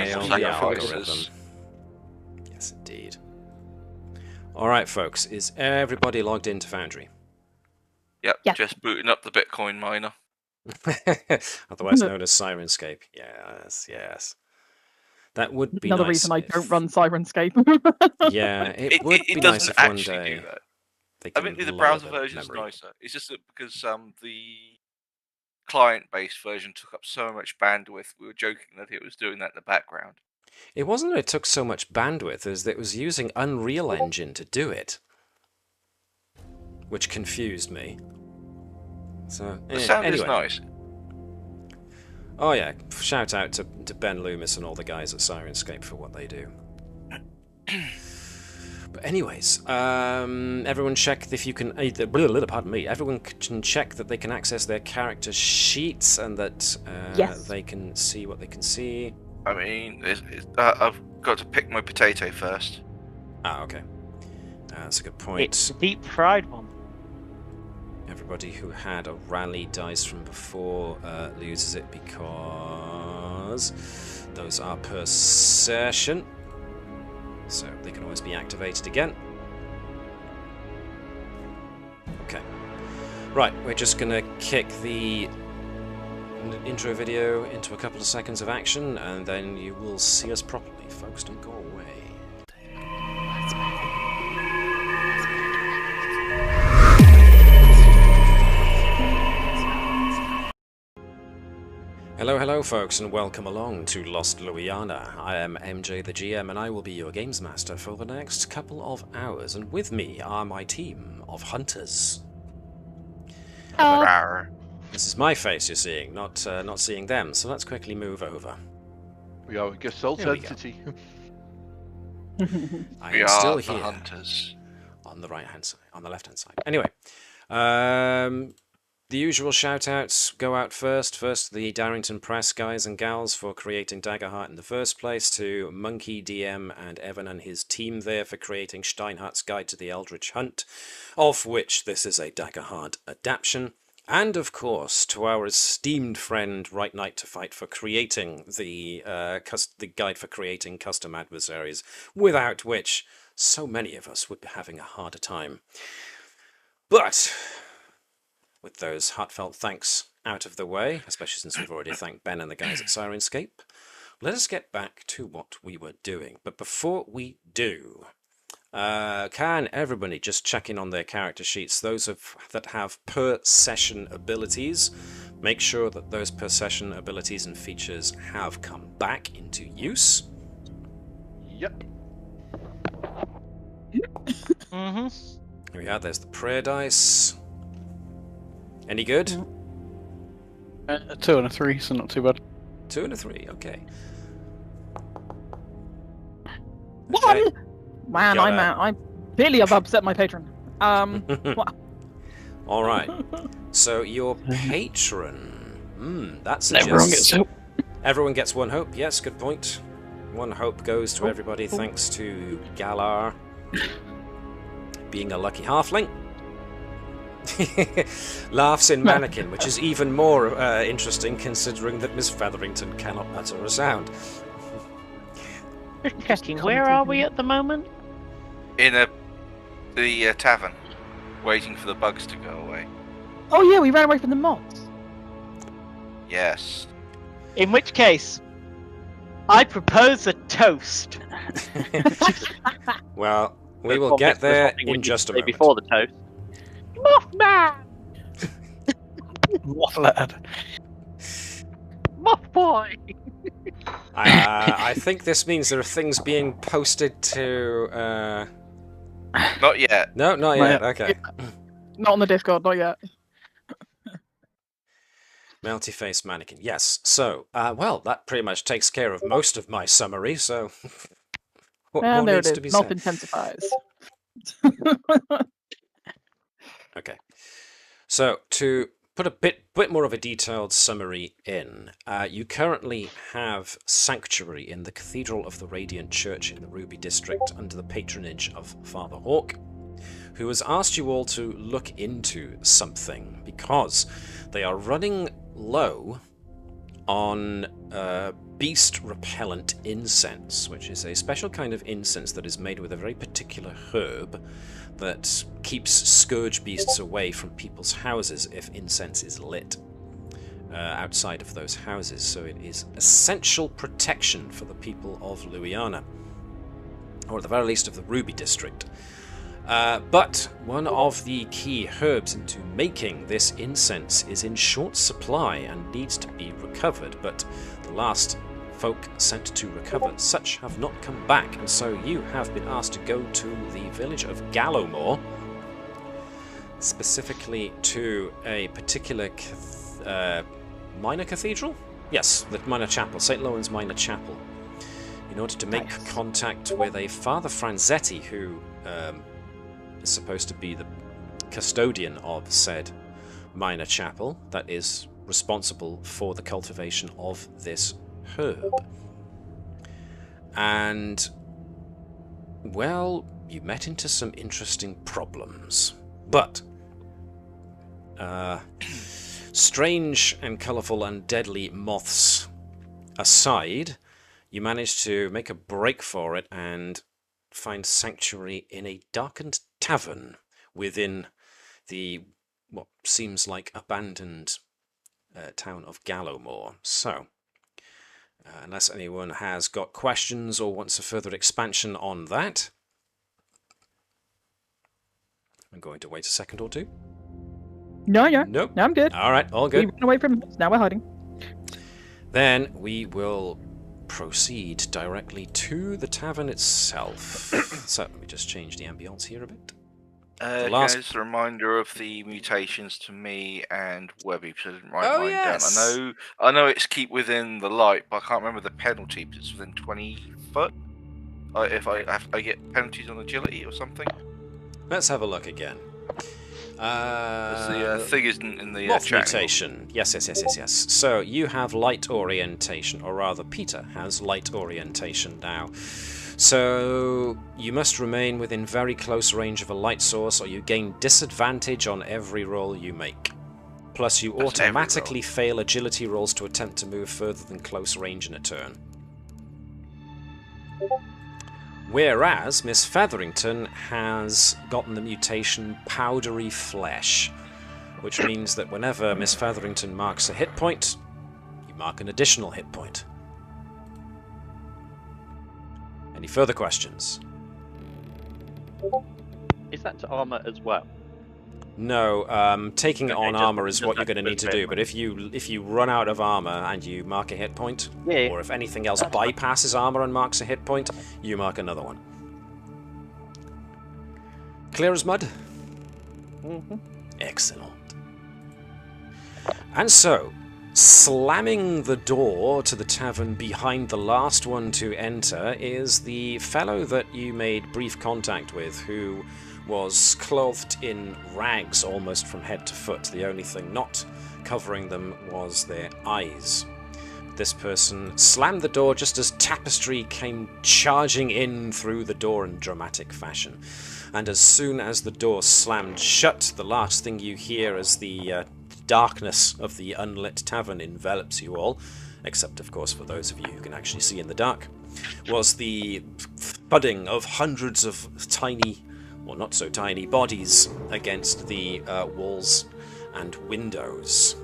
Nail Simple the sacrifices. algorithm. Yes, indeed. Alright, folks, is everybody logged into Foundry? Yep, Yeah. just booting up the Bitcoin miner. Otherwise known as Sirenscape. Yes, yes. That would be Another nice reason I if- don't run Sirenscape. Yeah, it would be It nice doesn't if one actually day do that. they I can mean, the lower browser the version is memory. nicer. It's just that because the client-based version took up so much bandwidth, we were joking that it was doing that in the background. It wasn't that it took so much bandwidth, as that it was using Unreal Engine to do it. Which confused me. So, The sound anyway. is nice. Oh yeah, shout out to Ben Loomis and all the guys at Sirenscape for what they do. But anyways, everyone check if you can... pardon me. Everyone can check that they can access their character sheets and that Yes. they can see what they can see. I mean, I've got to pick my potato first. Ah, okay. That's a good point. It's a deep fried one. Everybody who had a rally dice from before loses it because those are per session. So they can always be activated again. Okay. Right, we're just going to kick the intro video into a couple of seconds of action, and then you will see us properly. Folks, don't go away. Hello, hello folks, and welcome along to Lost Luyarnha. I am MJ the GM, and I will be your games master for the next couple of hours, and with me are my team of hunters. Rawr. This is my face you're seeing, not seeing them, so let's quickly move over. We are a Gestalt Here we go. entity. I We am are still the here hunters. on the right-hand side, on the left-hand side. Anyway, the usual shout-outs go out first. First, the Darrington Press guys and gals for creating Daggerheart in the first place, to Monkey DM and Evan and his team there for creating Steinhardt's Guide to the Eldritch Hunt, of which this is a Daggerheart adaptation. And, of course, to our esteemed friend Right Knight to Fight for creating the guide for creating custom adversaries, without which so many of us would be having a harder time. But with those heartfelt thanks out of the way, especially since we've already thanked Ben and the guys at Sirenscape, let us get back to what we were doing. But before we do, can everybody just check in on their character sheets? Those that have per session abilities, make sure that those per session abilities and features have come back into use. Yep. Mm-hmm. Here we are, there's the prayer dice. Any good? A 2 and a 3, so not too bad. 2 and a 3, okay. One! Okay. Man, Got it. I barely have upset my patron. All right. So your patron. That Everyone suggests gets hope. everyone gets 1 hope. Yes, good point. 1 hope goes to everybody, thanks to Galar being a lucky halfling. Laughs in mannequin, which is even more interesting considering that Miss Featherington cannot utter a sound. Just checking, where are we at the moment? In the tavern, waiting for the bugs to go away. Oh yeah, we ran away from the moths. Yes. In which case, I propose a toast. Well, we will get there in just a moment. Before the toast. Mothman! What lad? Moth boy! I think this means there are things being posted to... Not yet. No, not yet. Okay. Not on the Discord, not yet. Melty face mannequin. Yes. So, well, that pretty much takes care of most of my summary. So, what more And there needs it to be is. Moth said? intensifies. Okay. So, to put a bit more of a detailed summary in, you currently have sanctuary in the Cathedral of the Radiant Church in the Ruby District under the patronage of Father Hawk, who has asked you all to look into something because they are running low on Beast Repellant incense, which is a special kind of incense that is made with a very particular herb that keeps scourge beasts away from people's houses if incense is lit outside of those houses. So it is essential protection for the people of Luyarnha, or at the very least of the Ruby district. But one of the key herbs into making this incense is in short supply and needs to be recovered, but the last folk sent to recover such have not come back, and so you have been asked to go to the village of Gallowmoor, specifically to a particular minor cathedral? Yes, the minor chapel, St. Lawrence Minor Chapel, in order to make contact with a Father Franzetti, who is supposed to be the custodian of said minor chapel that is responsible for the cultivation of this herb. And, well, you met into some interesting problems. But strange and colourful and deadly moths aside, you managed to make a break for it and find sanctuary in a darkened tavern within the what seems like abandoned town of Gallowmoor. So, unless anyone has got questions or wants a further expansion on that, I'm going to wait a second or two. No, Nope. I'm good. All right, all We good. ran away from now we're hiding. Then we will proceed directly to the tavern itself. So let me just change the ambience here a bit. last- Just a reminder of the mutations to me and Webby, because I didn't write Oh, mine yes. down. I know it's keep within the light, but I can't remember the penalty, but it's within 20 foot. If I get penalties on agility or something. Let's have a look again. The thing isn't in the Moth chat. mutation. Yes. So you have light orientation, or rather Peter has light orientation now. So you must remain within very close range of a light source, or you gain disadvantage on every roll you make. Plus you That's every automatically fail agility rolls to attempt to move further than close range in a turn. Whereas Miss Featherington has gotten the mutation Powdery Flesh, which means that whenever Miss Featherington marks a hit point, you mark an additional hit point. Any further questions? Is that to armor as well? No, taking it Okay, on just- armor is just what you're that going to need to bit, do, but if you run out of armor and you mark a hit point, Yeah. or if anything else bypasses armor and marks a hit point, you mark another one. Clear as mud? Mm-hmm. Excellent. And so, slamming the door to the tavern behind the last one to enter is the fellow that you made brief contact with, who was clothed in rags almost from head to foot. The only thing not covering them was their eyes. This person slammed the door just as Tapestry came charging in through the door in dramatic fashion. And as soon as the door slammed shut, the last thing you hear as the darkness of the unlit tavern envelops you all, except of course for those of you who can actually see in the dark, was the thudding of hundreds of tiny, or not so tiny, bodies against the walls and windows.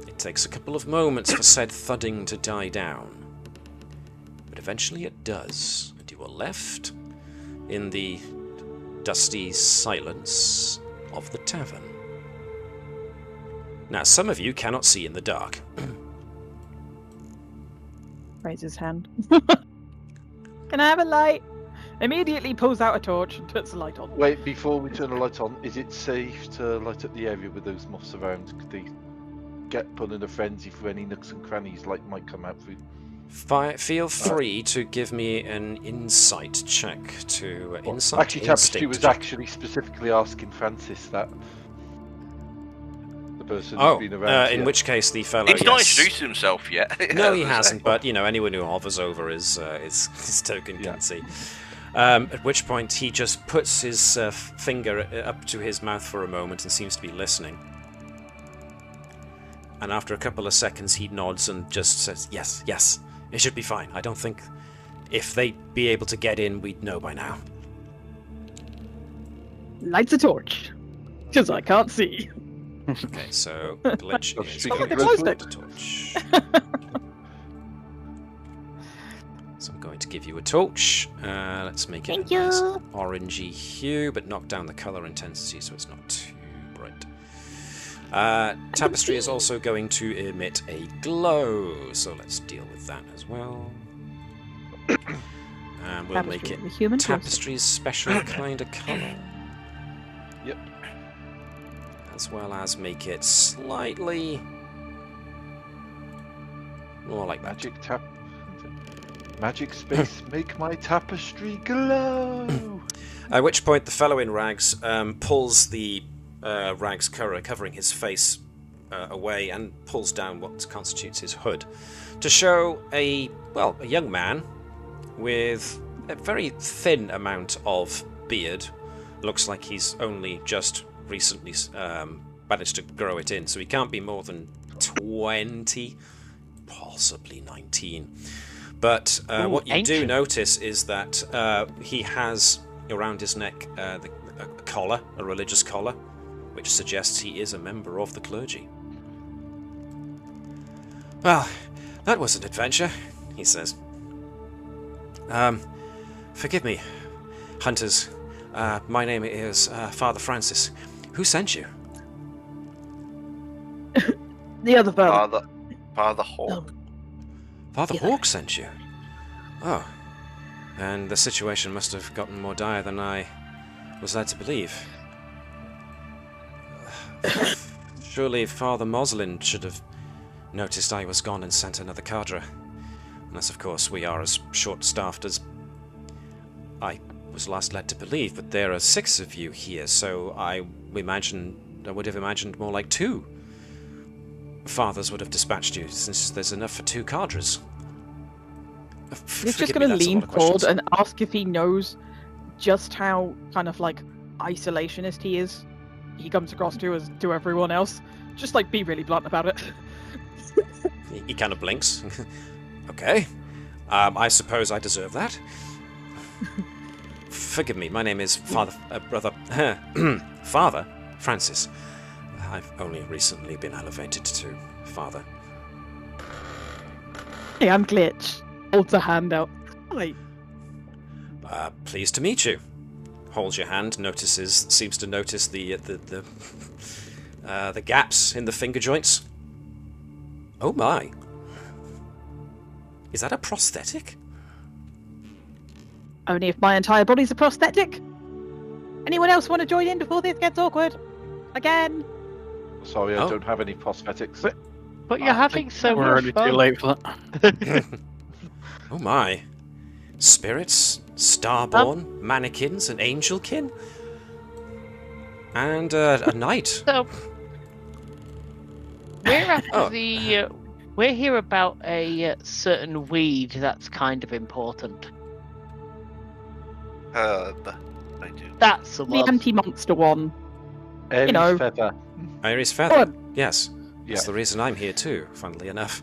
It takes a couple of moments for said thudding to die down, but eventually it does, and you are left in the dusty silence of the tavern. Now, some of you cannot see in the dark. Raise his hand. Can I have a light? Immediately pulls out a torch and puts the light on. Wait, before we turn the light on, is it safe to light up the area with those moths around? Could they get put in a frenzy for any nooks and crannies light might come out through? Feel free to give me an insight check to insight. Actually, Tapestry instinct was check. actually specifically asking Francis that. The person Oh, who's been around. in here. which case the fellow. He's not yes. introduced himself yet. No, he hasn't. But you know, anyone who hovers over his token Yeah. can see. At which point he just puts his finger up to his mouth for a moment and seems to be listening. And after a couple of seconds, he nods and just says, yes, yes, it should be fine. I don't think if they'd be able to get in, we'd know by now. Lights a torch. Because I can't see. Okay, so Glitch Oh, is speaking going of to glitch. light a torch. So I'm going to give you a torch. Let's make it Thank a nice you. orangey hue, but knock down the color intensity so it's not too bright. Tapestry is also going to emit a glow, so let's deal with that as well. And we'll make Tapestry, it the human torso. Tapestry's special kind of color. Yep. As well as make it slightly more like that. Magic space, make my tapestry glow. At which point the fellow in rags pulls the rags covering his face away and pulls down what constitutes his hood to show a young man with a very thin amount of beard. Looks like he's only just recently managed to grow it in, so he can't be more than 20, possibly 19. But what you do ancient. notice is that he has around his neck a collar, a religious collar, which suggests he is a member of the clergy. Well, that was an adventure, he says. Forgive me, hunters. My name is Father Francis. Who sent you? The other fellow. Father Hawk. Father Yeah. Hawk sent you. Oh. And the situation must have gotten more dire than I was led to believe. Surely Father Moslin should have noticed I was gone and sent another cadre. Unless, of course, we are as short-staffed as I was last led to believe, but there are 6 of you here, so I would have imagined more like 2. Fathers would have dispatched you, since there's enough for 2 cadres. He's just going to lean forward and ask if he knows just how kind of like isolationist he is. He comes across to everyone else. Just like be really blunt about it. He kind of blinks. Okay. I suppose I deserve that. Forgive me, my name is Father Francis. I've only recently been elevated to Father. Hey, I'm Glitch. Holds a hand out. Hi. Pleased to meet you. Holds your hand, seems to notice the gaps in the finger joints. Oh my. Is that a prosthetic? Only if my entire body's a prosthetic. Anyone else want to join in before this gets awkward? Again? Sorry, I Oh. don't have any prosthetics. But you're having so We're much already fun. too late for that. Oh my. Spirits, starborn, mannequins, and angelkin? And a knight. So we're after Oh. we're here about a certain weed that's kind of important. I do. That's the The one. anti-monster one. Aries know. feather. Iris Feather. Good. Yes. That's Yeah. the reason I'm here too, funnily enough.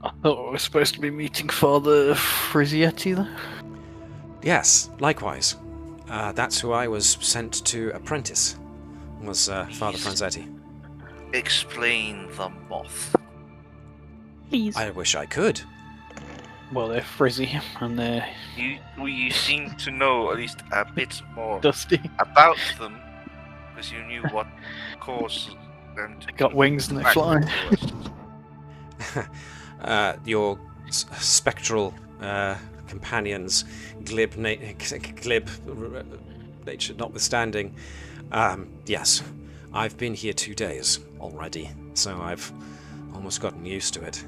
I thought we were supposed to be meeting Father Franzetti there. Yes, likewise. That's who I was sent to apprentice, was Father Franzetti. Explain the moth. Please. I wish I could. Well, they're frizzy and they're You seem to know at least a bit more dusty. about them because you knew what caused them to Got wings and they back fly. to us. Your spectral companions, glib nature notwithstanding. Yes, I've been here 2 days already, so I've almost gotten used to it.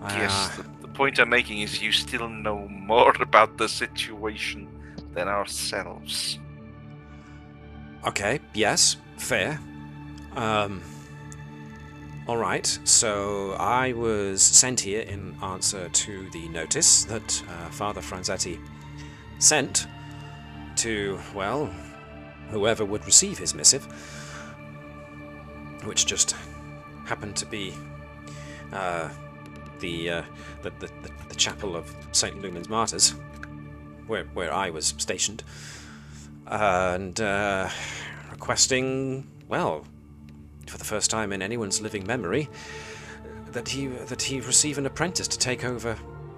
Yes, the point I'm making is you still know more about the situation than ourselves. Okay, yes, fair. Alright, so I was sent here in answer to the notice that Father Franzetti sent to, well, whoever would receive his missive, which just happened to be the chapel of St. Lumen's Martyrs, where I was stationed, and requesting, well, for the first time in anyone's living memory, that he receive an apprentice to take over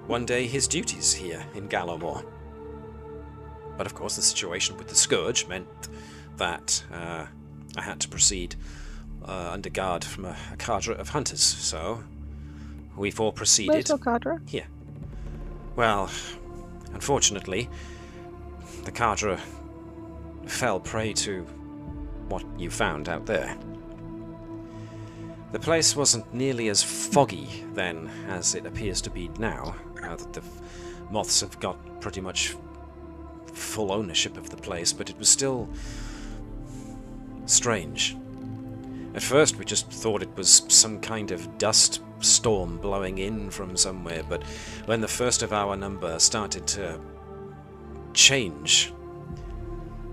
one day his duties here in Gallowmoor. But of course the situation with the Scourge meant that I had to proceed under guard from a cadre of hunters, so we've all proceeded. Where's your cadre? Here. Well, unfortunately, the cadre fell prey to what you found out there. The place wasn't nearly as foggy then as it appears to be now that the moths have got pretty much full ownership of the place, but it was still strange. At first we just thought it was some kind of dust storm blowing in from somewhere, but when the first of our number started to change,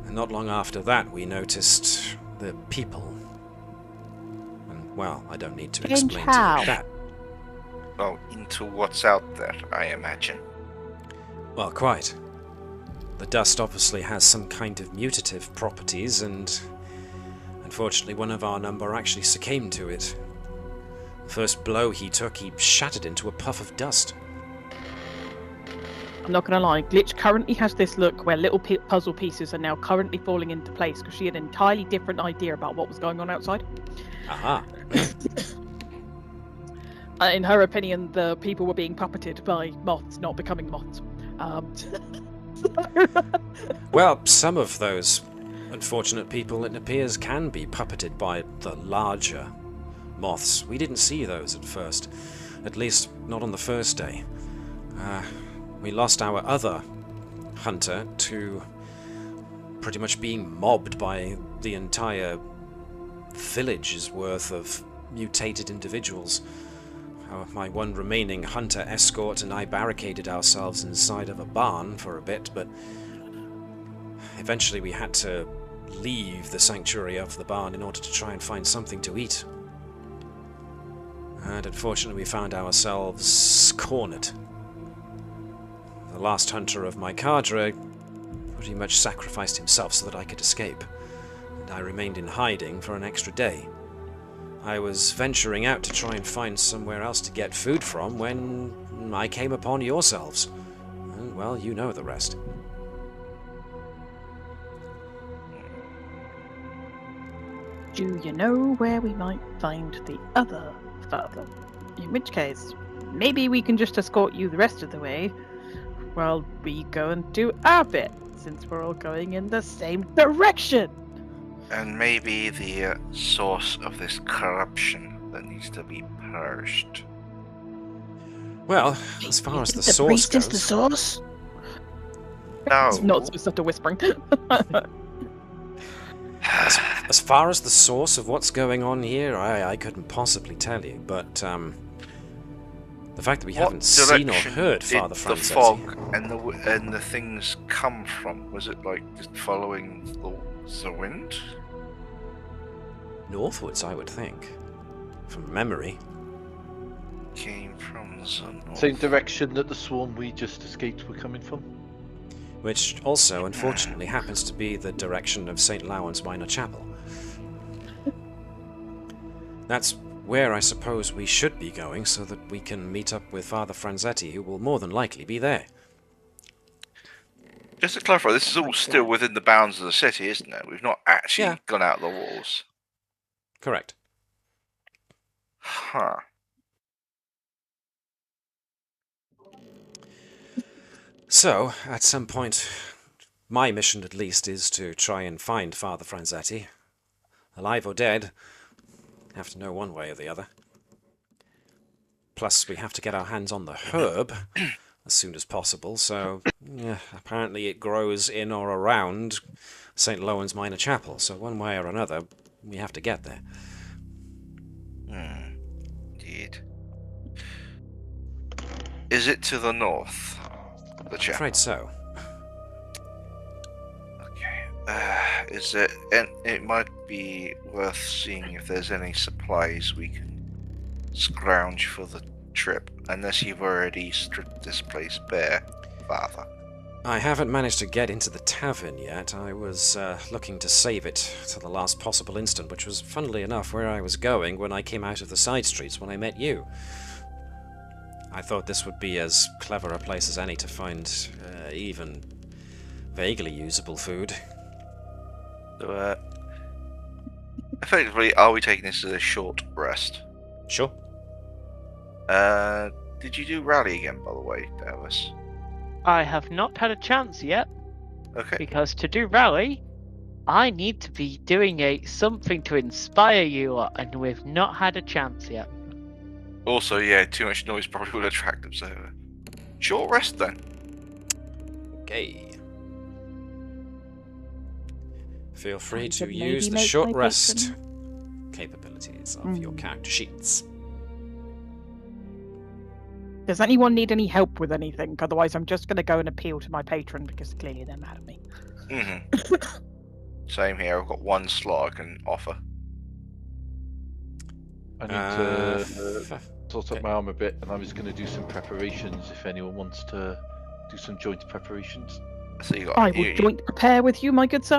and not long after that we noticed the people. And, well, I don't need to explain to you that. Well, into what's out there, I imagine. Well, quite. The dust obviously has some kind of mutative properties, and unfortunately one of our number actually succumbed to it. The first blow he took, he shattered into a puff of dust. I'm not gonna lie, Glitch currently has this look where little puzzle pieces are now currently falling into place because she had an entirely different idea about what was going on outside. Aha. In her opinion, the people were being puppeted by moths, not becoming moths. Well, some of those unfortunate people, it appears, can be puppeted by the larger moths. We didn't see those at first, at least not on the first day. We lost our other hunter to pretty much being mobbed by the entire village's worth of mutated individuals. My one remaining hunter escort and I barricaded ourselves inside of a barn for a bit, but eventually we had to leave the sanctuary of the barn in order to try and find something to eat. And unfortunately we found ourselves cornered. The last hunter of my cadre pretty much sacrificed himself so that I could escape, and I remained in hiding for an extra day. I was venturing out to try and find somewhere else to get food from when I came upon yourselves. And, well, you know the rest. Do you know where we might find the other father? In which case, maybe we can just escort you the rest of the way while we go and do our bit, since we're all going in the same direction. And maybe the source of this corruption that needs to be purged. Well, as far as the The source priest goes... is the source? No. It's not so subtle whispering. As far as the source of what's going on here, I couldn't possibly tell you, but the fact that we haven't seen or heard Father the Franzetti... fog and the things come from? Was it like just following the wind? Northwards, I would think. From memory. Came from the north. Same direction that the swarm we just escaped were coming from? Which also, unfortunately, happens to be the direction of St. Laurence Minor Chapel. That's where I suppose we should be going, so that we can meet up with Father Franzetti, who will more than likely be there. Just to clarify, this is all still within the bounds of the city, isn't it? We've not actually gone out the walls. Correct. Huh. So, at some point, my mission at least is to try and find Father Franzetti. Alive or dead, have to know one way or the other. Plus, we have to get our hands on the herb as soon as possible, so apparently it grows in or around St. Laurence Minor Chapel, so one way or another, we have to get there. Indeed. Is it to the north? The I'm chapel? afraid so. Okay. Is it? And it might be worth seeing if there's any supplies we can scrounge for the trip, unless you've already stripped this place bare, Father. I haven't managed to get into the tavern yet. I was looking to save it to the last possible instant, which was, funnily enough, where I was going when I came out of the side streets when I met you. I thought this would be as clever a place as any to find even vaguely usable food. So, effectively, are we taking this as a short rest? Sure. Did you do rally again, by the way, Dallas? I have not had a chance yet, Okay. because to do rally, I need to be doing something to inspire you lot, and we've not had a chance yet. Also, yeah, too much noise probably will attract observer. Short rest then. Okay. Feel free I to could use maybe the make short my rest capabilities of your Mm. character sheets. Does anyone need any help with anything? Otherwise, I'm just going to go and appeal to my patron because clearly they're mad at me. Same here. I've got one slot I can offer. I need to sort okay. up my arm a bit, and I was going to do some preparations if anyone wants to do some joint preparations. So you got. I will joint prepare with you, my good sir.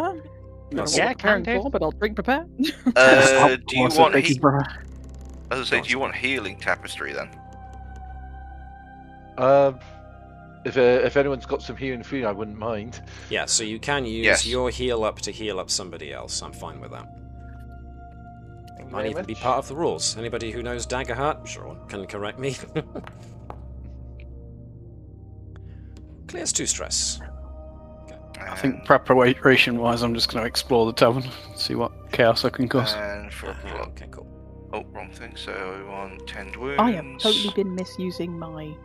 Don't know what Yeah, we're preparing can do. for, but I'll drink prepare. Do you Also, want? thank you, brother. As I say, do you want healing tapestry then? If anyone's got some healing free, I wouldn't mind. Yeah, so you can use Yes. your heal up to heal up somebody else. I'm fine with that. Thank you Might very even be much. part of the rules. Anybody who knows Daggerheart, sure, can correct me. Clears 2 stress. I think preparation-wise, I'm just going to explore the tavern, see what chaos I can cause. And for a block. Okay, cool. Oh, wrong thing. So we want 10 wounds. I have totally been misusing my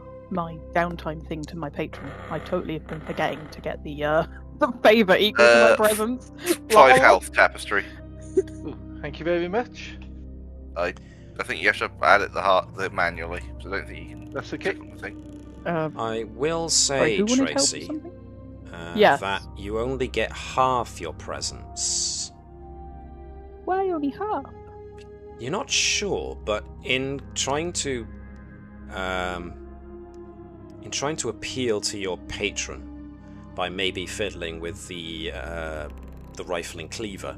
downtime thing to my patron. I totally have been forgetting to get the favour equal to my presence. 5 health tapestry. Ooh, thank you very much. I think you have to add it manually. So I don't think you can. That's okay. click on the thing. I will Sorry, say, who wanted help with Tracy, something? Yes. that you only get half your presence. Why only half? You're not sure, but in trying to appeal to your patron by maybe fiddling with the rifling cleaver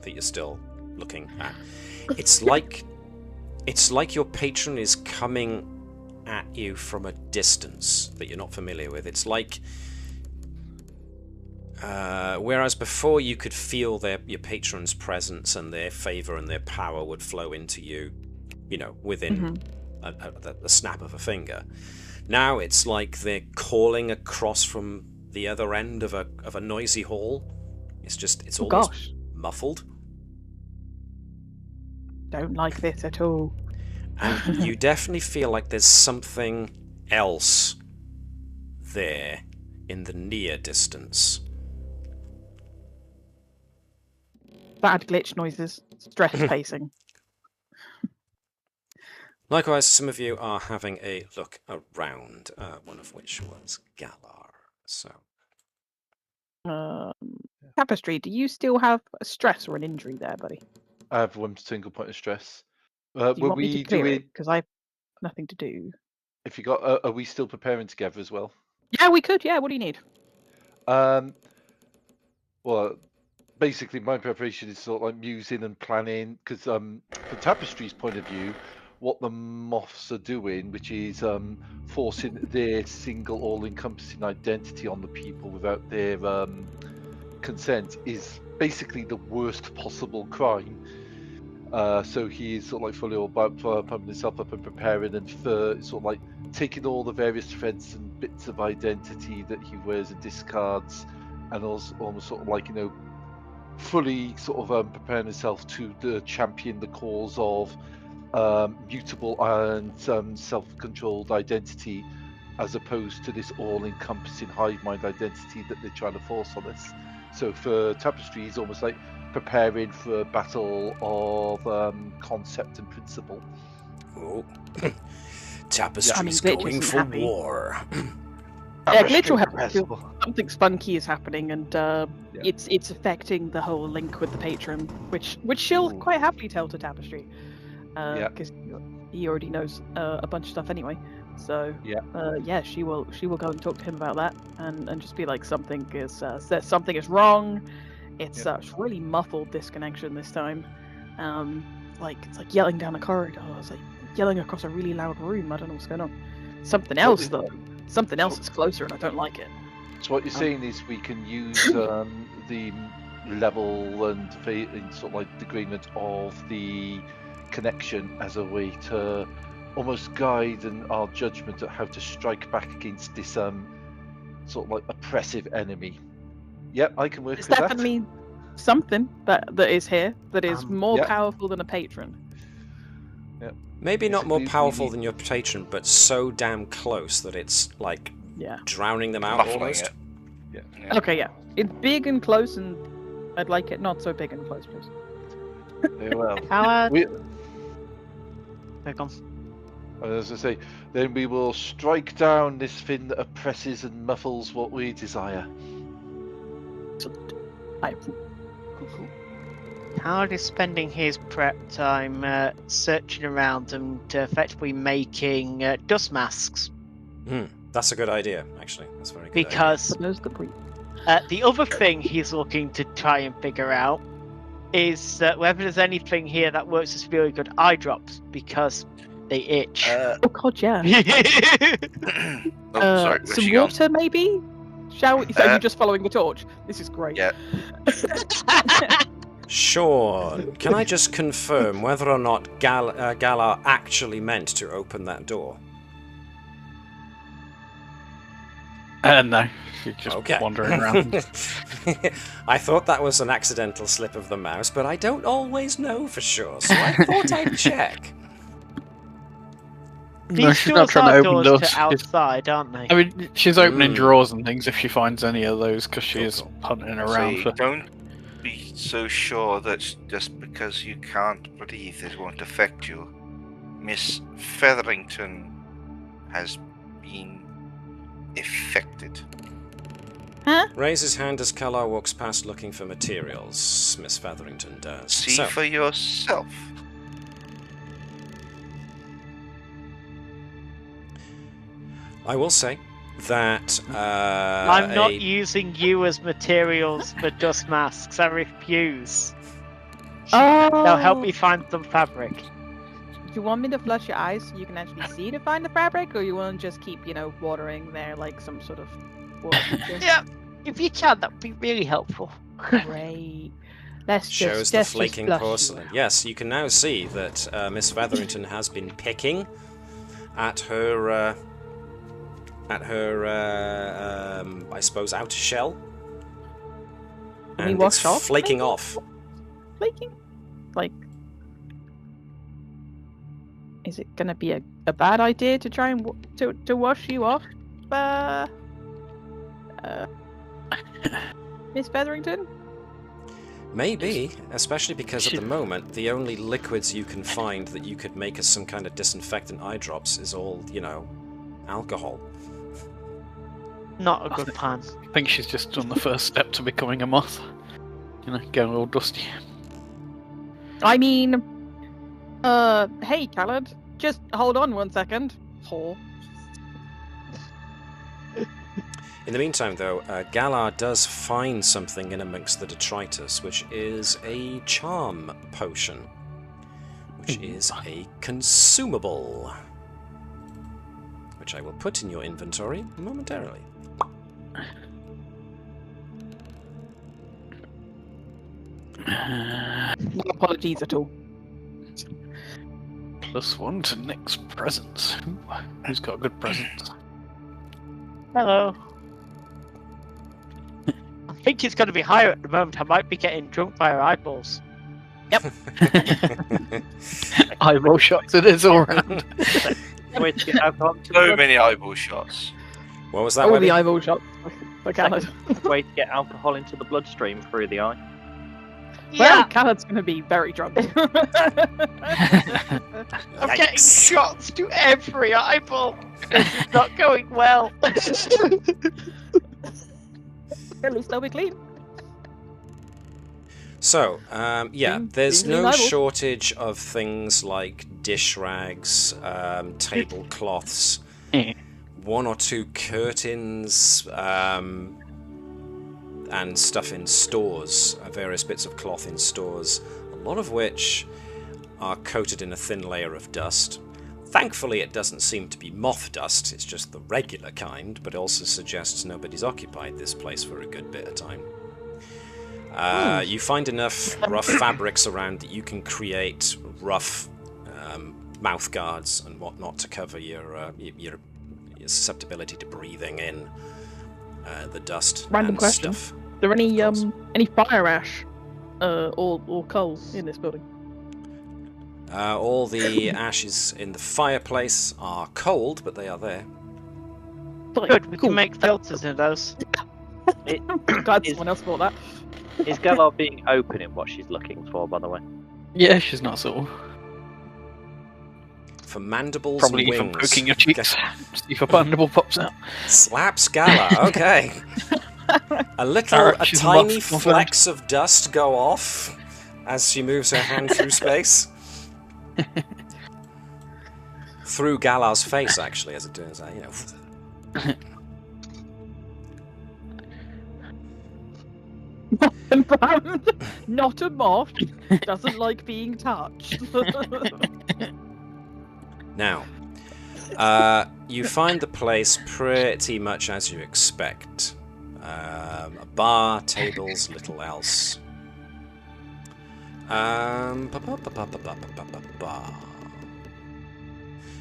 that you're still looking at, it's like your patron is coming at you from a distance that you're not familiar with. It's like whereas before you could feel your patron's presence and their favour and their power would flow into you, within the snap of a finger. Now it's like they're calling across from the other end of a noisy hall. It's almost Gosh, muffled. don't like this at all. And you definitely feel like there's something else there in the near distance. Bad glitch noises, stress pacing. Likewise, some of you are having a look around, one of which was Galar. So, Tapestry, do you still have a stress or an injury there, buddy? I have 1 single point of stress. Do you Were want me we to clear doing? it? Because I've nothing to do. If you got, are we still preparing together as well? Yeah, we could. Yeah, what do you need? Well, basically, my preparation is sort of like musing and planning, because from Tapestry's point of view, what the moths are doing, which is forcing their single all-encompassing identity on the people without their consent, is basically the worst possible crime. So he is sort of like fully all about pumping himself up and preparing, and for sort of like taking all the various threads and bits of identity that he wears and discards, and also almost sort of like fully sort of preparing himself to champion the cause of mutable and self-controlled identity, as opposed to this all-encompassing hive mind identity that they're trying to force on us. So for Tapestry, he's almost like preparing for a battle of concept and principle. oh. Tapestry's Glitch going isn't for happy. war. Yeah, Glitch will have Impossible. something spunky is happening, and it's affecting the whole link with the patron, which she'll Ooh. quite happily tell to Tapestry. Yeah. Because he already knows a bunch of stuff anyway. So Yeah. she will go and talk to him about that, and just be like, something is wrong. It's really muffled, this connection this time. It's like yelling down a corridor. It's like yelling across a really loud room. I don't know what's going on. Something else though. Something else is closer, and I don't like it. So what you're saying is we can use the level and sort of like the agreement of the connection as a way to almost guide our judgment at how to strike back against this sort of like oppressive enemy. Yep, I can work It's with that. definitely something that is here that is more powerful than a patron. Yep. Maybe not more Basically, powerful than your patron, but so damn close that it's like drowning them out Muffling almost. it. Yeah. Okay, yeah. It's big and close, and I'd like it not so big and close, please. Very well. How We, Come. as I say, then we will strike down this thing that oppresses and muffles what we desire. Howard is spending his prep time searching around and effectively making dust masks. That's a good idea, actually. That's a very good. Because the other thing he's looking to try and figure out is whether there's anything here that works as really good eye drops, because they itch. Oh god, yeah. Sorry, where's some she gone? water, maybe? Shall we? Are you just following the torch? This is great. Yeah. Sure. Can I just confirm whether or not Galar actually meant to open that door? No, she's just wandering around. I thought that was an accidental slip of the mouse, but I don't always know for sure, so I thought I'd check. No, These she's doors not trying to are open doors doors. to outside, aren't they? I mean, she's opening drawers and things if she finds any of those, because she is hunting around See, for. don't be so sure that just because you can't breathe it won't affect you. Miss Featherington has been affected. Huh? Raise his hand as Galar walks past looking for materials. Miss Featherington does. See for yourself. I will say that I'm not using you as materials for dust masks. I refuse. Now help me find some fabric. Do you want me to flush your eyes so you can actually see to find the fabric, or you want to just keep, watering there like some sort of water feature? Yeah, if you can, that would be really helpful. Great. Shows the flaking porcelain. Yes, you can now see that Miss Featherington has been picking at her, I suppose, outer shell, and it's flaking off. Flaking? Like, is it gonna be a bad idea to try and to wash you off, Miss Featherington? Maybe, especially because at the moment the only liquids you can find that you could make as some kind of disinfectant eye drops is all, alcohol. Not a good plan. I think she's just done the first step to becoming a moth. Going all dusty. I mean, hey, Khaled, just hold on 1 second. Whore. In the meantime, though, Galar does find something in amongst the detritus, which is a charm potion, which is a consumable, which I will put in your inventory momentarily. No apologies at all. +1 to Nick's presents. Who's got a good present? Hello. I think it's going to be higher at the moment. I might be getting drunk by her eyeballs. Yep. Eyeball shots it is all round. So many eyeball shots. What was that? All Webby? the eyeball shots for Khaled. Way to get alcohol into the bloodstream through the eye. Well, Khaled's going to be very drunk. I'm getting shots to every eyeball. This is not going well. At least they'll be clean. So, there's clean no eyeballs. shortage of things like dish rags, tablecloths, one or two curtains, and stuff in stores, various bits of cloth in stores, a lot of which are coated in a thin layer of dust. Thankfully, it doesn't seem to be moth dust, it's just the regular kind, but also suggests nobody's occupied this place for a good bit of time. You find enough rough fabrics around that you can create rough mouth guards and whatnot to cover your susceptibility to breathing in the dust. Random and question. Stuff. Are there any fire ash or coal in this building? All the ashes in the fireplace are cold, but they are there. Good, we can make filters in those. Glad someone else bought that. Is Galar being open in what she's looking for, by the way? Yeah, she's not subtle. For mandibles Probably and even wings. poking your cheeks. See if a mandible pops out. Slaps Galar, okay. A She's tiny muffled. flecks of dust go off as she moves her hand through space. Through Galar's face, actually, as it turns out, Not a moth. Doesn't like being touched. Now, you find the place pretty much as you expect. A bar, tables, little else.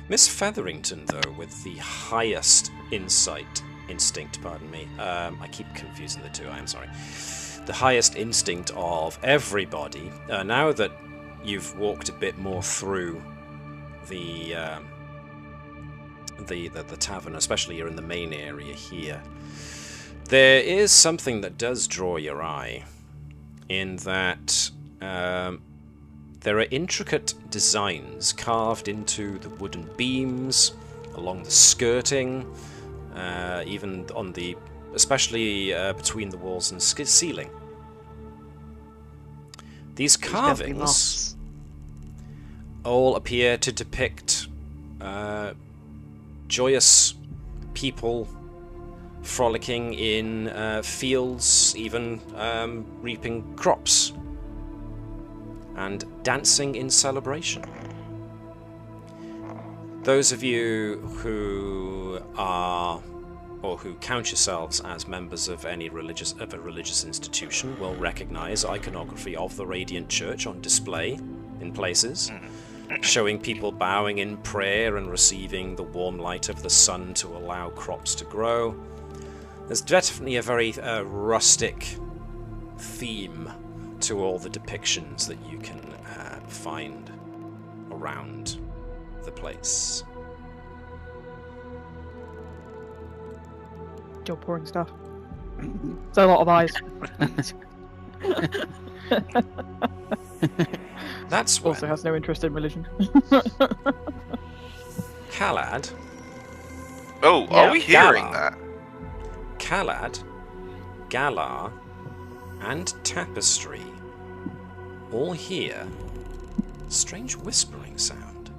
Miss Featherington, though, with the highest instinct, pardon me. I keep confusing the two, I am sorry. The highest instinct of everybody. Now that you've walked a bit more through the tavern, especially you're in the main area here, there is something that does draw your eye, in that there are intricate designs carved into the wooden beams, along the skirting, even on especially between the walls and ceiling. These carvings all appear to depict joyous people frolicking in fields, even reaping crops, and dancing in celebration. Those of you who are, or who count yourselves as members of a religious institution, will recognize iconography of the Radiant Church on display in places, showing people bowing in prayer and receiving the warm light of the sun to allow crops to grow. There's definitely a very rustic theme to all the depictions that you can find around the place. Still pouring stuff. It's a lot of eyes. That's when Also has no interest in religion. Khalad. Oh, are we hearing Galar. that? Khalad, Galar, and Tapestry all hear strange whispering sound.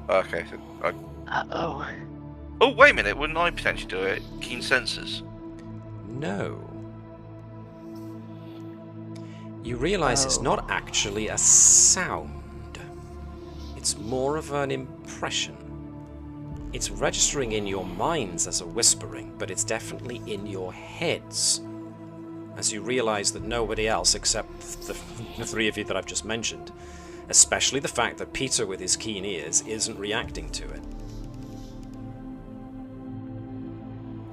Okay, so Uh-oh. oh, wait a minute, wouldn't I potentially do it? Keen sensors. No. You realize it's not actually a sound. It's more of an impression. It's registering in your minds as a whispering, but it's definitely in your heads. As you realize that nobody else, except the three of you that I've just mentioned, especially the fact that Peter with his keen ears isn't reacting to it.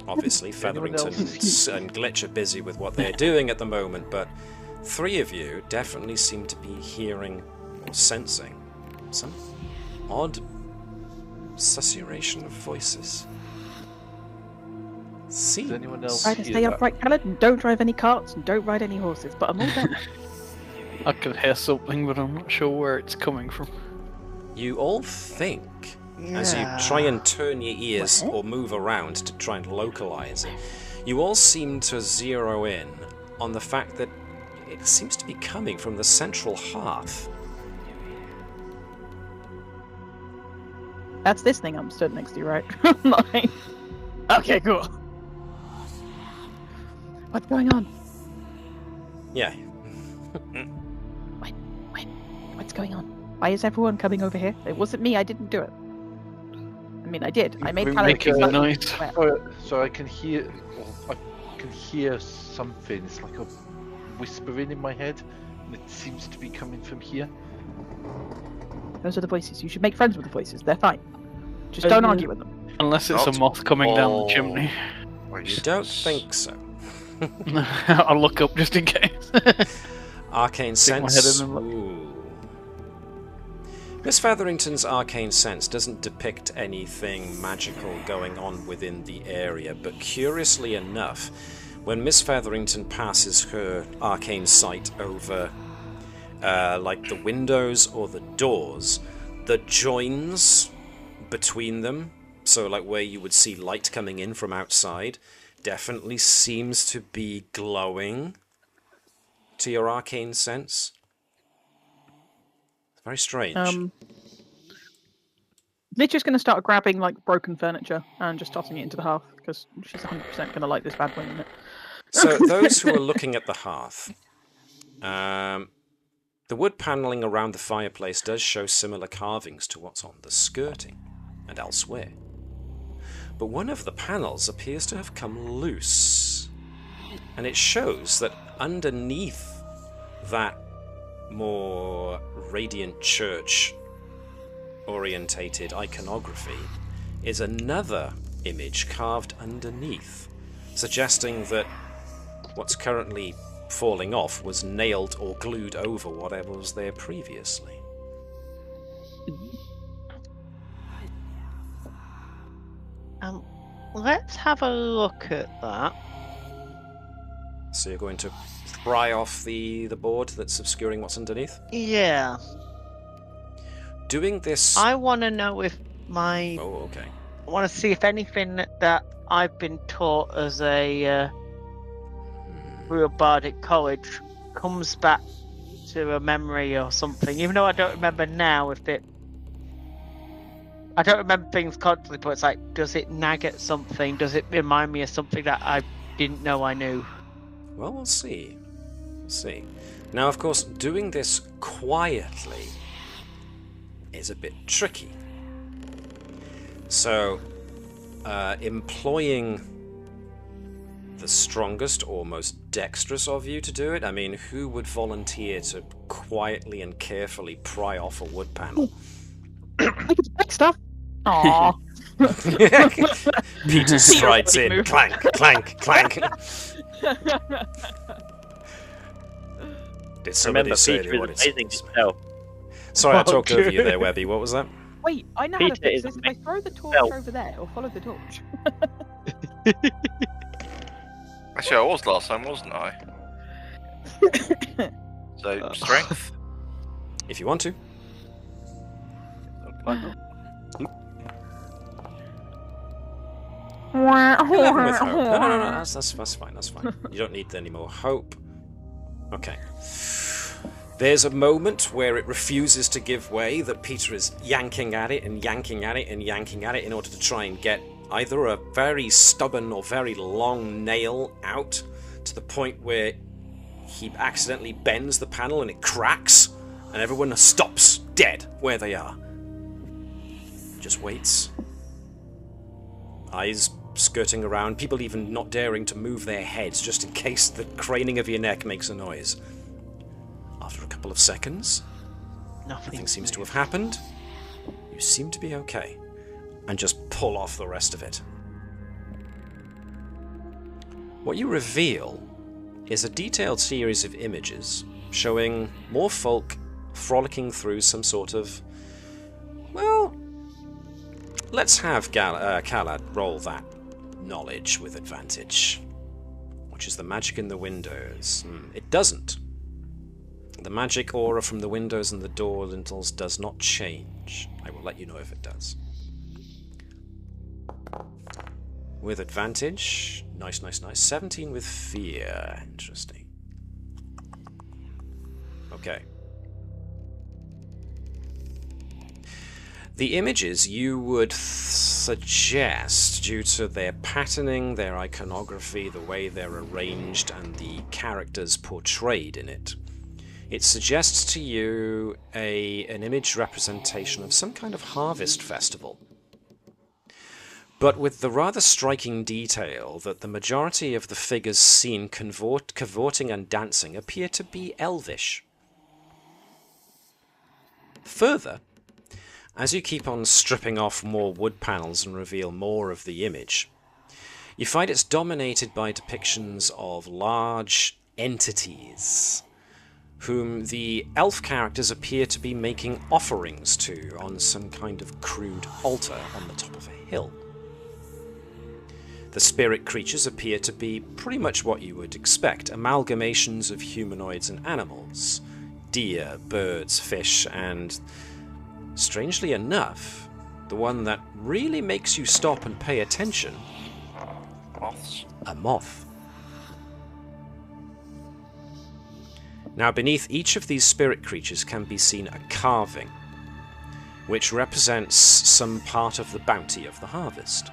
Obviously, Featherington and Glitch are busy with what they're doing at the moment, but three of you definitely seem to be hearing or sensing some odd susurration of voices. Does anyone else Try to hear stay that? upright, Khaled, and don't drive any carts, and don't ride any horses, but I'm all done. I could hear something, but I'm not sure where it's coming from. You all think, as you try and turn your ears or move around to try and localize it, you all seem to zero in on the fact that it seems to be coming from the central hearth. That's this thing I'm stood next to, right? Like, okay, cool. What's going on? Yeah. Wait, what's going on? Why is everyone coming over here? It wasn't me, I didn't do it. I mean, I did. I made We're making a noise. So I can hear, something. It's like a whispering in my head, and it seems to be coming from here. Those are the voices. You should make friends with the voices. They're fine. Just don't argue with them. Unless it's a moth coming down the chimney. You don't think so? I'll look up just in case. Arcane Stick my Sense. head in and look. Ooh. Miss Featherington's Arcane Sense doesn't depict anything magical going on within the area, but curiously enough, when Miss Featherington passes her Arcane Sight over like the windows or the doors, the joins between them, so like where you would see light coming in from outside, definitely seems to be glowing to your Arcane Sense. Very strange. Lydia's going to start grabbing like broken furniture and just tossing it into the hearth because she's 100% going to like this bad boy in it. So those who are looking at the hearth, the wood panelling around the fireplace does show similar carvings to what's on the skirting and elsewhere. But one of the panels appears to have come loose, and it shows that underneath that more radiant church orientated iconography is another image carved underneath, suggesting that what's currently falling off was nailed or glued over whatever was there previously. Let's have a look at that. So you're going to pry off the board that's obscuring what's underneath? Yeah. Doing this... I want to know if my... Oh, okay. I want to see if anything that I've been taught as a through a bardic college comes back to a memory or something. Even though I don't remember now if it... I don't remember things constantly, but it's like, does it nag at something? Does it remind me of something that I didn't know I knew? Well, we'll see. We'll see. Now, of course, doing this quietly is a bit tricky. So, employing the strongest or most dexterous of you to do it, I mean, who would volunteer to quietly and carefully pry off a wood panel? I can break stuff. Aww. Peter strides in. Move. Clank, clank, clank. Did somebody Remember, say Peter they is wanted amazing to... himself. Sorry, I talked over you there, Webby. What was that? Wait, I know how to Peter fix is this. If I throw the torch himself. over there, or follow the torch. Actually, I was last time, wasn't I? So, strength. If you want to. You'll have him with hope. No, that's fine, that's fine. You don't need any more hope. Okay. There's a moment where it refuses to give way, that Peter is yanking at it and yanking at it and yanking at it in order to try and get either a very stubborn or very long nail out, to the point where he accidentally bends the panel and it cracks, and everyone stops dead where they are. Just waits. Eyes skirting around, people even not daring to move their heads just in case the craning of your neck makes a noise. After a couple of seconds, nothing seems to have happened. You seem to be okay. And just pull off the rest of it. What you reveal is a detailed series of images showing more folk frolicking through some sort of... Well, let's have Kala roll that knowledge with advantage. Which is the magic in the windows. It doesn't. The magic aura from the windows and the door lintels does not change. I will let you know if it does. With advantage. Nice. 17 with fear. Interesting. Okay. The images you would suggest, due to their patterning, their iconography, the way they're arranged, and the characters portrayed in it, it suggests to you an image representation of some kind of harvest festival. But with the rather striking detail that the majority of the figures seen cavorting and dancing appear to be elvish. Further, as you keep on stripping off more wood panels and reveal more of the image, you find it's dominated by depictions of large entities, whom the elf characters appear to be making offerings to on some kind of crude altar on the top of a hill. The spirit creatures appear to be pretty much what you would expect, amalgamations of humanoids and animals, deer, birds, fish, and, strangely enough, the one that really makes you stop and pay attention, Moths. a moth. Now, beneath each of these spirit creatures can be seen a carving, which represents some part of the bounty of the harvest.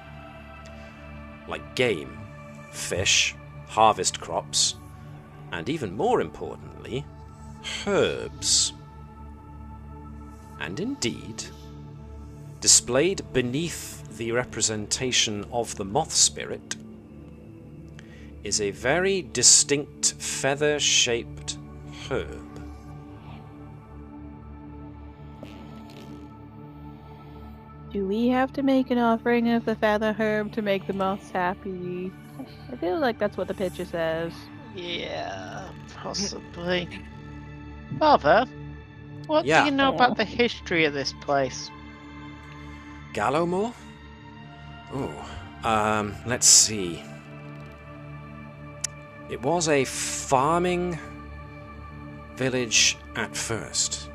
Like game, fish, harvest crops, and even more importantly, herbs. And indeed, displayed beneath the representation of the moth spirit is a very distinct feather-shaped herb. Do we have to make an offering of the feather herb to make the moths happy? I feel like that's what the picture says. Yeah, possibly. Father, what Yeah. do you know about the history of this place? Gallowmoor? Oh, let's see. It was a farming village at first.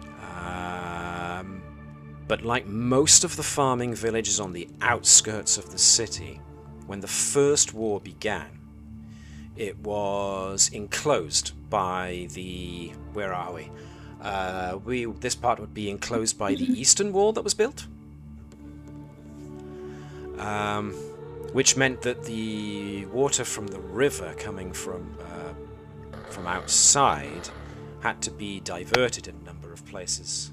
But like most of the farming villages on the outskirts of the city, when the First War began, it was enclosed by the... Where are we? This part would be enclosed by the Eastern Wall that was built. Which meant that the water from the river coming from outside had to be diverted in a number of places.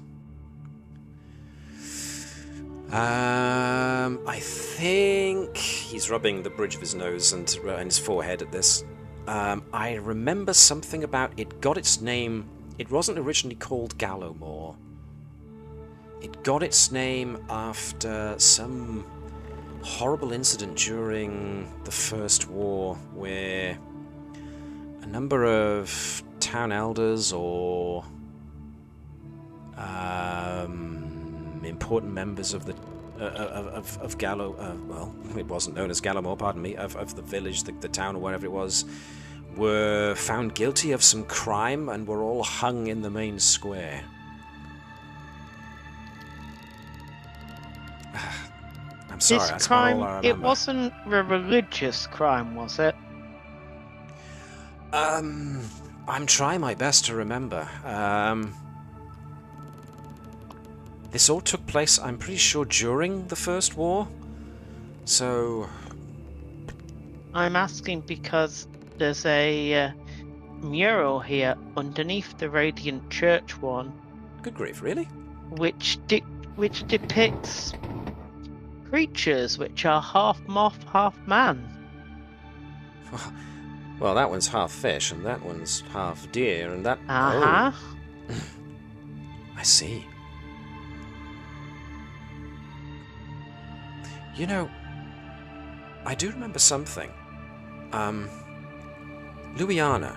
I think he's rubbing the bridge of his nose and his forehead at this. I remember something about it got its name. It wasn't originally called Gallowmoor. It got its name after some horrible incident during the First War where a number of town elders or important members of the of Gallow, well, it wasn't known as Gallowmoor, pardon me, of the village, the town, or whatever it was, were found guilty of some crime and were all hung in the main square. I'm sorry, This that's not all I crime, remember. it wasn't a religious crime, was it? I'm trying my best to remember. This all took place, I'm pretty sure, during the First War. So... I'm asking because there's a mural here underneath the Radiant Church one, Good grief, really? which depicts creatures which are half moth, half man. Well, that one's half fish, and that one's half deer, and that... Uh-huh. Oh, I see. You know, I do remember something. Luyarnha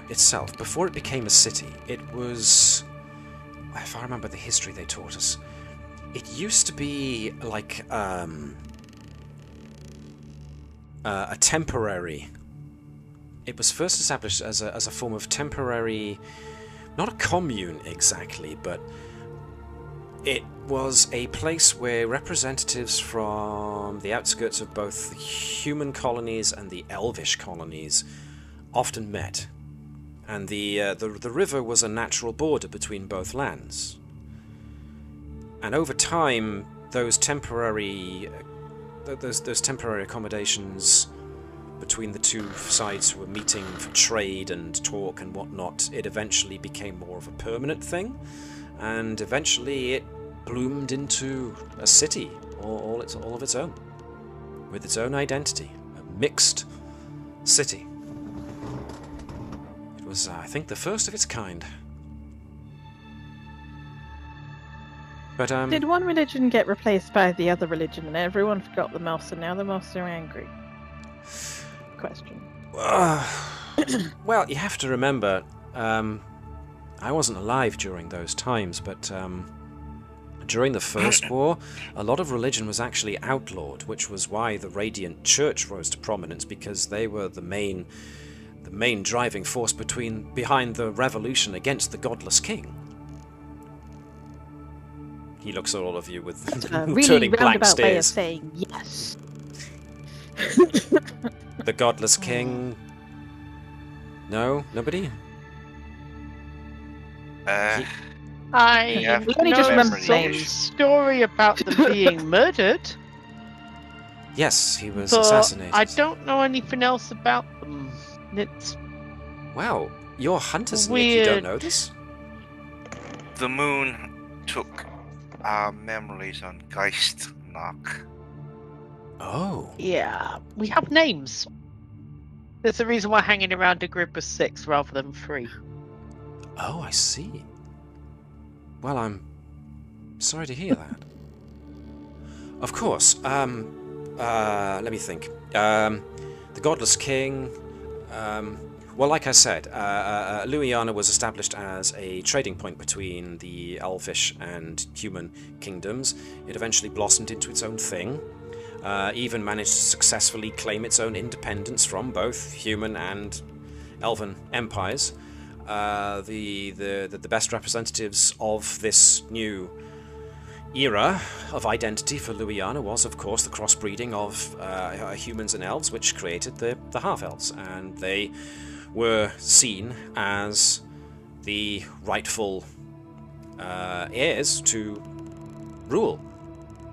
itself, before it became a city, it was... If I remember the history they taught us, it used to be like a temporary... It was first established as a form of temporary... Not a commune exactly, but it was a place where representatives from the outskirts of both the human colonies and the elvish colonies often met. And the river was a natural border between both lands. And over time, those temporary those temporary accommodations between the two sides who were meeting for trade and talk and whatnot, it eventually became more of a permanent thing, and eventually it bloomed into a city, all of its own, with its own identity, a mixed city. It was, I think, the first of its kind. But Did one religion get replaced by the other religion and everyone forgot the moths and now the moths are angry? Question. Well, you have to remember, I wasn't alive during those times, but during the First War, a lot of religion was actually outlawed, which was why the Radiant Church rose to prominence, because they were the main driving force behind the revolution against the godless king. He looks at all of you with really turning blank roundabout way of stares. saying yes. The godless king? No? Nobody? I Yeah, we only just know remember some names. story about them being murdered, Yes, he was but assassinated. I don't know anything else about them. It's Wow, you're hunters, Nick. You don't Weird. know this? The moon took our memories on Geistnacht. Oh. yeah, we have names. There's a reason why hanging around a group of 6 rather than 3. Oh, I see. Well, I'm sorry to hear that. Of course, let me think. The Godless King, well, like I said, Luyarnha was established as a trading point between the elfish and human kingdoms. It eventually blossomed into its own thing, even managed to successfully claim its own independence from both human and elven empires. The best representatives of this new era of identity for Luyarnha was, of course, the crossbreeding of humans and elves, which created the half-elves, and they were seen as the rightful heirs to rule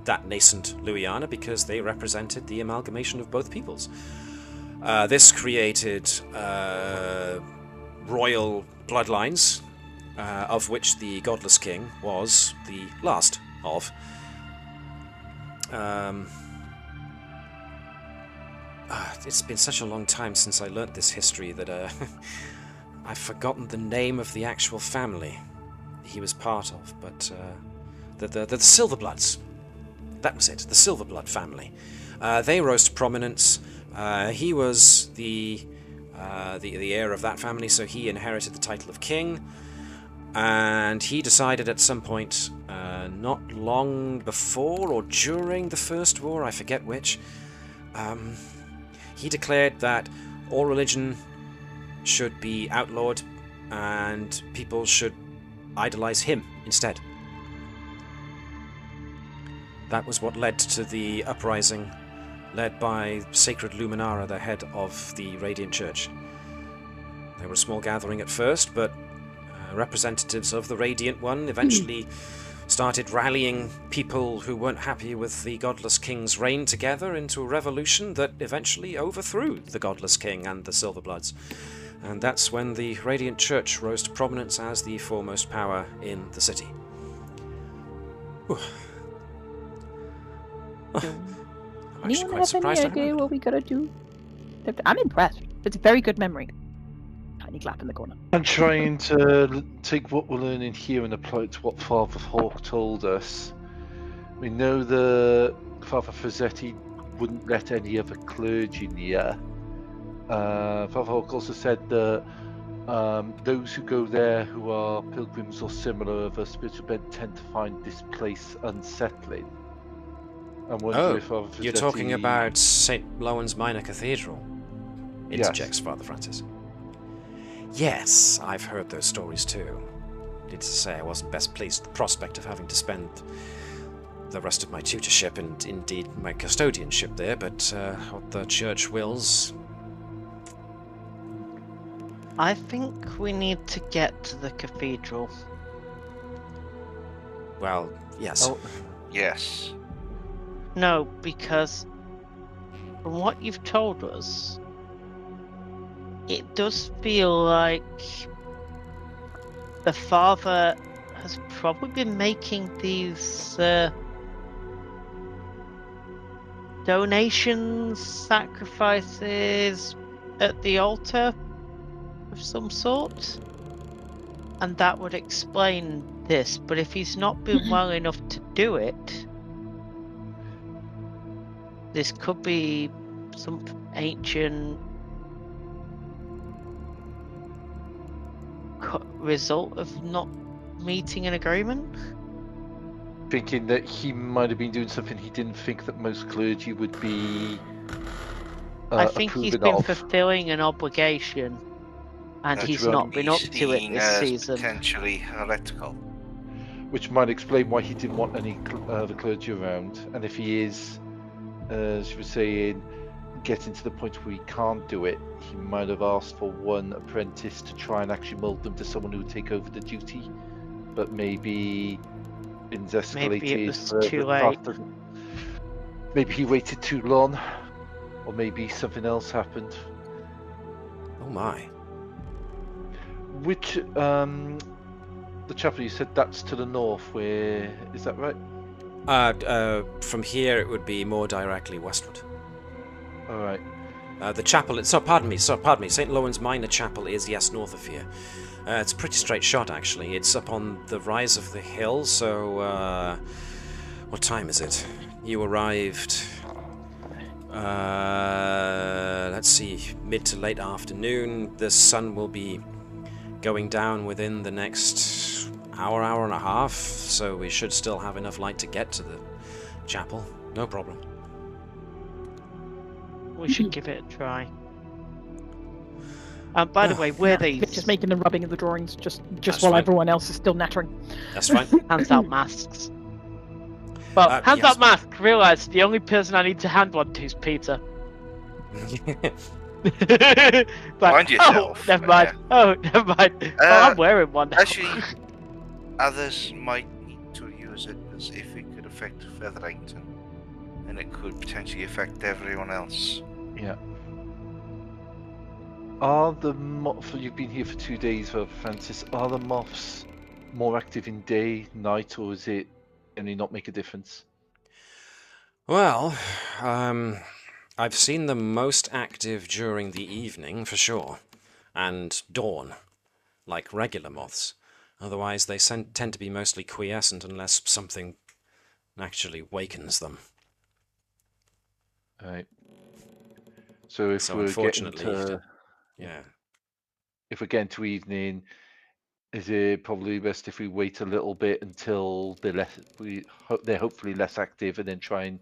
that nascent Luyarnha, because they represented the amalgamation of both peoples. This created royal bloodlines, of which the Godless King was the last of. It's been such a long time since I learnt this history that I've forgotten the name of the actual family he was part of, but the Silverbloods. That was it, the Silverblood family. They rose to prominence. He was the heir of that family, so he inherited the title of king, and he decided at some point, not long before or during the First War, I forget which, he declared that all religion should be outlawed and people should idolize him instead. That was what led to the uprising led by Sacred Luminara, the head of the Radiant Church. They were a small gathering at first, but representatives of the Radiant One eventually started rallying people who weren't happy with the Godless King's reign together into a revolution that eventually overthrew the Godless King and the Silverbloods. And that's when the Radiant Church rose to prominence as the foremost power in the city. Whew. I'm actually quite surprised I idea remembered. what we gotta do? I'm impressed. It's a very good memory. Tiny clap in the corner. I'm trying to take what we're learning here and apply it to what Father Hawk told us. We know that Father Franzetti wouldn't let any other clergy near. Father Hawk also said that those who go there who are pilgrims or similar of a spiritual bent tend to find this place unsettling. I wonder if Father You're Franzetti- talking about St. Lowen's Minor Cathedral? Yes. Interjects Father Francis. Yes, I've heard those stories too. Needless to say, I wasn't best pleased with the prospect of having to spend the rest of my tutorship and indeed my custodianship there, but what the church wills. I think we need to get to the cathedral. Well, yes. Oh, Yes. No, because from what you've told us, it does feel like the father has probably been making these donations, sacrifices at the altar of some sort. And that would explain this. But if he's not been well enough to do it, this could be some ancient result of not meeting an agreement. Thinking that he might have been doing something he didn't think that most clergy would be I think he's approving been of. fulfilling an obligation, and Which he's will not be been up to it Seen this as season. potentially heretical. Which might explain why he didn't want any the clergy around. And if he is, as you were saying, getting to the point where he can't do it, he might have asked for one apprentice to try and actually mold them to someone who would take over the duty. But maybe things escalated. Maybe it was further too late. after. Maybe he waited too long, or maybe something else happened. Oh my. Which the chapel you said that's to the north, where is that right? From here it would be more directly westward. All right. The chapel. So pardon me. St. Lowen's Minor Chapel is north of here. It's a pretty straight shot actually. It's up on the rise of the hill. So what time is it? You arrived. Let's see, mid to late afternoon. The sun will be going down within the next hour and a half, so we should still have enough light to get to the chapel. No problem. We should give it a try. By the way, were these Just making the rubbing of the drawings just That's while fine. everyone else is still nattering. That's fine. hands out masks? Well, hands yes. out mask. Realise the only person I need to hand one to is Peter. Mind yourself, Oh, never mind. yeah. Oh, never mind. Oh, I'm wearing one now. Actually, others might need to use it as if it could affect Featherington, and it could potentially affect everyone else. Yeah. Are the moths? You've been here for 2 days, Francis. Are the moths more active in day, night, or is it only not make a difference? Well, I've seen them most active during the evening, for sure, and dawn, like regular moths. Otherwise, they tend to be mostly quiescent unless something actually wakens them. Right. So if So we're getting unfortunately, to, yeah. if we're getting to evening, is it probably best if we wait a little bit until they're they're hopefully less active, and then try and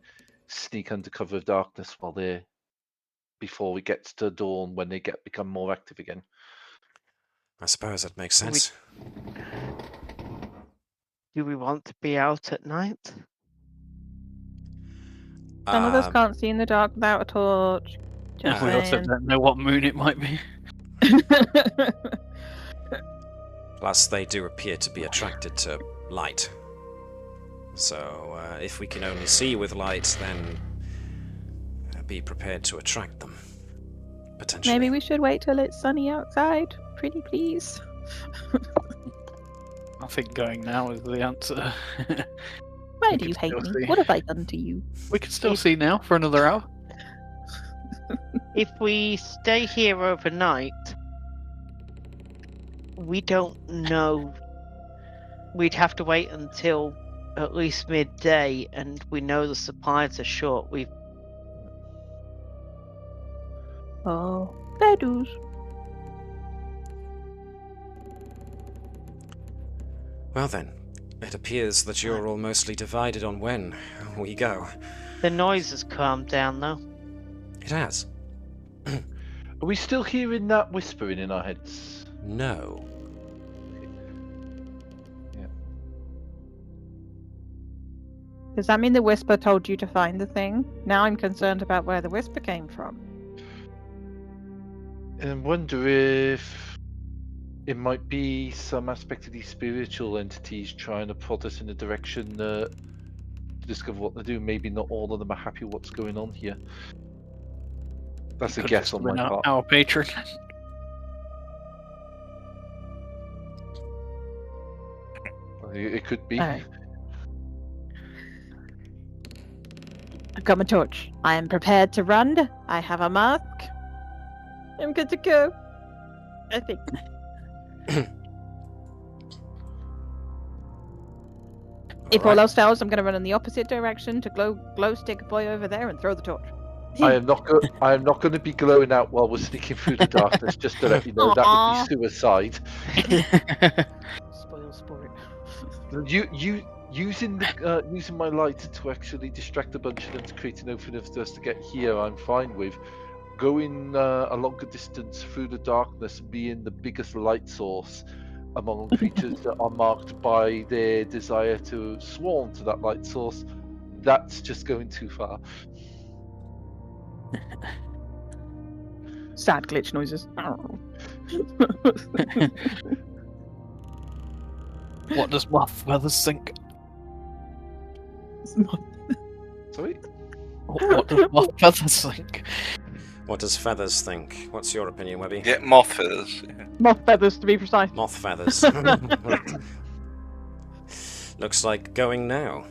sneak under cover of darkness while they're before it gets to dawn when they become more active again? I suppose that makes sense. Do we want to be out at night? Some of us can't see in the dark without a torch. Just We also saying. don't know what moon it might be. Plus, they do appear to be attracted to light. So, if we can only see with light, then be prepared to attract them. Potentially. Maybe we should wait till it's sunny outside. Pretty please. I think going now is the answer. Why We do you can hate still me? see. What have I done to you? We can still see now for another hour. If we stay here overnight, we don't know. We'd have to wait until at least midday, and we know the supplies are short. Oh, fair dues. Well then, it appears that you're all mostly divided on when we go. The noise has calmed down, though. It has. Are we still hearing that whispering in our heads? No. Does that mean the whisper told you to find the thing? Now I'm concerned about where the whisper came from. And I wonder if it might be some aspect of these spiritual entities trying to prod us in the direction that discover what they're doing. Maybe not all of them are happy with what's going on here. That's a Could guess just on have my been part. our patron. It could be. Alright. I've got my torch. I am prepared to run. I have a mask. I'm good to go. I think. If all else fails, I'm going to run in the opposite direction to glow stick boy over there and throw the torch. I am not going to be glowing out while we're sneaking through the darkness. Just to let you know, that would be suicide. Spoil sport. Using my light to actually distract a bunch of them to create an opening for us to get here, I'm fine with. Going a longer distance through the darkness, being the biggest light source among creatures that are marked by their desire to swarm to that light source, that's just going too far. Sad glitch noises. What does moth feathers think? Sorry? What does moth feathers think? What does feathers think? What's your opinion, Webby? Yeah, moth feathers. Moth feathers, to be precise. Moth feathers. Looks like going now.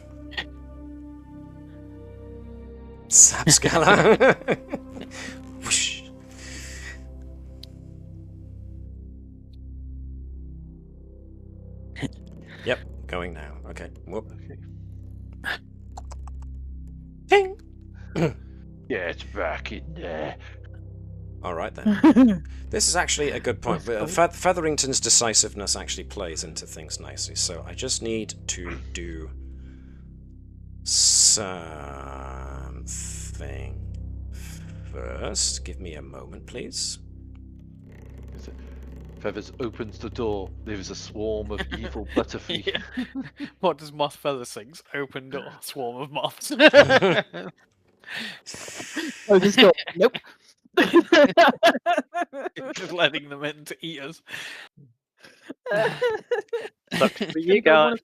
Sapscala. Whoosh. Yep, going now. Okay. Whoop. Ding. Get back in there. All right then. This is actually a good point. Featherington's decisiveness actually plays into things nicely. So I just need to do something first. Give me a moment, please. Feathers opens the door. There is a swarm of evil butterfly. Yeah. What does moth feathers think? Open door, swarm of moths. Oh, this door. Nope. Just letting them in to eat us. Sucks for you guys.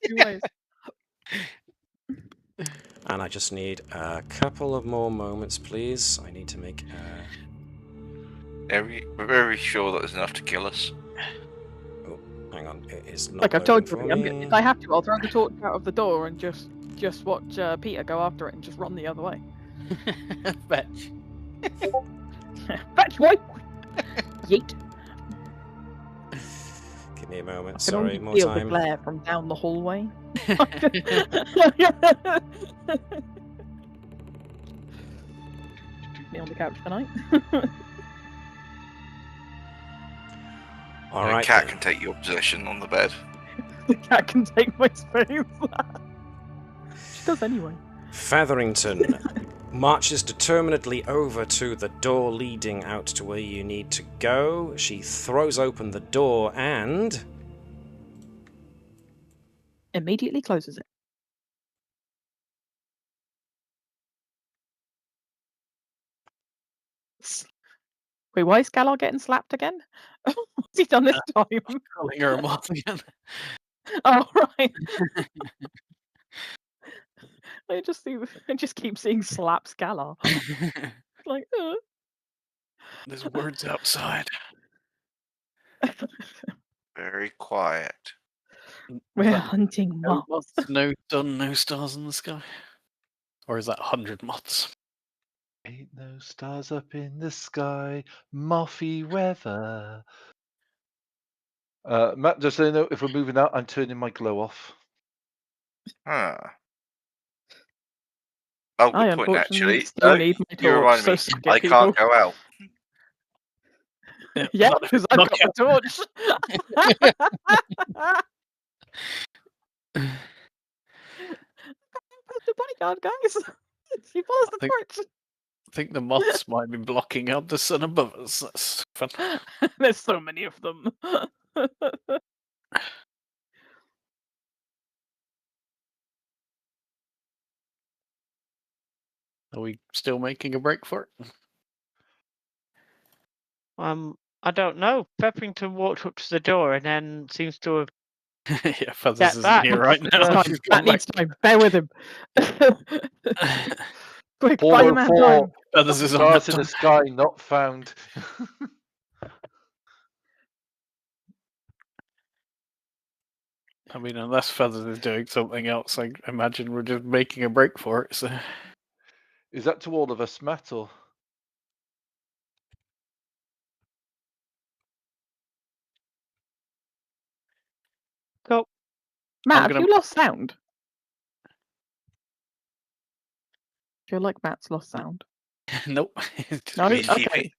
And I just need a couple of more moments, please. I need to make We're very sure that there's enough to kill us. Oh, hang on. It is not Like I've told you, loading for me. if I have to, I'll throw the torch out of the door and just watch Peter go after it and just run the other way. Fetch. Fetch, boy! Yeet. Give me a moment. I can Sorry, only more feel the time. glare from down the hallway. Me on the couch tonight. All The right. cat then. can take your position on the bed. The cat can take my space. She does anyway. Featherington marches determinedly over to the door leading out to where you need to go. She throws open the door and... Immediately closes it. Wait, why is Galar getting slapped again? What's he done this time? Calling her a moth again. Oh, right. I just keep seeing slaps Galar. Like, There's words outside. Very quiet. We're That hunting no moths. moths, no sun, no stars in the sky. Or is that 100 moths? Ain't no stars up in the sky, mothy weather. Matt, just so you know, if we're moving out, I'm turning my glow off. Huh. Oh, I good point, unfortunately actually. still need my You torch, remind so me, suck it, I can't people. go out. Yeah, not- because I've not got the torch. The bodyguard, guys. He follows the torch. I think the moths might be blocking out the sun above us. That's fun. There's so many of them. Are we still making a break for it? I don't know. Pepperington walked up to the door and then seems to have Yeah, Feathers Get isn't back. here right now. She's That gone needs back. time. Bear with him. Quick, buy your man 404. time. Feathers is on Stars that in the time. sky not found. I mean, unless Feathers is doing something else, I imagine we're just making a break for it. So. Is that to all of us, Matt, or? Cool. Matt, have you lost sound? I feel like Matt's lost sound. Nope. No? He's Okay.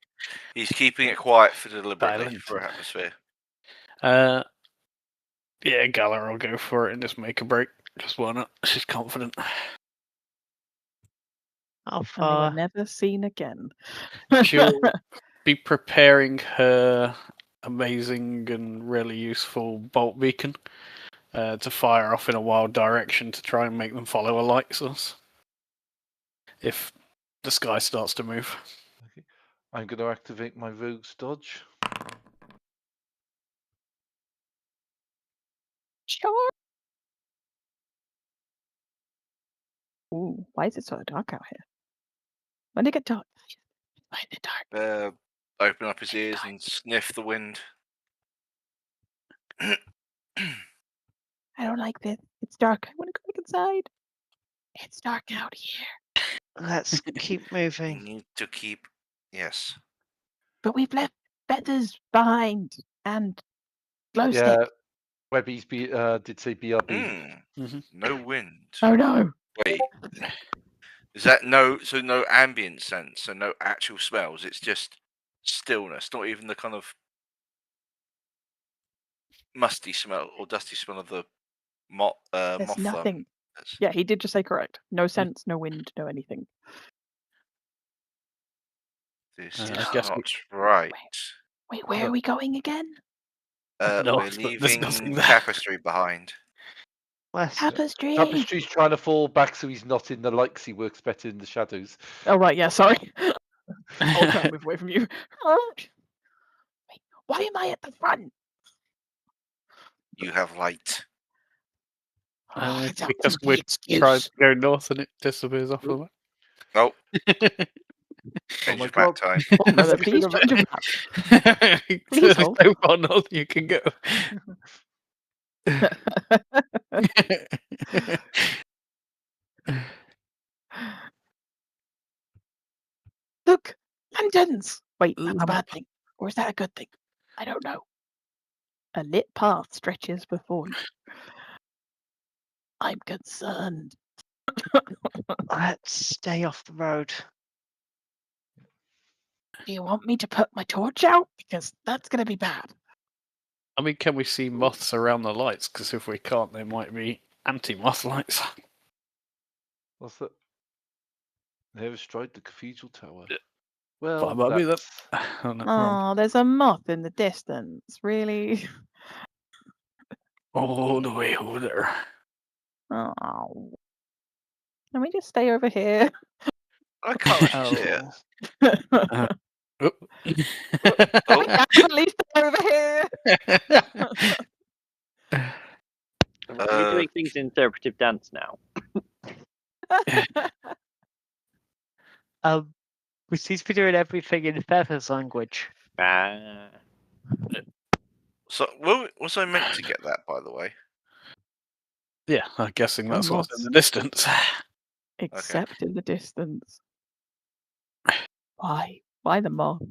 keeping it quiet for deliberately Silent. for atmosphere. Yeah, Gallowmoor will go for it and just make a break. Just why not? She's confident. How And they far? were never seen again. She'll be preparing her amazing and really useful bolt beacon to fire off in a wild direction to try and make them follow a light source. If the sky starts to move. Okay. I'm going to activate my rogue's dodge. Sure. Ooh, why is it so dark out here? When did it get dark? Why is it dark? Open up his ears and sniff the wind. I don't like this. It's dark. I want to go back inside. It's dark out here. Let's keep You moving. need to keep. Yes. But we've left feathers behind and glow stick. Yeah, Webby's did say BRB. Mm-hmm. No wind. Oh no. Wait. Is that no ambient sense, so no actual smells? It's just stillness, not even the kind of musty smell or dusty smell of the There's moth. nothing. Yeah, he did just say correct. No sense, no wind, no anything. This I is guess not right. Wait, where are we going again? No, We're but there's leaving nothing there. Tapestry behind. West. Tapestry. Tapestry's trying to fall back so he's not in the lights. He works better in the shadows. Oh right, yeah, sorry. I'll try and move away from you. Wait, why am I at the front? You have light. It's Because the we excuse. try to go north and it disappears off the map. Nope. Oh my Change of map God. time. Oh, mother, please change your map. There's hold. so far north you can go. Look, lanterns. Wait, that's a Lamp. bad thing, or is that a good thing? I don't know. A lit path stretches before you. I'm concerned. Let's stay off the road. Do you want me to put my torch out? Because that's going to be bad. I mean, can we see moths around the lights? Because if we can't, there might be anti-moth lights. What's that? Never strike the cathedral tower. Yeah. Well, But I mean, that's... oh, no, wrong. Oh, there's a moth in the distance. Really? All the way over there. Oh. Can we just stay over here? I can't see it. Oh. Can we actually stay over here? Are we doing things in interpretive dance now? We seem to be doing everything in Feather's language. So, was I meant to get that, by the way? Yeah, I'm guessing that's what's in moths. the distance. Except in the distance. Why? Why the moth?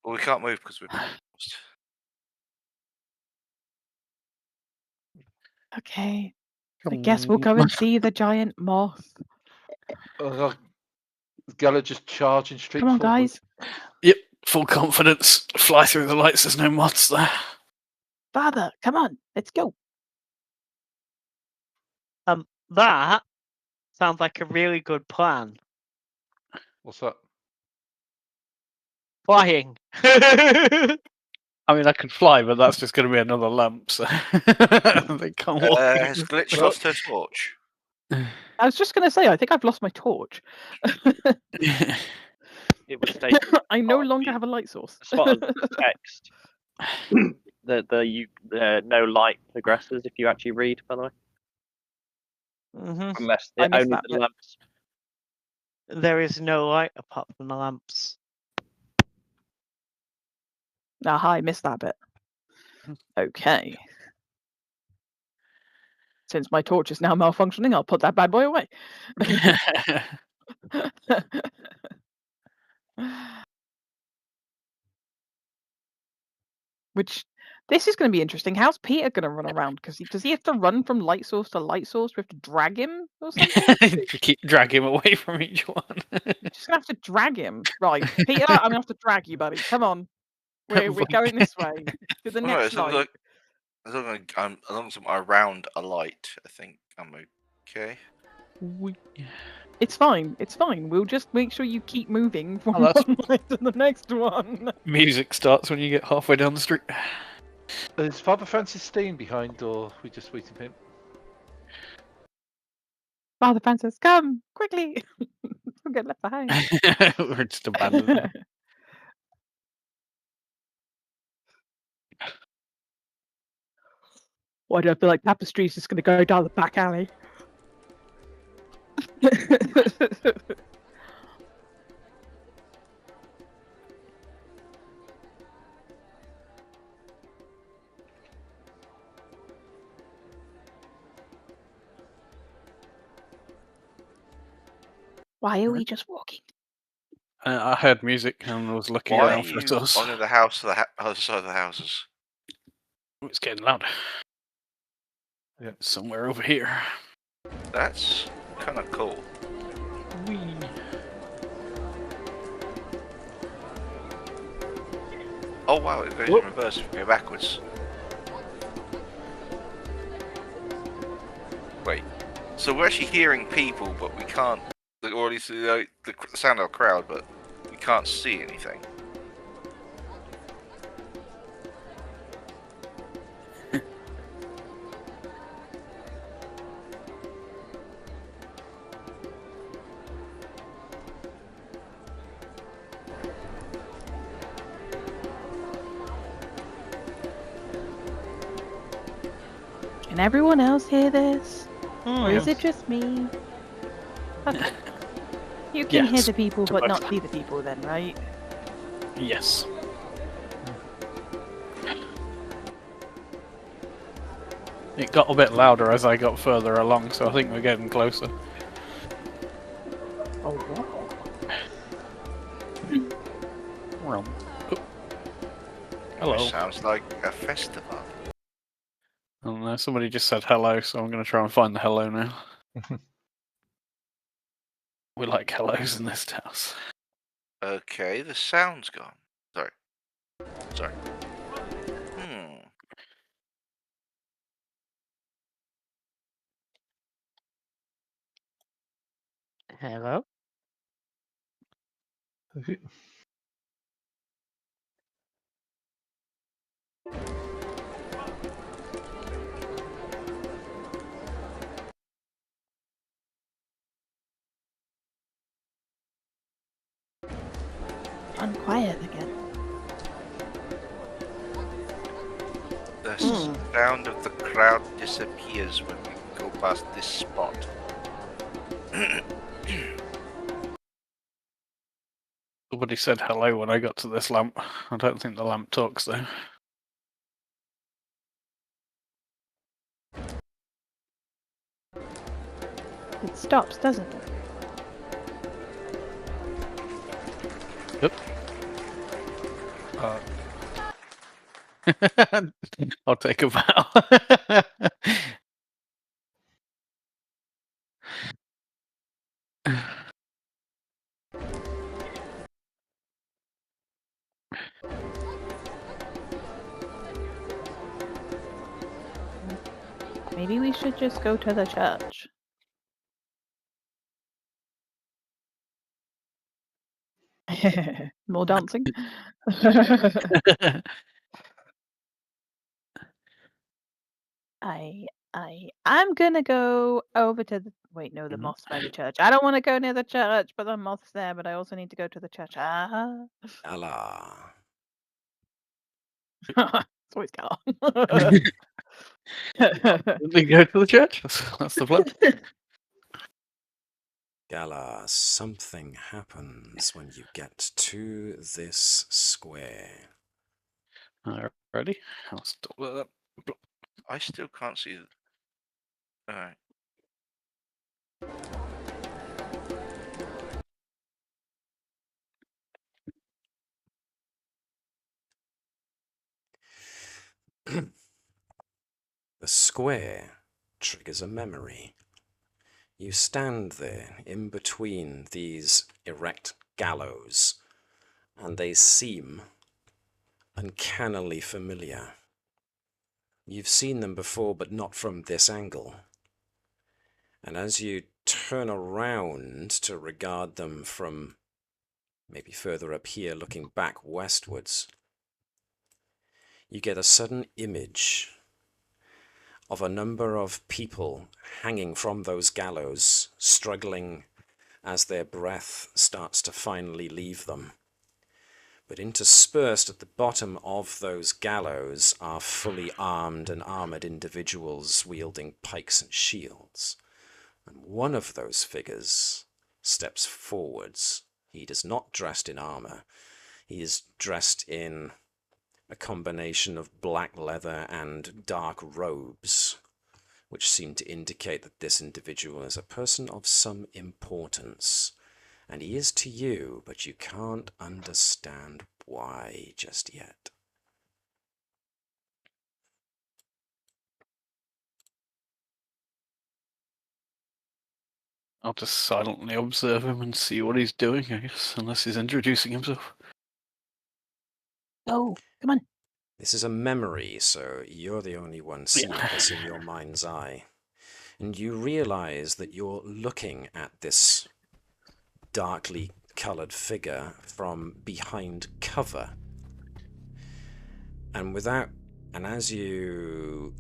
Well, we can't move because we're paused. Okay. I guess we'll go and see the giant moth. Gala just charging straight Come on, forward. guys. Yep, full confidence. Fly through the lights, there's no moths there. Father, come on. Let's go. That sounds like a really good plan. What's that? Flying. I mean, I could fly, but that's just going to be another lamp, so they can't walk. Has Glitch lost her torch? I was just going to say, I think I've lost my torch. It was stated I no longer have a light source. spot of text. no light progresses if you actually read, by the way. Mm-hmm. Unless I missed only that the bit. lamps. There is no light apart from the lamps. Aha, I missed that bit. Okay. Since my torch is now malfunctioning, I'll put that bad boy away. Which, this is going to be interesting. How's Peter going to run around? Because does he have to run from light source to light source? We have to drag him or something? Drag him away from each one. Just going to have to drag him. Right, Peter, I'm going to have to drag you, buddy. Come on. We're going this way. To the Alright, next so light. look, as long as I'm around a light, I think I'm okay. It's fine. It's fine. We'll just make sure you keep moving from that's- one light to the next one. Music starts when you get halfway down the street. Is Father Francis staying behind, or are we just waiting for him? Father Francis, come quickly. Don't get left behind. We're just abandoned. Why do I feel like Tapestry's just going to go down the back alley? Why are we just walking? I heard music and was looking Why are around for you us. on the house to the other side of the houses? It's getting louder. Yeah. Somewhere over here. That's kind of cool. Whee. Oh wow, it goes in reverse if you go backwards. Wait, so we're actually hearing people, but we can't, or at least the sound of a crowd, but we can't see anything. Can everyone else hear this? Or is Yes. it just me? Okay. You can hear Yes, the people to but both. not see the people then, right? Yes. It got a bit louder as I got further along, so I think we're getting closer. Oh, wow. Oh. Hello. Sounds like a festival. I don't know, somebody just said hello, so I'm going to try and find the hello now. We like hellos in this house. Okay, the sound's gone. Sorry. Hello? Unquiet again. The sound of the crowd disappears when we go past this spot. Somebody said hello when I got to this lamp. I don't think the lamp talks though. It stops, doesn't it? Yep. I'll take a bow. Maybe we should just go to the church. More dancing. I'm gonna go over to the the moths by the church. I don't want to go near the church, but the moths there, but I also need to go to the church. Ah. Allah. It's always Galar. We go to the church. That's the plan. Galar, something happens when you get to this square. Ready? I'll stop that. I still can't see. Alright. The square triggers a memory. You stand there in between these erect gallows, and they seem uncannily familiar. You've seen them before, but not from this angle. And as you turn around to regard them from maybe further up here, looking back westwards, you get a sudden image of a number of people hanging from those gallows, struggling as their breath starts to finally leave them. But interspersed at the bottom of those gallows are fully armed and armoured individuals wielding pikes and shields. And one of those figures steps forwards. He is not dressed in armour. He is dressed in a combination of black leather and dark robes, which seem to indicate that this individual is a person of some importance. And he is to you, but you can't understand why just yet. I'll just silently observe him and see what he's doing, I guess, unless he's introducing himself. Oh, come on. This is a memory, so you're the only one seeing this in your mind's eye. And you realize that you're looking at this darkly coloured figure from behind cover. And as you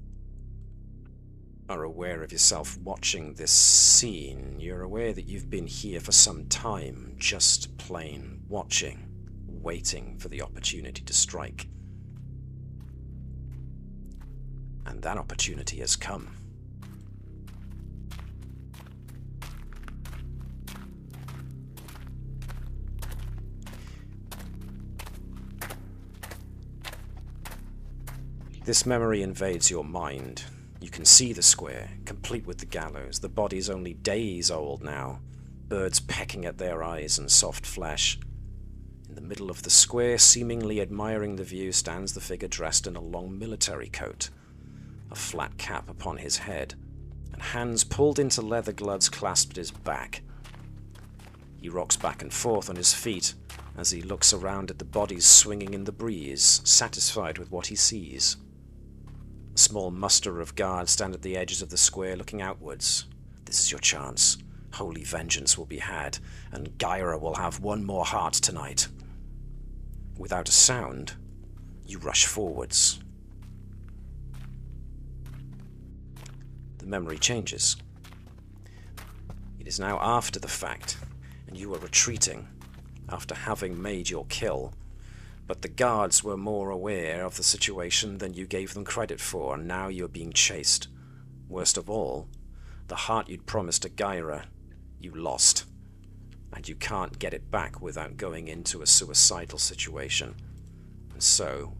are aware of yourself watching this scene, you're aware that you've been here for some time, just plain watching, waiting for the opportunity to strike. And that opportunity has come. This memory invades your mind. You can see the square, complete with the gallows. The body's only days old now, birds pecking at their eyes and soft flesh. In the middle of the square, seemingly admiring the view, stands the figure dressed in a long military coat, a flat cap upon his head, and hands pulled into leather gloves clasped at his back. He rocks back and forth on his feet as he looks around at the bodies swinging in the breeze, satisfied with what he sees. A small muster of guards stand at the edges of the square looking outwards. This is your chance. Holy vengeance will be had, and Gyra will have one more heart tonight. Without a sound, you rush forwards. The memory changes. It is now after the fact, and you are retreating after having made your kill. But the guards were more aware of the situation than you gave them credit for, and now you're being chased. Worst of all, the heart you'd promised to Gyra, you lost. And you can't get it back without going into a suicidal situation. And so,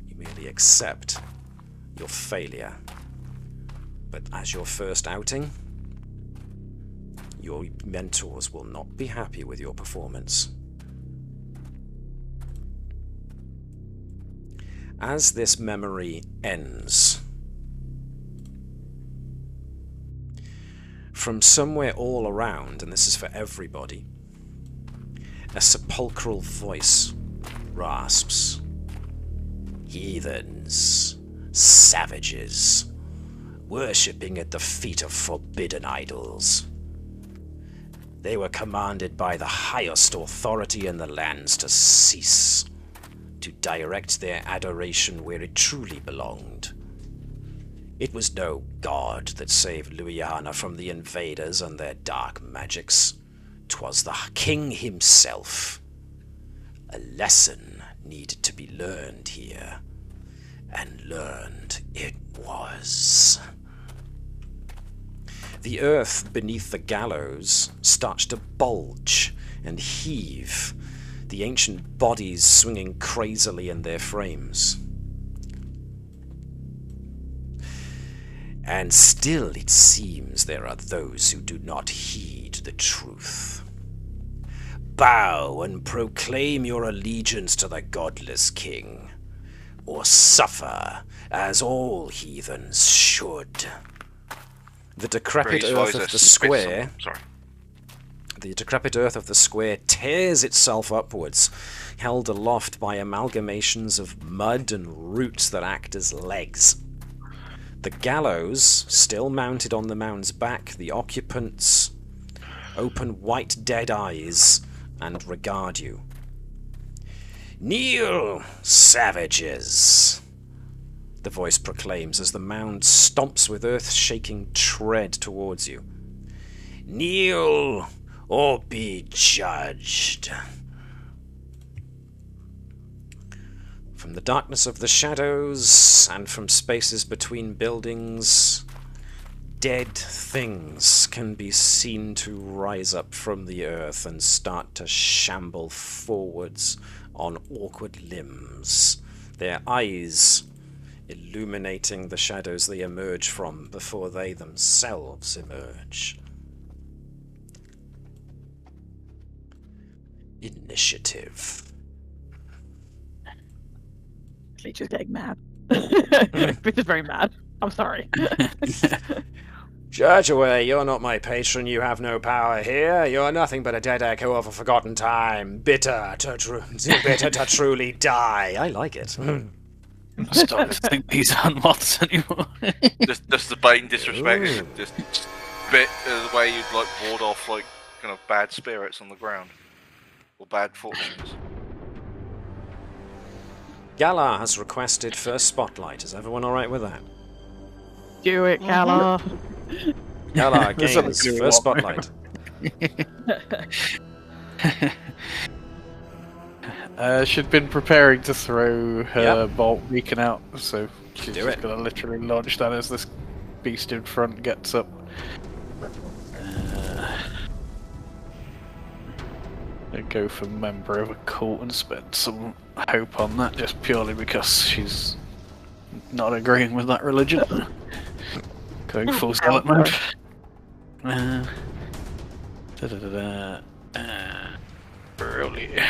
you merely accept your failure. But as your first outing, your mentors will not be happy with your performance. As this memory ends, from somewhere all around, and this is for everybody, a sepulchral voice rasps. Heathens, savages, worshipping at the feet of forbidden idols. They were commanded by the highest authority in the lands to cease, to direct their adoration where it truly belonged. It was no god that saved Luyarnha from the invaders and their dark magics. 'Twas the king himself. A lesson needed to be learned here, and learned it was. The earth beneath the gallows starts to bulge and heave, the ancient bodies swinging crazily in their frames. And still it seems there are those who do not heed the truth. Bow and proclaim your allegiance to the godless king, or suffer as all heathens should. The decrepit earth of the square... The decrepit earth of the square tears itself upwards, held aloft by amalgamations of mud and roots that act as legs. The gallows, still mounted on the mound's back, the occupants open white dead eyes and regard you. "Kneel, savages!" the voice proclaims as the mound stomps with earth-shaking tread towards you. "Kneel, or be judged." From the darkness of the shadows and from spaces between buildings, dead things can be seen to rise up from the earth and start to shamble forwards on awkward limbs, their eyes illuminating the shadows they emerge from before they themselves emerge. Initiative. Leech is getting mad. This is very mad. I'm sorry. Judge away, you're not my patron, you have no power here. You're nothing but a dead echo of a forgotten time, bitter to truly die. I like it. I'm starting to think these aren't moths anymore. just the blatant disrespect. Just bit of the way you'd like ward off like kind of bad spirits on the ground. Or bad fortunes. Galar has requested first spotlight. Is everyone alright with that? Do it, Galar. Galar gains first spotlight. She'd been preparing to throw her bolt beacon out, so she's just going to literally launch that as this beast in front gets up. Go for member of a cult and spend some hope on that, just purely because she's not agreeing with that religion. Going full zealot mode. Really.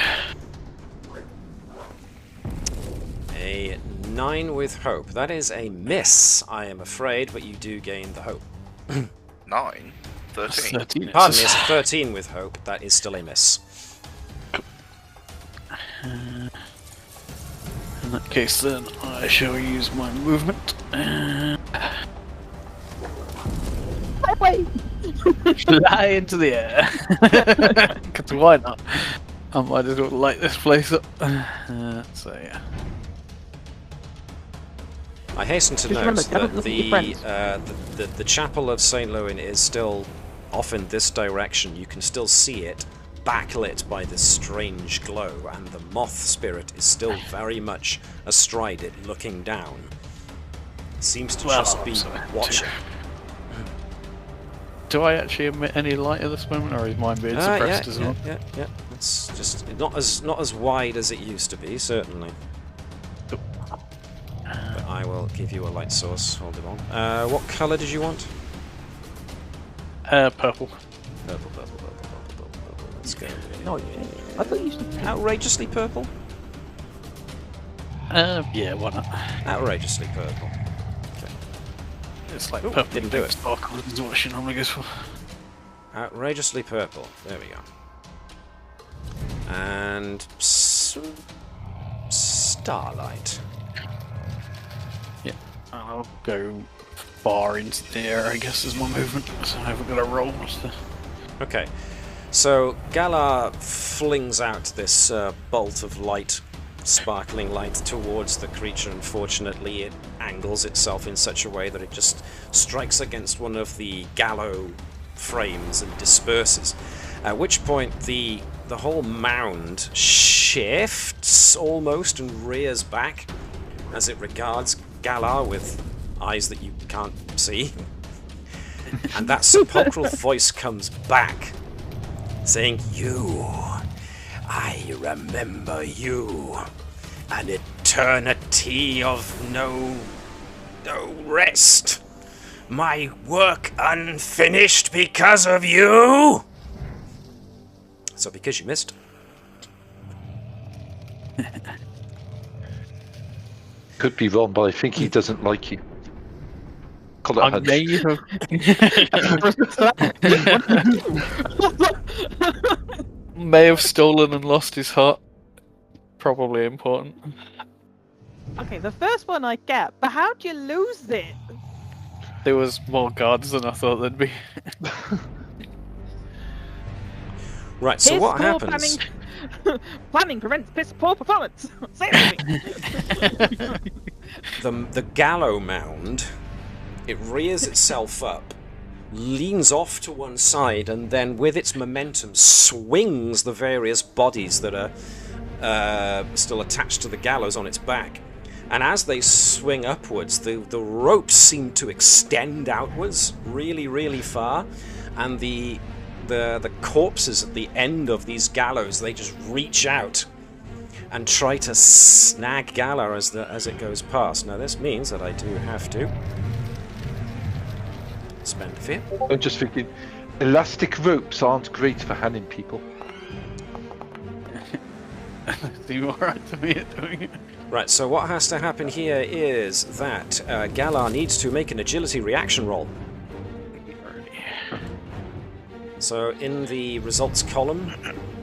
A 9 with hope. That is a miss, I am afraid, but you do gain the hope. 9? 13. Pardon me, it's a 13 with hope. That is still a miss. In that case, then I shall use my movement. Fly into the air. Because why not? I might as well light this place up. So yeah. I hasten to note that the chapel of St. Lewin is still off in this direction. You can still see it, backlit by this strange glow, and the moth spirit is still very much astride it, looking down. It seems to just be watching. Do I actually emit any light at this moment, or is mine being suppressed as well? Yeah. It's just not as wide as it used to be, certainly. But I will give you a light source. Hold it on. What colour did you want? Purple. Purple. Let's go. No, I thought you said Outrageously purple? Yeah, why not? Outrageously purple. Okay. It's like purple didn't do it. Sparkle is what she normally goes for. Outrageously purple. There we go. And starlight. Yeah, I'll go far into the air, I guess, is my movement. So I haven't got a roll. Okay. So Galar flings out this bolt of light, sparkling light, towards the creature. Unfortunately, it angles itself in such a way that it just strikes against one of the gallows frames and disperses. At which point the whole mound shifts almost and rears back, as it regards Galar with eyes that you can't see. And that sepulchral voice comes back, saying, "You, I remember you. An eternity of no rest. My work unfinished because of you." So because you missed. Could be wrong, but I think he doesn't like you. Call it a hunch. May have stolen and lost his heart. Probably important. Okay, the first one I get, but how'd you lose it? There was more guards than I thought there'd be. Right, so what happens? Planning prevents piss poor performance. Say it to me. The Gallow mound, it rears itself up, leans off to one side, and then with its momentum swings the various bodies that are still attached to the gallows on its back. And as they swing upwards, the ropes seem to extend outwards really, really far, and the corpses at the end of these gallows, they just reach out and try to snag Galar as it goes past. Now this means that I do have to spend fear. I'm just thinking, elastic ropes aren't great for hanging people. Seem alright to me at doing it. Right, so what has to happen here is that Galar needs to make an agility reaction roll. So in the results column,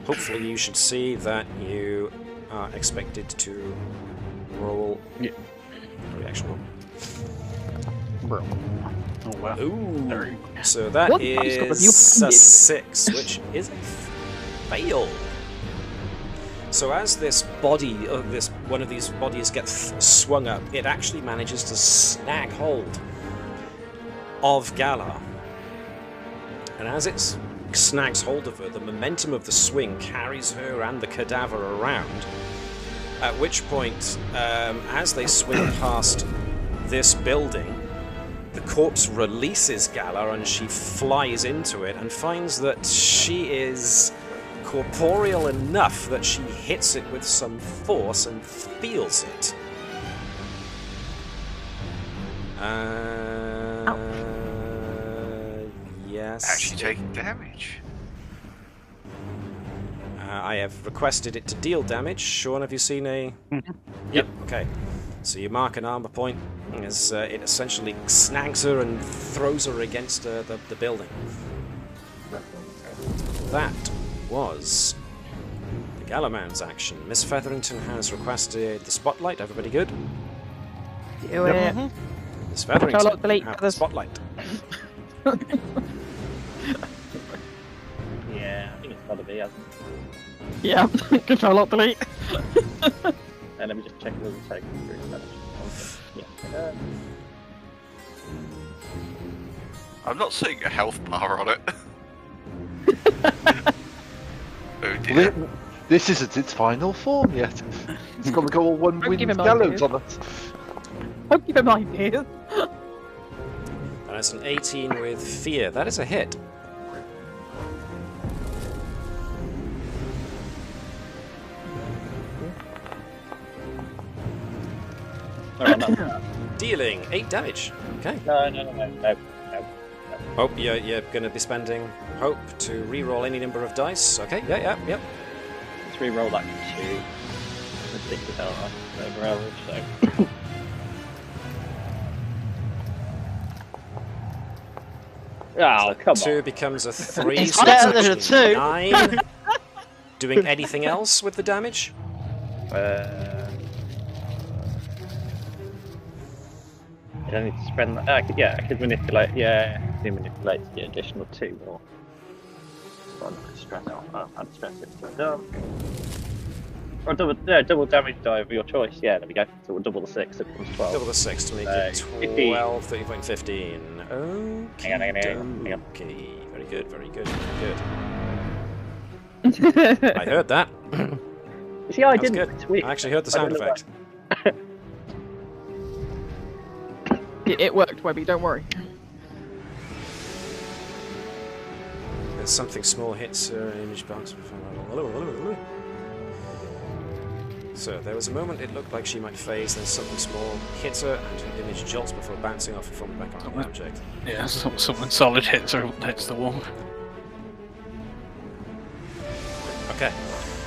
hopefully you should see that you are expected to roll a reaction roll. Oh wow. Ooh, so that What dice roll have you is a funded? 6, which is a fail. So as this body, one of these bodies gets swung up, it actually manages to snag hold of Galar. And as it snags hold of her, the momentum of the swing carries her and the cadaver around. At which point, as they swing past this building, the corpse releases Galar and she flies into it and finds that she is corporeal enough that she hits it with some force and feels it. Yes. Actually taking damage. I have requested it to deal damage. Sean, have you seen a... Yep, okay. So you mark an armor point as it essentially snags her and throws her against the building. That was the Gallowmoor's action. Miss Featherington has requested the spotlight. Everybody good? Do it. Miss Featherington, Control, delete, have the spotlight. Yeah, I think it's got to be, hasn't it? Yeah, control alt delete. And let me just check whether it's taken through damage. Yeah. I'm not seeing a health bar on it. Oh dear. This isn't its final form yet. It's got to go all one Don't wind give him gallows ideas. on it. Don't give him ideas. That's an 18 with fear. That is a hit. No. Dealing 8 damage. Okay. No. Oh, you're going to be spending hope to re-roll any number of dice. Okay, yep. Let's re-roll that to 60 over average, so... Oh, come 2 on. becomes a 3, It's so that's better than a actually 2. 9. Doing anything else with the damage? I don't need to spend that. I could manipulate. Yeah, I can manipulate to get additional 2 more. So I'm not stress out. I'd stress it. So done. Or double damage die of your choice. Yeah, there we go. So we'll double the 6. So it becomes 12. Double the 6 to make it 15. 12, 13, 15. Okay. Hang on. Okay. Very good. I heard that. See, I That's didn't. good. It's weird. I actually heard the sound I don't know effect. It worked, Webby, don't worry. There's something small hits her image box. So there was a moment it looked like she might phase, then something small hits her and her image jolts before bouncing off and falling back on the object. Yeah, something solid hits her, hits the wall. Okay,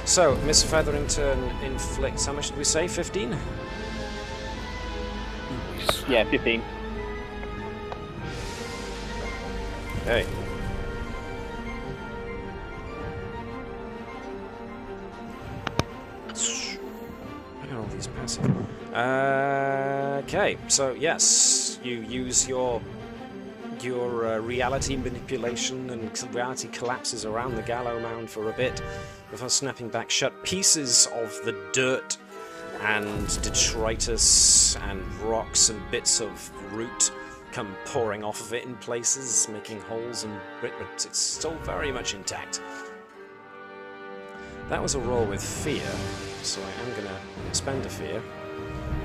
so Miss Featherington inflicts, how much did we say, 15? Yeah, 15. Okay. Look at all these passive. Okay, so yes, you use your reality manipulation, and reality collapses around the Gallow Mound for a bit before snapping back shut. Pieces of the dirt and detritus and rocks and bits of root come pouring off of it in places, making holes and but it's still very much intact. That was a roll with fear, so I am going to spend a fear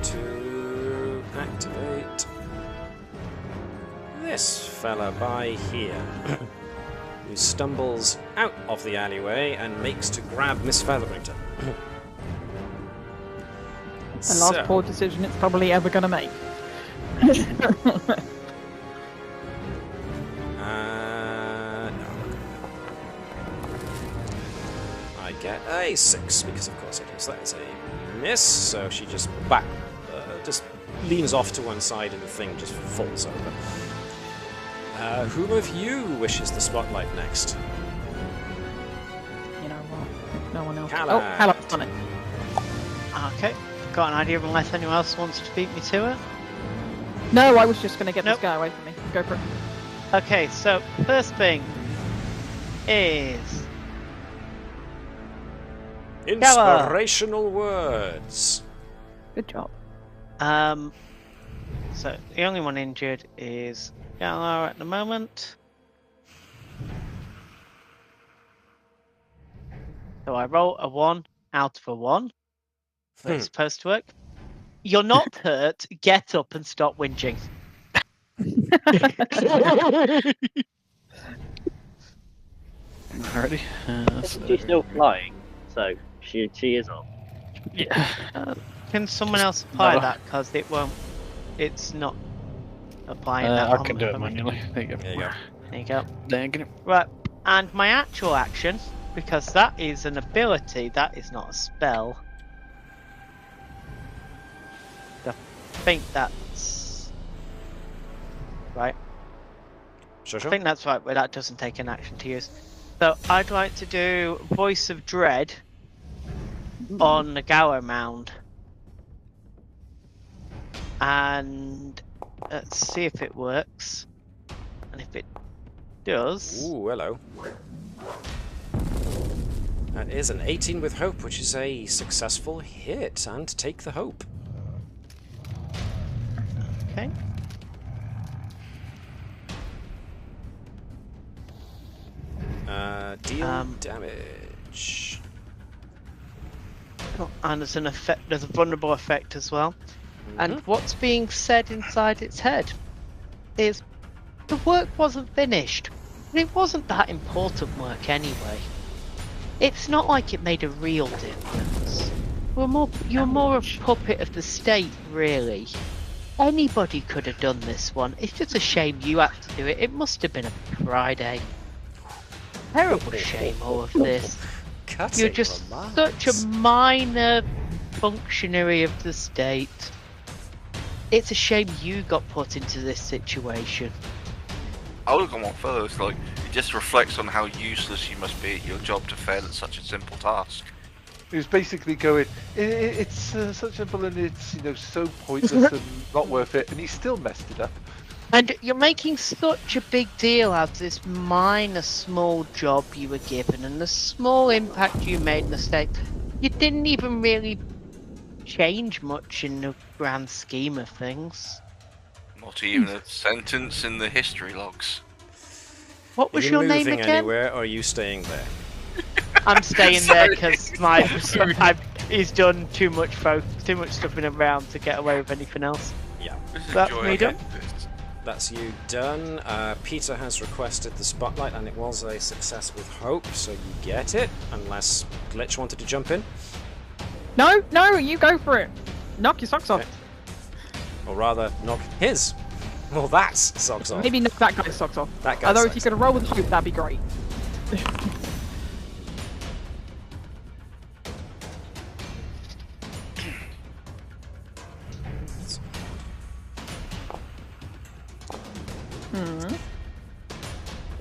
to activate this fella by here, who stumbles out of the alleyway and makes to grab Miss Featherington. The last poor decision it's probably ever going to make. No. I get a 6 because, of course, it is. That is a miss. So she just just leans off to one side, and the thing just falls over. Who of you wishes the spotlight next? You know what? No one else. Callad. Oh, Callad's done it. Okay, got an idea unless anyone else wants to beat me to it. No, I was just going to get Nope. this guy away from me. Go for it. Okay, so first thing is Inspirational words. Good job. So the only one injured is Gallowmoor at the moment. So I roll a 1 out of a 1. That's supposed to work. You're not hurt. Get up and stop whinging. Alrighty. She's still flying, so she is on. Yeah. Can someone else apply No. that? Because it won't. It's not applying that. I on can the- do it manually. There you go. There you go. There you go. There you go. Right, and my actual action, because that is an ability, that is not a spell. I think that's right. Sure. I think that's right, but that doesn't take an action to use. So I'd like to do Voice of Dread on the Gower Mound. And let's see if it works. And if it does... Ooh, hello. That is an 18 with hope, which is a successful hit, and take the hope. Okay. Deal damage. And there's an effect, there's a vulnerable effect as well. And what's being said inside its head is the work wasn't finished. And it wasn't that important work anyway. It's not like it made a real difference. You're more a puppet of the state, really. Anybody could have done this one. It's just a shame you had to do it. It must have been a Friday. Terrible shame, all of this. You're just such a minor functionary of the state. It's a shame you got put into this situation. I would have gone one further. It's like, it just reflects on how useless you must be at your job to fail at such a simple task. He was basically going, it's such simple and it's so pointless and not worth it, and he still messed it up. And you're making such a big deal out of this minor, small job you were given and the small impact you made in the state. You didn't even really change much in the grand scheme of things. Not even a sentence in the history logs. What was Are you your name moving again? anywhere, or are you staying there? I'm staying there because he's done too much stuffing around to get away with anything else. Yeah. That's me done. That's you done. Peter has requested the spotlight, and it was a success with hope, so you get it. Unless Glitch wanted to jump in. No, you go for it. Knock your socks off. Okay. Or rather, knock his. Well, that's socks off. Maybe knock that guy's socks off. That guy's Although if socks you could roll with hope, that'd be great. Hmm.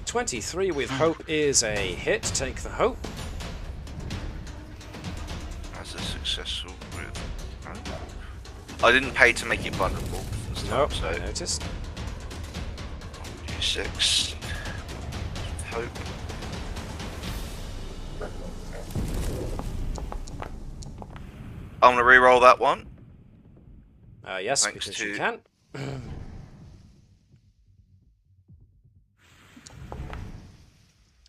23 with hope is a hit. Take the hope. As a successful with. I didn't pay to make it vulnerable this time, Nope, so I noticed. 6. Hope. I'm gonna re-roll that one. Yes, Thanks because to- you can.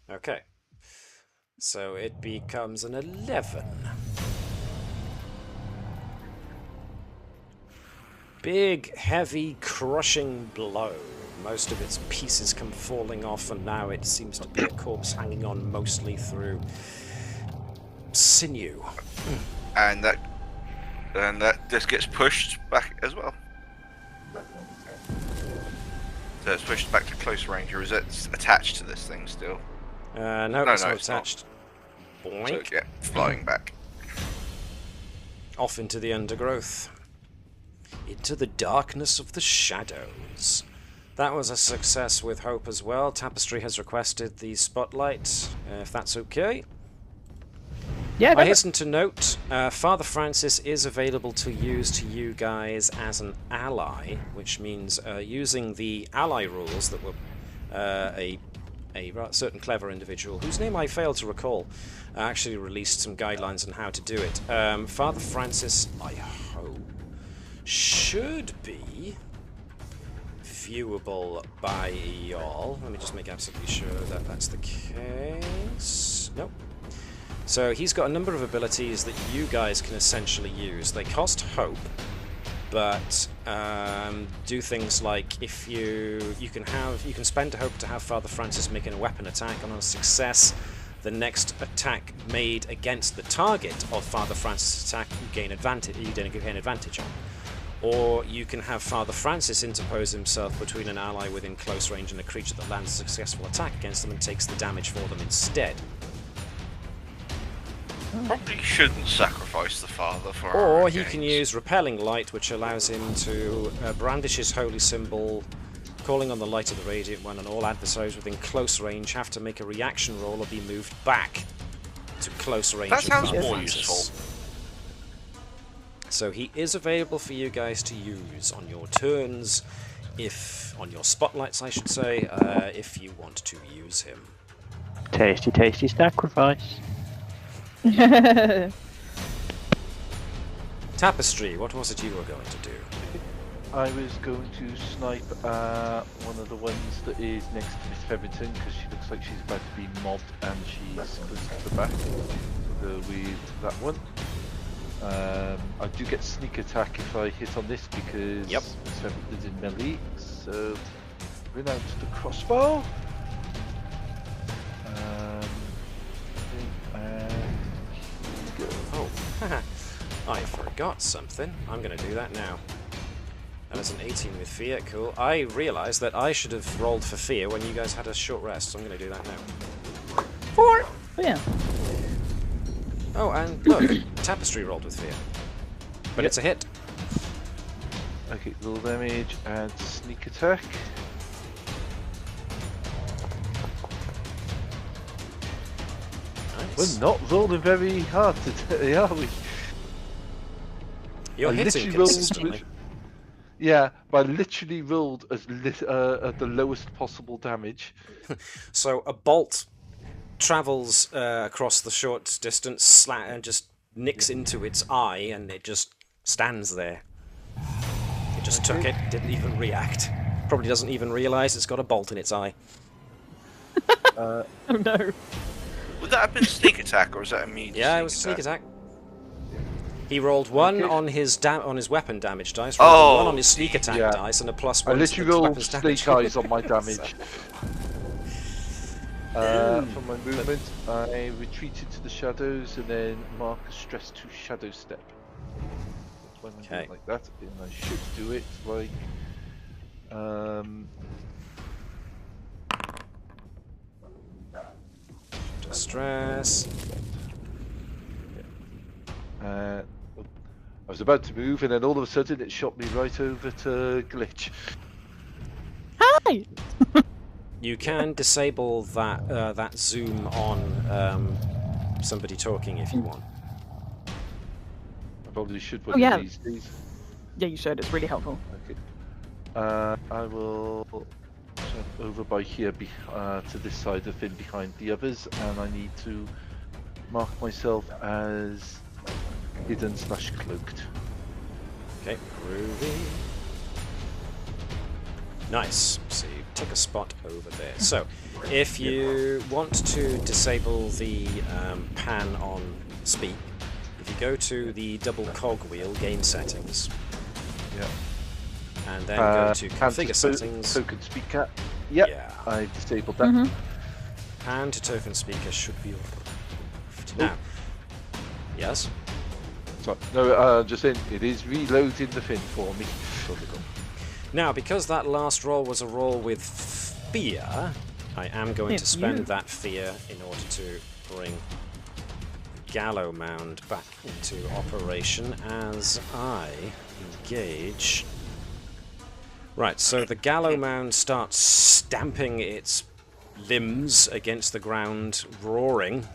Okay. So it becomes an 11. Big, heavy, crushing blow. Most of its pieces come falling off, and now it seems to be a corpse hanging on mostly through sinew. And that just gets pushed back as well. So it's pushed back to close range, or is it attached to this thing still? No, No, it's not it's not. attached. So Boink. yeah, flying back. Off into the undergrowth. Into the darkness of the shadows. That was a success with hope as well. Tapestry has requested the spotlight, if that's okay. Yeah, I hasten to note, Father Francis is available to use to you guys as an ally, which means using the ally rules that were a certain clever individual, whose name I failed to recall, actually released some guidelines on how to do it. Father Francis, I hope, should be viewable by y'all. Let me just make absolutely sure that that's the case. Nope. So he's got a number of abilities that you guys can essentially use. They cost hope, but do things like if you can spend hope to have Father Francis making a weapon attack, and on a success, the next attack made against the target of Father Francis' attack you gain advantage on. Or you can have Father Francis interpose himself between an ally within close range and a creature that lands a successful attack against them and takes the damage for them instead. Probably shouldn't sacrifice the father for Or our he can gains. use Repelling Light, which allows him to brandish his holy symbol, calling on the light of the Radiant One, and all adversaries within close range have to make a reaction roll or be moved back to close range. That of sounds Father more Francis. useful. So he is available for you guys to use on your turns, on your spotlights I should say, if you want to use him. Tasty, tasty sacrifice. Tapestry, what was it you were going to do? I was going to snipe one of the ones that is next to Miss Featherton because she looks like she's about to be mobbed and she's close to the back. So go with that one. I do get sneak attack if I hit on this because Miss Featherton's in melee. So run out to the crossbow. And go. Oh, I forgot something. I'm going to do that now. That was an 18 with fear, cool. I realised that I should have rolled for fear when you guys had a short rest, so I'm going to do that now. 4! Yeah. Oh, and look, Tapestry rolled with fear. But it's a hit. Okay, roll damage and sneak attack. Nice. We're not rolling very hard today, are we? You're I hitting literally rolled consistently. Yeah, but I literally rolled at the lowest possible damage. So a bolt travels across the short distance and just nicks into its eye, and it just stands there. It just took it, didn't even react. Probably doesn't even realise it's got a bolt in its eye. Oh no. Would that have been sneak attack or was that immediate? Yeah, it was a sneak attack. He rolled 1 Okay. on his weapon damage dice, rolled 1 on his sneak attack Yeah. dice, and a +1 I to literally the rolled weapon's damage. snake eyes on my damage. For my movement, I retreated to the shadows and then mark a stress to shadow step. That's when I'm doing Okay. it like that, and I should do it like Stress. I was about to move, and then all of a sudden it shot me right over to glitch. Hi! You can disable that zoom on somebody talking if you want. I probably should Oh, one yeah. of these days. Yeah, you should. It's really helpful. Okay. I will jump over by here to this side of him behind the others, and I need to mark myself as hidden / cloaked. Okay, groovy. Nice. So you take a spot over there. So, if you want to disable the pan on speak, if you go to the double cog wheel game settings, Yeah. and then go to and configure to settings, token speaker. Yep. yeah, I disabled that. Mm-hmm. pan to token speaker should be removed. Now, yes. Sorry. No, just saying it is reloading the fin for me. Now, because that last roll was a roll with fear, I am going to It's spend you. that fear in order to bring Gallowmound back into operation as I engage. Right, so the Gallowmound starts stamping its limbs against the ground, roaring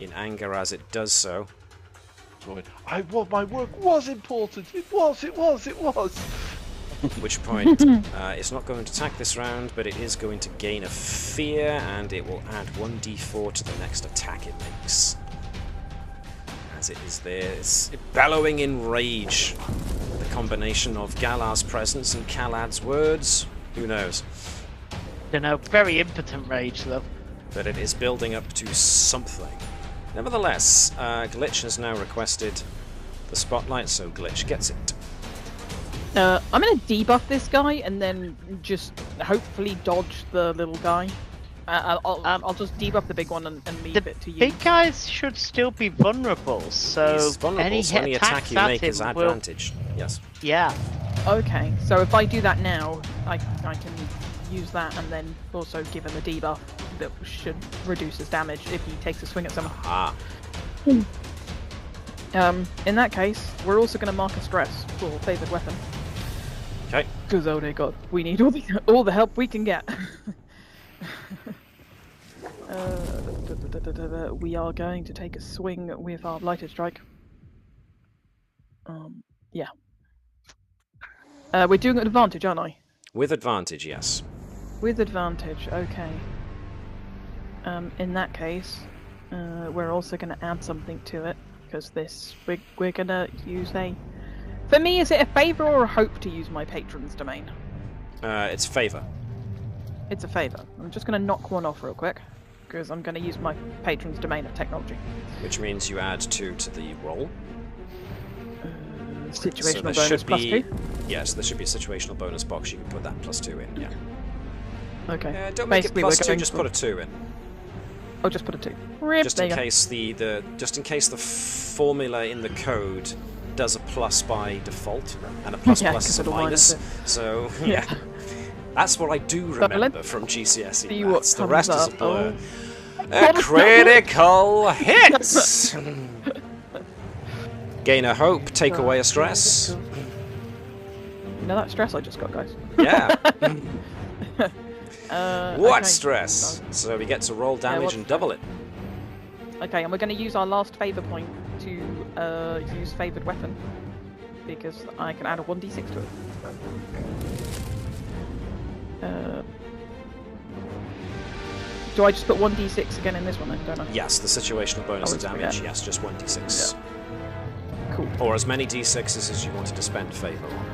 in anger as it does so. My work was important. It was. At which point, it's not going to attack this round, but it is going to gain a fear, and it will add 1d4 to the next attack it makes. As it is there, it's bellowing in rage. The combination of Galar's presence and Kalad's words, who knows? You know, very impotent rage, though. But it is building up to something. Nevertheless, Glitch has now requested the spotlight, so Glitch gets it. I'm gonna debuff this guy and then just hopefully dodge the little guy. I'll just debuff the big one and leave it to you. Big guys should still be vulnerable, so He's vulnerable, any so any attack attacks you at make is him will... advantage. Yes. Yeah. Okay, so if I do that now, I can use that and then also give him a debuff that should reduce his damage if he takes a swing at someone. Ah. In that case, we're also going to mark a stress for favoured weapon. Okay. Because oh dear god, we need all the help we can get. We are going to take a swing with our blighted strike. Yeah. We're doing it at advantage, aren't I? With advantage, yes. With advantage, okay. In that case, we're also going to add something to it because we're going to use a. For me, is it a favour or a hope to use my patron's domain? It's favour. It's a favour. I'm just going to knock one off real quick because I'm going to use my patron's domain of technology. Which means you add 2 to the roll. Situational there bonus should plus be, 2. Yes, there should be a situational bonus box. You can put that +2 in. Yeah. Okay. Don't make Basically, it we're +2. going Just for- put a 2 in. I'll just put a 2. Rip, Just there in you go. case just in case the formula in the code does a plus by default, and a plus Yeah, plus is 'cause a it'll minus minus. it. So Yeah. that's what I do But remember let's from GCSE see what maths. The comes rest is a up. blur. Oh. A critical hit. Gain a hope, take away a stress. You know that stress I just got, guys? Yeah. What Okay. stress? So we get to roll damage what's and double it. Okay, and we're going to use our last favour point to use favoured weapon because I can add a 1d6 to it. Do I just put 1d6 again in this one then, don't I? Yes, the situational bonus Oh, of it's- damage. yeah. Yes, just 1d6. Cool. Or as many d6s as you wanted to spend favour on.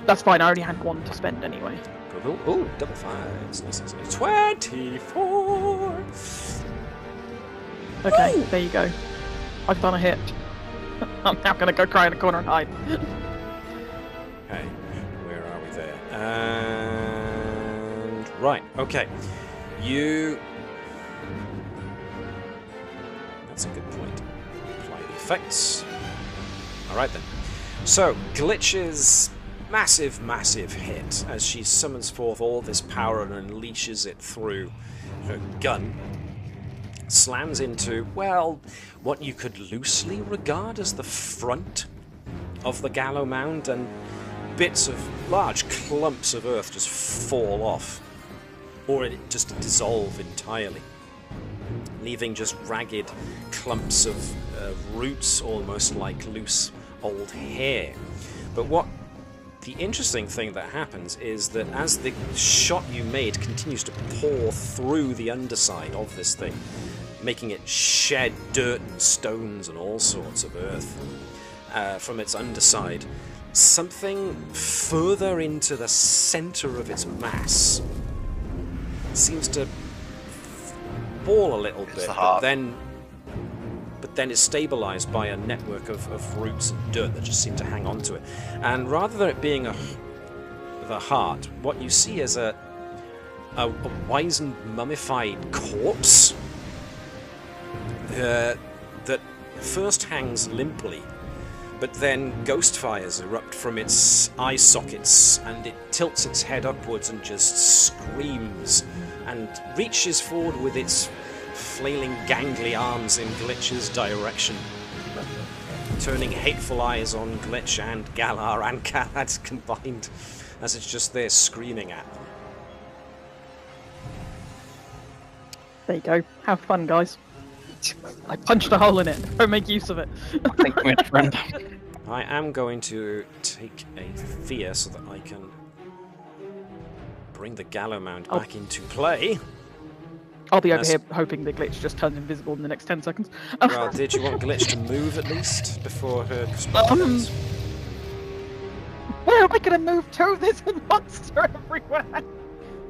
That's fine, I already had one to spend anyway. Cool. Ooh, double 5s. Nice. 24! Okay, there you go. I've done a hit. I'm now gonna go cry in a corner and hide. Okay, where are we there? And right, okay. That's a good point. Apply the effects. Alright then. So, Glitch's massive hit as she summons forth all this power and unleashes it through her gun. Slams into, well, what you could loosely regard as the front of the Gallowmound, and bits of large clumps of earth just fall off, or it just dissolve entirely, leaving just ragged clumps of roots, almost like loose old hair. But what the interesting thing that happens is that as the shot you made continues to pour through the underside of this thing, making it shed dirt and stones and all sorts of earth from its underside, something further into the center of its mass seems to fall a little bit, but then is stabilized by a network of roots and dirt that just seem to hang on to it. And rather than it being the heart, what you see is a wizened, mummified corpse that first hangs limply, but then ghost fires erupt from its eye sockets, and it tilts its head upwards and just screams and reaches forward with its flailing gangly arms in Glitch's direction, turning hateful eyes on Glitch and Galar and Galad combined as it's just there screaming at them. There you go. Have fun, guys. I punched a hole in it. Don't make use of it. Thank you, friend. I am going to take a fear so that I can bring the Gallowmound back into play. I'll be over here hoping that Glitch just turns invisible in the next 10 seconds. Well, did you want Glitch to move at least before her response? Where am I going to move to? There's a monster everywhere.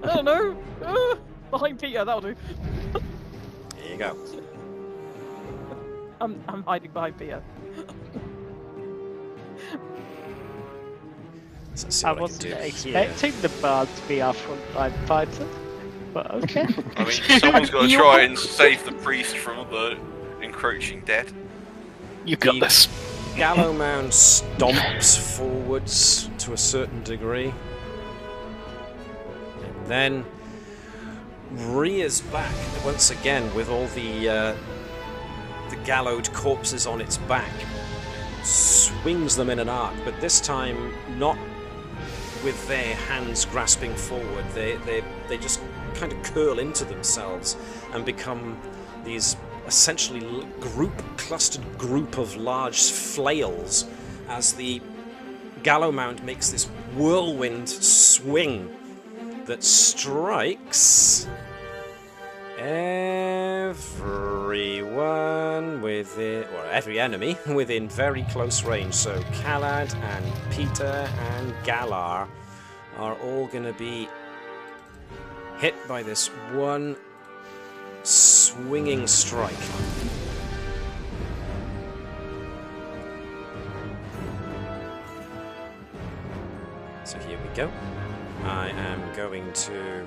I don't know. Behind Peter, that'll do. There you go. I'm hiding behind Peter. I wasn't expecting the bard to be our frontline fighter, but okay. I mean, someone's got to try and save the priest from the encroaching dead. You got this. Gallowmound stomps forwards to a certain degree, and then rears back once again with all the gallowed corpses on its back, swings them in an arc, but this time not with their hands grasping forward. They just kind of curl into themselves and become these essentially clustered group of large flails as the Gallowmound makes this whirlwind swing that strikes everyone within, or every enemy within very close range. So Kalad and Peter and Galar are all going to be hit by this one swinging strike. So here we go. I am going to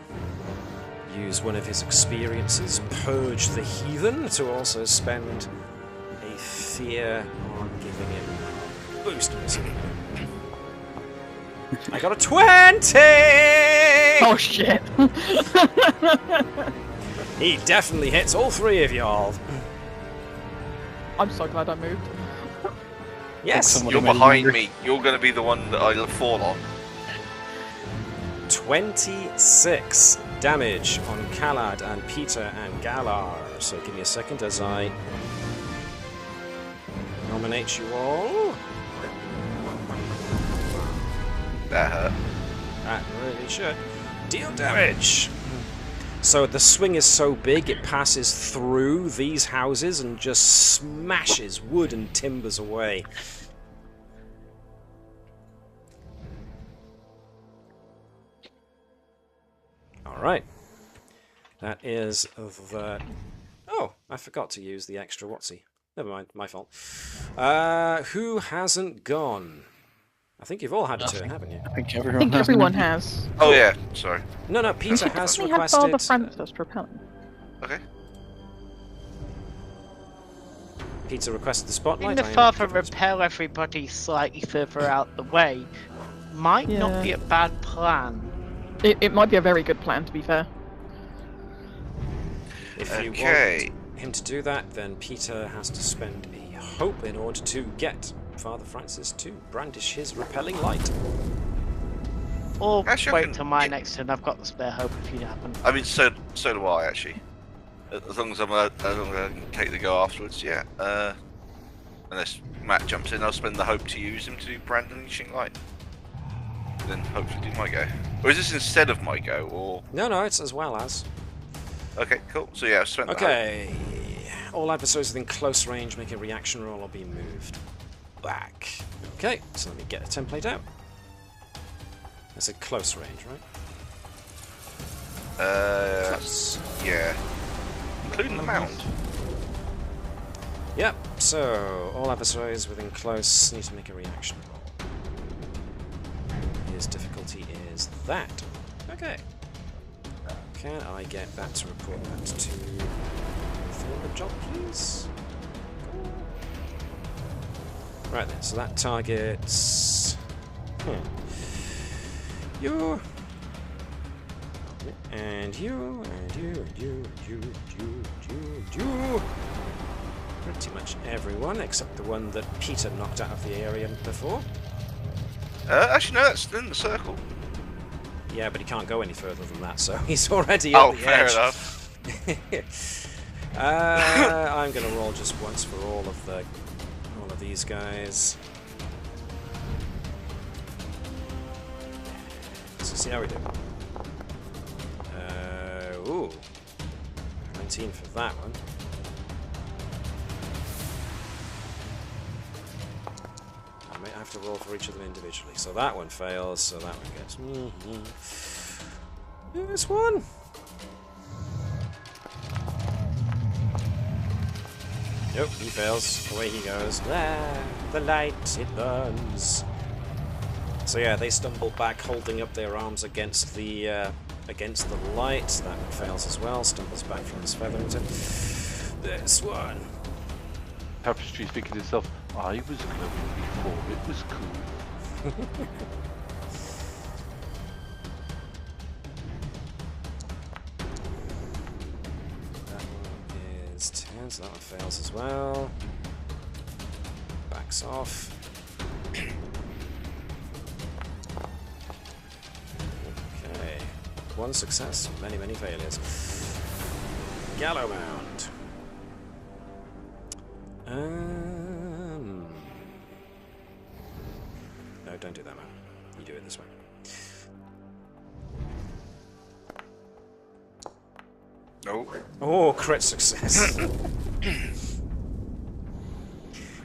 use one of his experiences, Purge the Heathen, to also spend a fear on giving him a boost. I got a 20! Oh shit! He definitely hits all three of y'all. I'm so glad I moved. Yes! You're behind me. You're going to be the one that I fall on. 26 damage on Kalad and Peter and Galar. So give me a second as I nominate you all. That hurt. That really should. Deal damage! So the swing is so big it passes through these houses and just smashes wood and timbers away. Alright. That is the... Oh, I forgot to use the extra whatsy. Never mind, my fault. Who hasn't gone? I think you've all had a turn, haven't you? I think I everyone think has. everyone has. Oh yeah, sorry. No, Peter has We had Father requested. Francis Repellant. Okay. Peter requested the spotlight. Didn't the Father repel everybody slightly further out the way? Might not Yeah. be a bad plan. It might be a very good plan, to be fair. If you Okay. want him to do that, then Peter has to spend a hope in order to get Father Francis to brandish his repelling light. Or Actually, I wait can- till my yeah. next turn. I've got the spare hope if you happen. I mean, so do I actually. As long as I can take the go afterwards, yeah. Unless Matt jumps in, I'll spend the hope to use him to do brandishing light. Then hopefully do my go. Or is this instead of my go, or? No, it's as well as. Okay, cool. So yeah, I've spent the hope. Okay. All adversaries within close range make a reaction roll or be moved back. Okay, so let me get a template out. That's a close range, right? Close. Yeah. Including the mound. Yep, so all adversaries within close need to make a reaction roll. His difficulty is that. Okay. Can I get that to report that to the job, please? Right then, so that targets you and you and you and you and you and you. Pretty much everyone except the one that Peter knocked out of the area before. Actually, no, that's in the circle. Yeah, but he can't go any further than that, so he's already Oh, at the fair edge. enough. I'm gonna roll just once for all of these guys. Let's see how we do. Ooh, 19 for that one. I might have to roll for each of them individually. So that one fails, so that one gets. This one. Nope, he fails. Away he goes. Ah, the light, it burns. So yeah, they stumble back, holding up their arms against the light. That one fails as well. Stumbles back from his Featherington. This one. Tapestry's thinking to himself, I was glowing before, it was cool. That one is 10, so that one fails as well. Backs off. Okay. One success, many failures. Gallowmound. No, don't do that, man. You do it this way. No. Oh, crit success.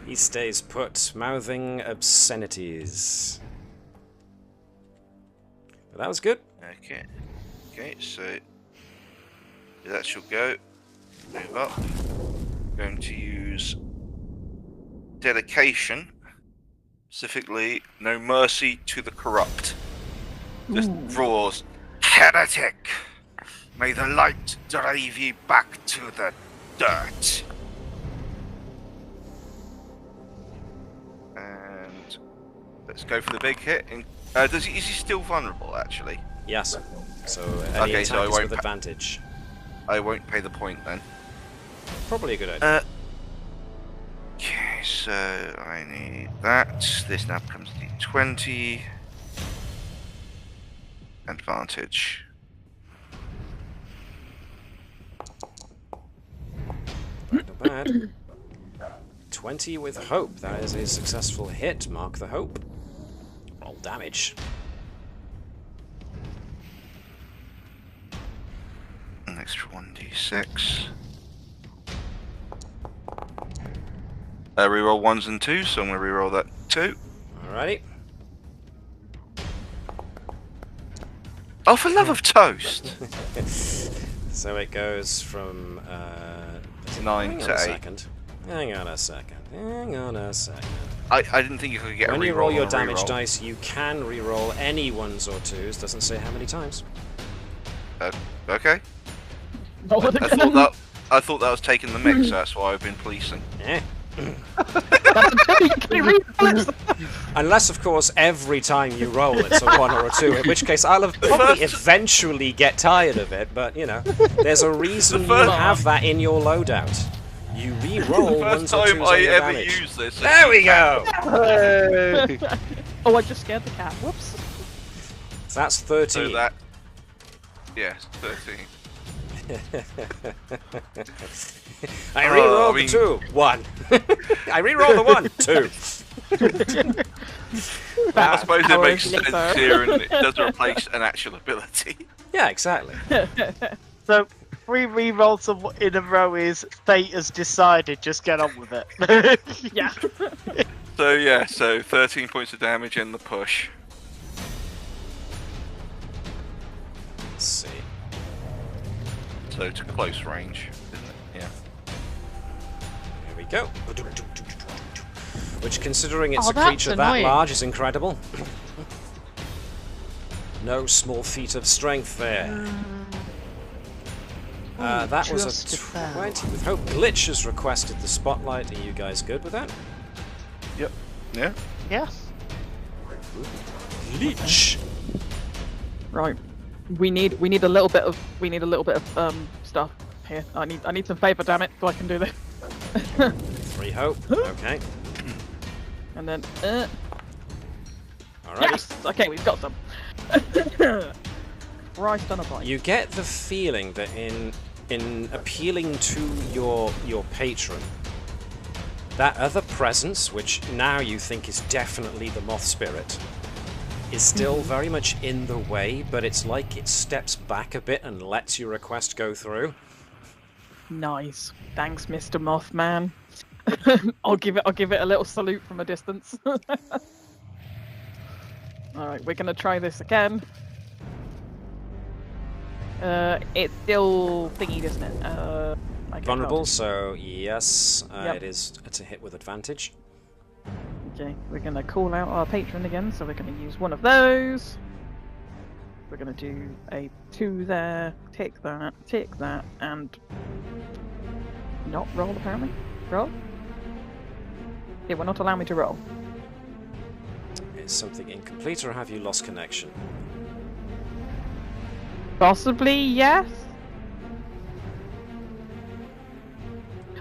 He stays put, mouthing obscenities. But that was good. Okay. Okay, so that shall go. Move up. Going to use dedication. Specifically, no mercy to the corrupt. Just roars, heretic! May the light drive ye back to the dirt. And let's go for the big hit. Is he still vulnerable, actually? Yes. So any Okay, attack so I is won't with advantage. I won't pay the point then. Probably a good idea. Okay, so I need that. This now becomes D20. Advantage. Not bad. 20 with hope. That is a successful hit. Mark the hope. Roll damage. An extra 1d6. Reroll 1s and 2s, so I'm going to reroll that 2. Alrighty. Oh, for love of toast! So it goes from 9 hang on to a 8. second. Hang on a second. I didn't think you could get When a reroll you roll your on a damage reroll. dice, you can re-roll any 1s or 2s. Doesn't say how many times. Okay. Not with a I thought gun. that I thought that was taking the mix. So that's why I've been policing. Eh. Can you read it? Unless, of course, every time you roll it's a 1 or a 2, in which case I'll have probably eventually get tired of it, but, you know, there's a reason you first- have that in your loadout. You re-roll First 1s or 2s time on I your ever damage. used this. There we go! Hey! Oh, I just scared the cat. Whoops. So that's 13. So that. Yes, 13. I re-roll I mean- the 2, 1. I re-roll the 1, 2. I suppose it hours makes sense later. here, and it does replace an actual ability. Yeah, exactly. So 3 rerolls in a row is fate has decided. Just get on with it. Yeah. So yeah, so 13 points of damage in the push. Let's see. So to close range, isn't it? Yeah. Here we go. Which, considering it's Oh, a that's creature that annoying. large, is incredible. No small feat of strength there. That was just a about. 20 with hope. Glitch has requested the spotlight. Are you guys good with that? Yep. Yeah. Yes. Glitch. Right. We need a little bit of stuff here. I need some paper, damn it, so I can do this. 3 hope. Okay. And then Alright. yes. Okay, we've got some. Christ on a bike. You get the feeling that in appealing to your patron, that other presence, which now you think is definitely the moth spirit, is still very much in the way, but it's like it steps back a bit and lets your request go through. Nice. Thanks, Mr. Mothman. I'll give it a little salute from a distance. Alright, we're gonna try this again. It's still thingy, isn't it? I get Vulnerable, advantage. so yes, Yep. it's a hit with advantage. Okay, we're gonna call out our patron again, so we're gonna use one of those. We're gonna do a 2 there, take that, and not roll apparently. Roll? It will not allow me to roll. Is something incomplete, or have you lost connection? Possibly, yes.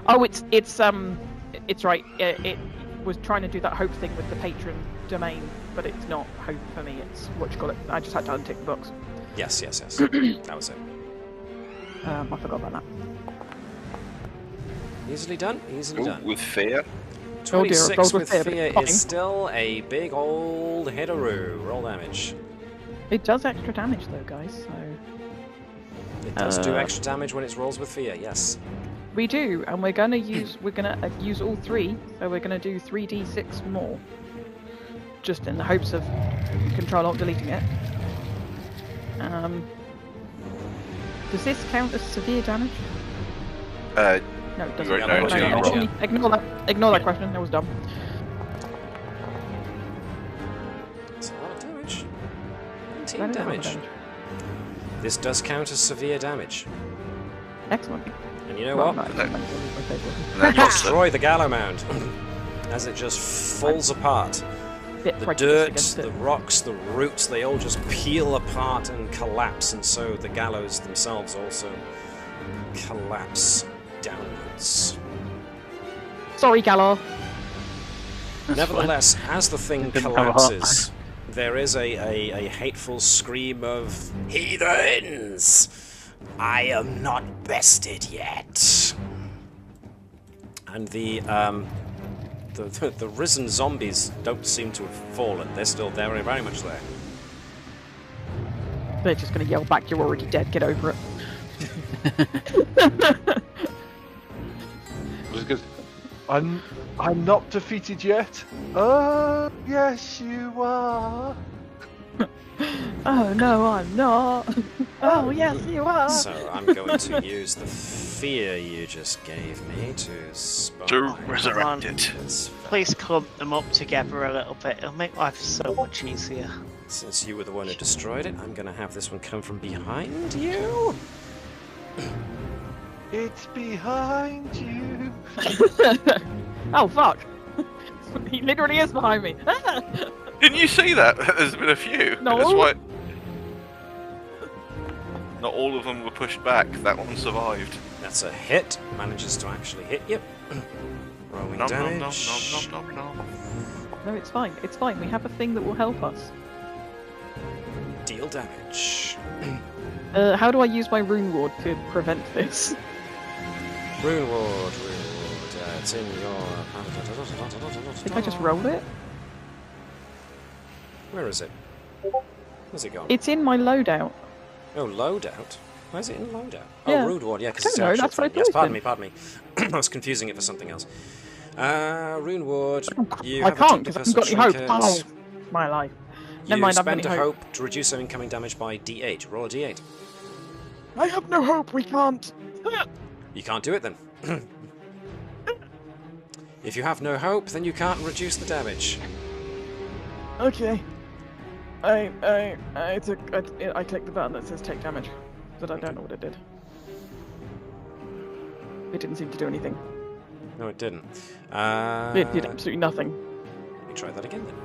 Oh, it's right. It was trying to do that hope thing with the patron domain, but it's not hope for me. It's what you call it. I just had to untick the box. Yes. That was it. I forgot about that. Easily done. Easily Ooh, done. with fear. 26 rolled with with fear, but fear it's fine. is still a big old hitteroo. Roll damage. It does extra damage though, guys. So It does do extra damage when it rolls with fear. Yes. we do, and we're gonna use all 3. So we're gonna do 3d6 more, just in the hopes of Control Alt deleting it. Does this count as severe damage? No, it doesn't. Right, no, No, yeah, no, yeah. Ignore that question. That was dumb. That's a lot of damage. 19 That is a lot of damage. This does count as severe damage. Excellent. And you know Well, what? no, No. it's my favourite. And then you also- Destroy the Gallowmound as it just falls apart. Bit The prejudiced dirt, against the it. rocks, the roots, they all just peel apart and collapse, and so the gallows themselves also collapse downwards. Sorry, Galor. Nevertheless, as the thing Didn't have a heart. collapses, there is a hateful scream of heathens! I am not bested yet. And the risen zombies don't seem to have fallen. They're still very, very much there. They're just gonna yell back, "You're already dead. Get over it." Because I'm not defeated yet. Yes, you are. Oh no, I'm not. Oh yes, you are. So I'm going to use the fear you just gave me to spark. To resurrect it. Please clump them up together a little bit. It'll make life so much easier. Since you were the one who destroyed it, I'm going to have this one come from behind you. It's behind you. Oh fuck! He literally is behind me. Didn't you see that? There's been a few. No. That's why. Not all of them were pushed back. That one survived. That's a hit. Manages to actually hit you. Rolling damage. No, it's fine. It's fine. We have a thing that will help us. Deal damage. How do I use my rune ward to prevent this? Rune ward. It's in your. I think I just rolled it. Where is it? Where's it gone? It's in my loadout. Oh, loadout. Why is it in loadout? Yeah. Oh, rune ward. Yeah, because I it's don't know, actual that's what I thing. Yes, thought it pardon me. I was confusing it for something else. Rune ward. You I have can't a because I haven't got any hope. trinket. Oh, my life. You Never mind, I've spend got a any hope. hope to reduce some incoming damage by D8. Roll a D8. I have no hope. We can't. You can't do it then. If you have no hope, then you can't reduce the damage. Okay. I clicked the button that says take damage, but I don't know what it did. It didn't seem to do anything. No, it didn't. It did absolutely nothing. Let me try that again then.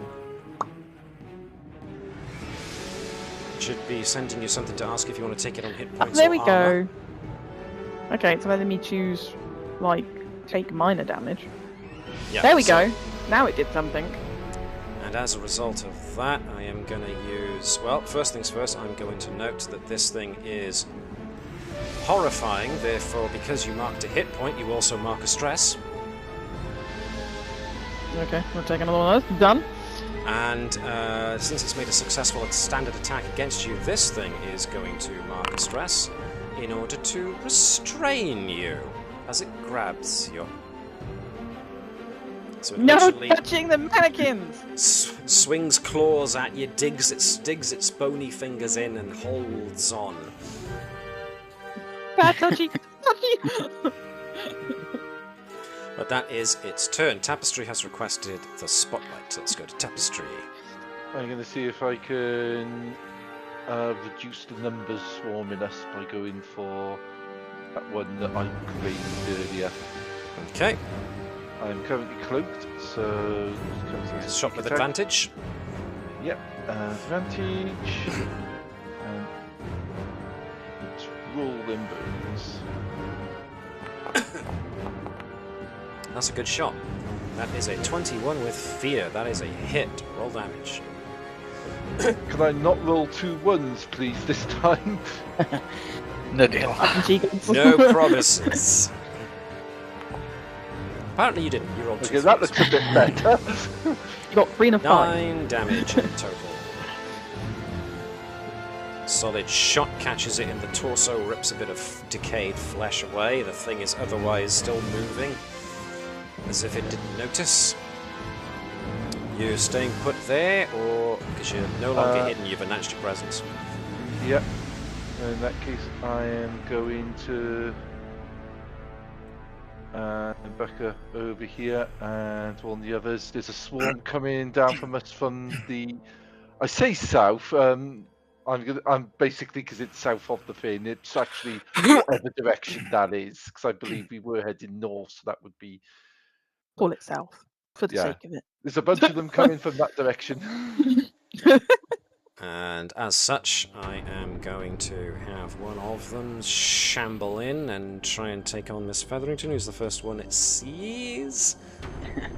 It should be sending you something to ask if you want to take it on hit Oh, points. there or we armor. go. Okay, it's letting me choose, like, take minor damage. Yeah, There we so- go. Now it did something. And as a result of that, I am going to use... Well, first things first, I'm going to note that this thing is horrifying. Therefore, because you marked a hit point, you also mark a stress. Okay, we'll take another one of those. Done. And since it's made a successful standard attack against you, this thing is going to mark a stress in order to restrain you as it grabs your... So it No literally touching the mannequins! swings claws at you, digs its bony fingers in, and holds on. Bad touchy! Touchy! But that is its turn. Tapestry has requested the spotlight. Let's go to Tapestry. I'm going to see if I can reduce the numbers swarming us by going for that one that I grazed earlier. Okay. I'm currently cloaked, so... Shot with advantage. Yep, advantage. And let's roll them bones. That's a good shot. That is a 21 with fear. That is a hit. Roll damage. Can I not roll 2 1s, please, this time? No deal. No promises. Apparently you didn't. You rolled 2 Okay, that threes. looks a bit better. You got 3 and a 5. 9 damage in total. Solid shot catches it in the torso, rips a bit of decayed flesh away. The thing is otherwise still moving, as if it didn't notice. You're staying put there, or because you're no longer hidden, you've announced your presence. Yep. In that case, I am going to Becca over here, and all the others. There's a swarm coming down from us from the. I say south. I'm basically because it's south of the thing. It's actually whatever direction that is, because I believe we were heading north, so that would be. Call it south, for the Yeah. sake of it. There's a bunch of them coming from that direction. And as such, I am going to have one of them shamble in and try and take on Miss Featherington, who's the first one it sees.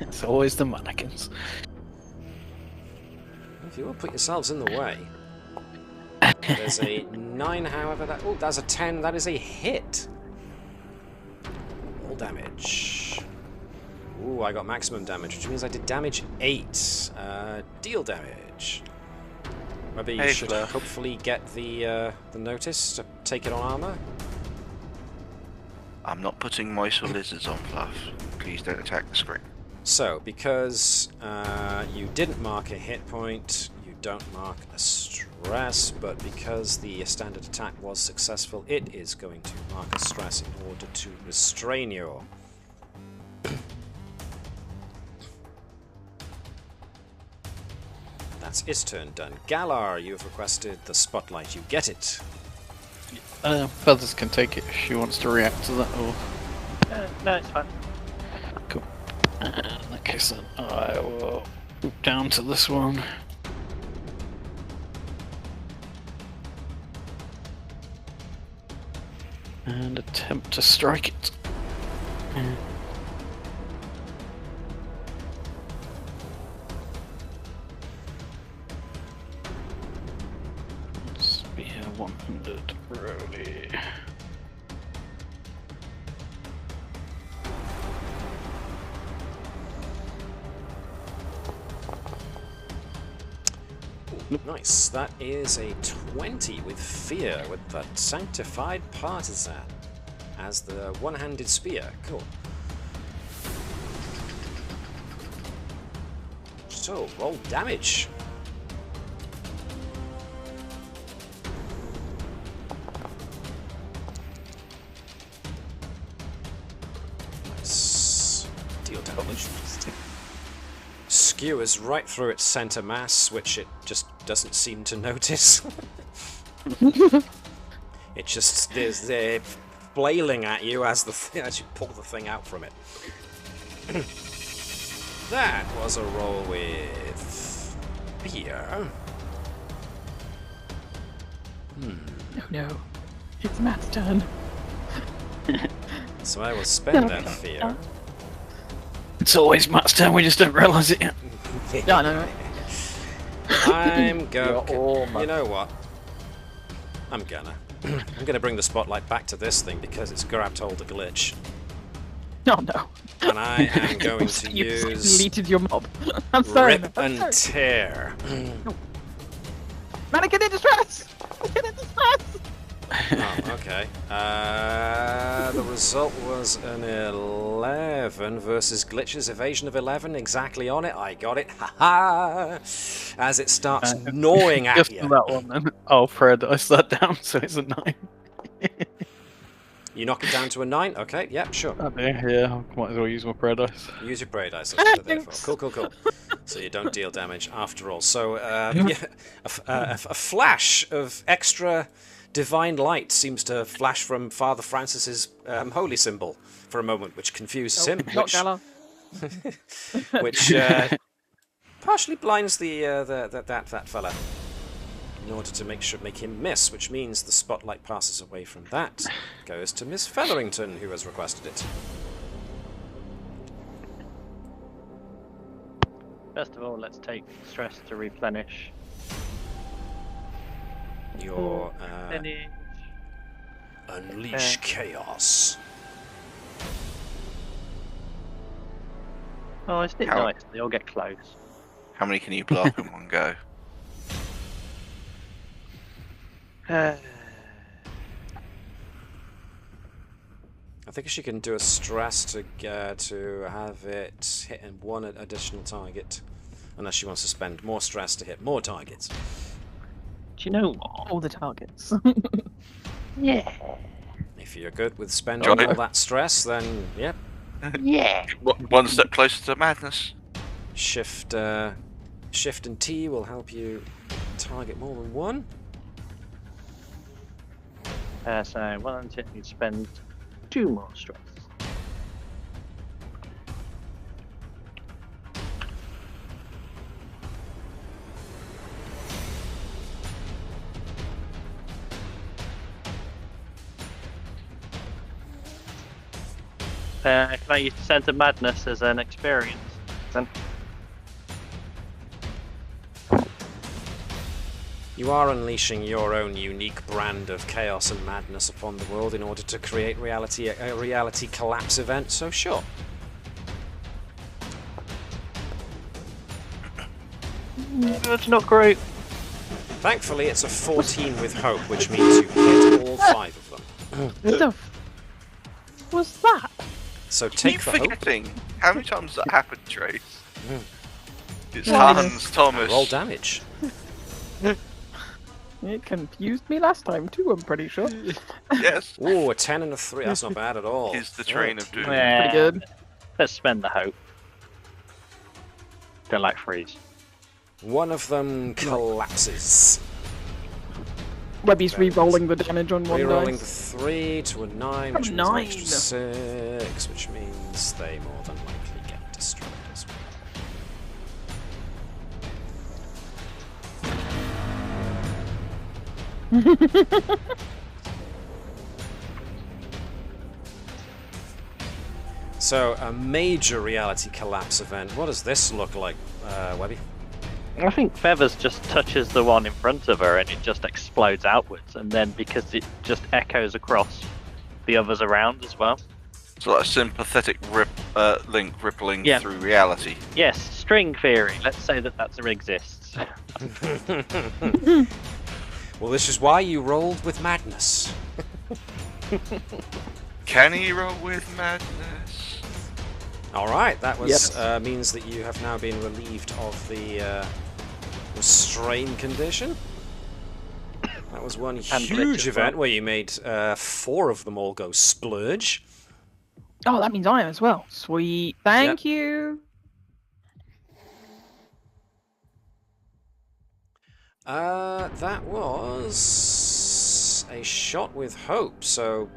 It's always the mannequins. If you will put yourselves in the way. There's a 9, however, that... Oh, that's a 10. That is a hit. All damage. Ooh, I got maximum damage, which means I did damage 8. Deal damage. Maybe you should hopefully get the notice to take it on armor. I'm not putting mice or lizards on Fluff. Please don't attack the screen. So, because you didn't mark a hit point, you don't mark a stress, but because the standard attack was successful, it is going to mark a stress in order to restrain you. That's its turn done. Galar, you have requested the spotlight. You get it. Feathers can take it if she wants to react to that, or... No, it's fine. Cool. In that case then, I will move down to this one. And attempt to strike it. Spear 100 Brody. Nice. That is a 20 with fear with the sanctified partisan as the one-handed spear. Cool. So, roll damage. Nice. Deal damage. Skewers right through its center mass, which it just doesn't seem to notice. It just is there flailing at you as you pull the thing out from it. That was a roll with fear. Oh no, it's Matt's turn. So I will spend that fear. It's always Matt's turn, we just don't realise it yet. No. I'm going. You know what? I'm gonna bring the spotlight back to this thing because it's grabbed hold of glitch. Oh no. And I am going to You've use deleted your mob. I'm sorry. Rip and Tear. Man, I get in distress! I get in distress! Oh, okay. The result was an 11 versus Glitch's evasion of 11. Exactly on it. I got it. Ha-ha! As it starts gnawing at Just you. that one then. Oh, Fred, I sat down, so it's a 9. You knock it down to a 9? Okay, yeah, sure. Yeah, I might as well use my prayer dice. Use your prey dice. That's what they're there for. Cool. So you don't deal damage after all. So, yeah, a flash of extra divine light seems to flash from Father Francis's holy symbol for a moment, which confuses him. Which partially blinds that fella in order to make him miss, which means the spotlight passes away from that. Goes to Miss Featherington, who has requested it. First of all, let's take stress to replenish. Your unleash chaos. Oh, isn't it nice? They all get close. How many can you blow up in one go? I think she can do a stress to have it hit one additional target, unless she wants to spend more stress to hit more targets. Do you know what? All the targets. Yeah. If you're good with spending all that stress, then yep. Yeah. One step closer to madness. Shift and T will help you target more than one. So one tip, you'd spend 2 more stress. Can I use Sense of Madness as an experience then? You are unleashing your own unique brand of chaos and madness upon the world in order to create a reality collapse event, so sure. That's not great. Thankfully, it's a 14 with hope, which means you hit all 5 of them. What the was that? So Keep take the hope. forgetting. How many times has that happened, Trace? It's Well, Hans Thomas. Roll damage. It confused me last time too, I'm pretty sure. Yes. Ooh, a 10 and a 3. That's not bad at all. Is the train of doom. Pretty good. Let's spend the hope. Don't like freeze. One of them collapses. Webby's re-rolling the damage on one Rerolling the dice. 3 to a 9, which means an 9. extra 6, which means they more than likely get destroyed as well. So, a major reality collapse event. What does this look like, Webby? I think Feathers just touches the one in front of her and it just explodes outwards, and then because it just echoes across the others around as well. So like a sympathetic link rippling Yeah. through reality. Yes, string theory. Let's say that exists. Well, this is why you rolled with madness. Can he roll with madness? Alright, that was Yes. means that you have now been relieved of the restrain condition. That was one huge glitch as event well. where you made 4 of them all go splurge. Oh, that means I am as well. Sweet. Thank you. That was a shot with hope, so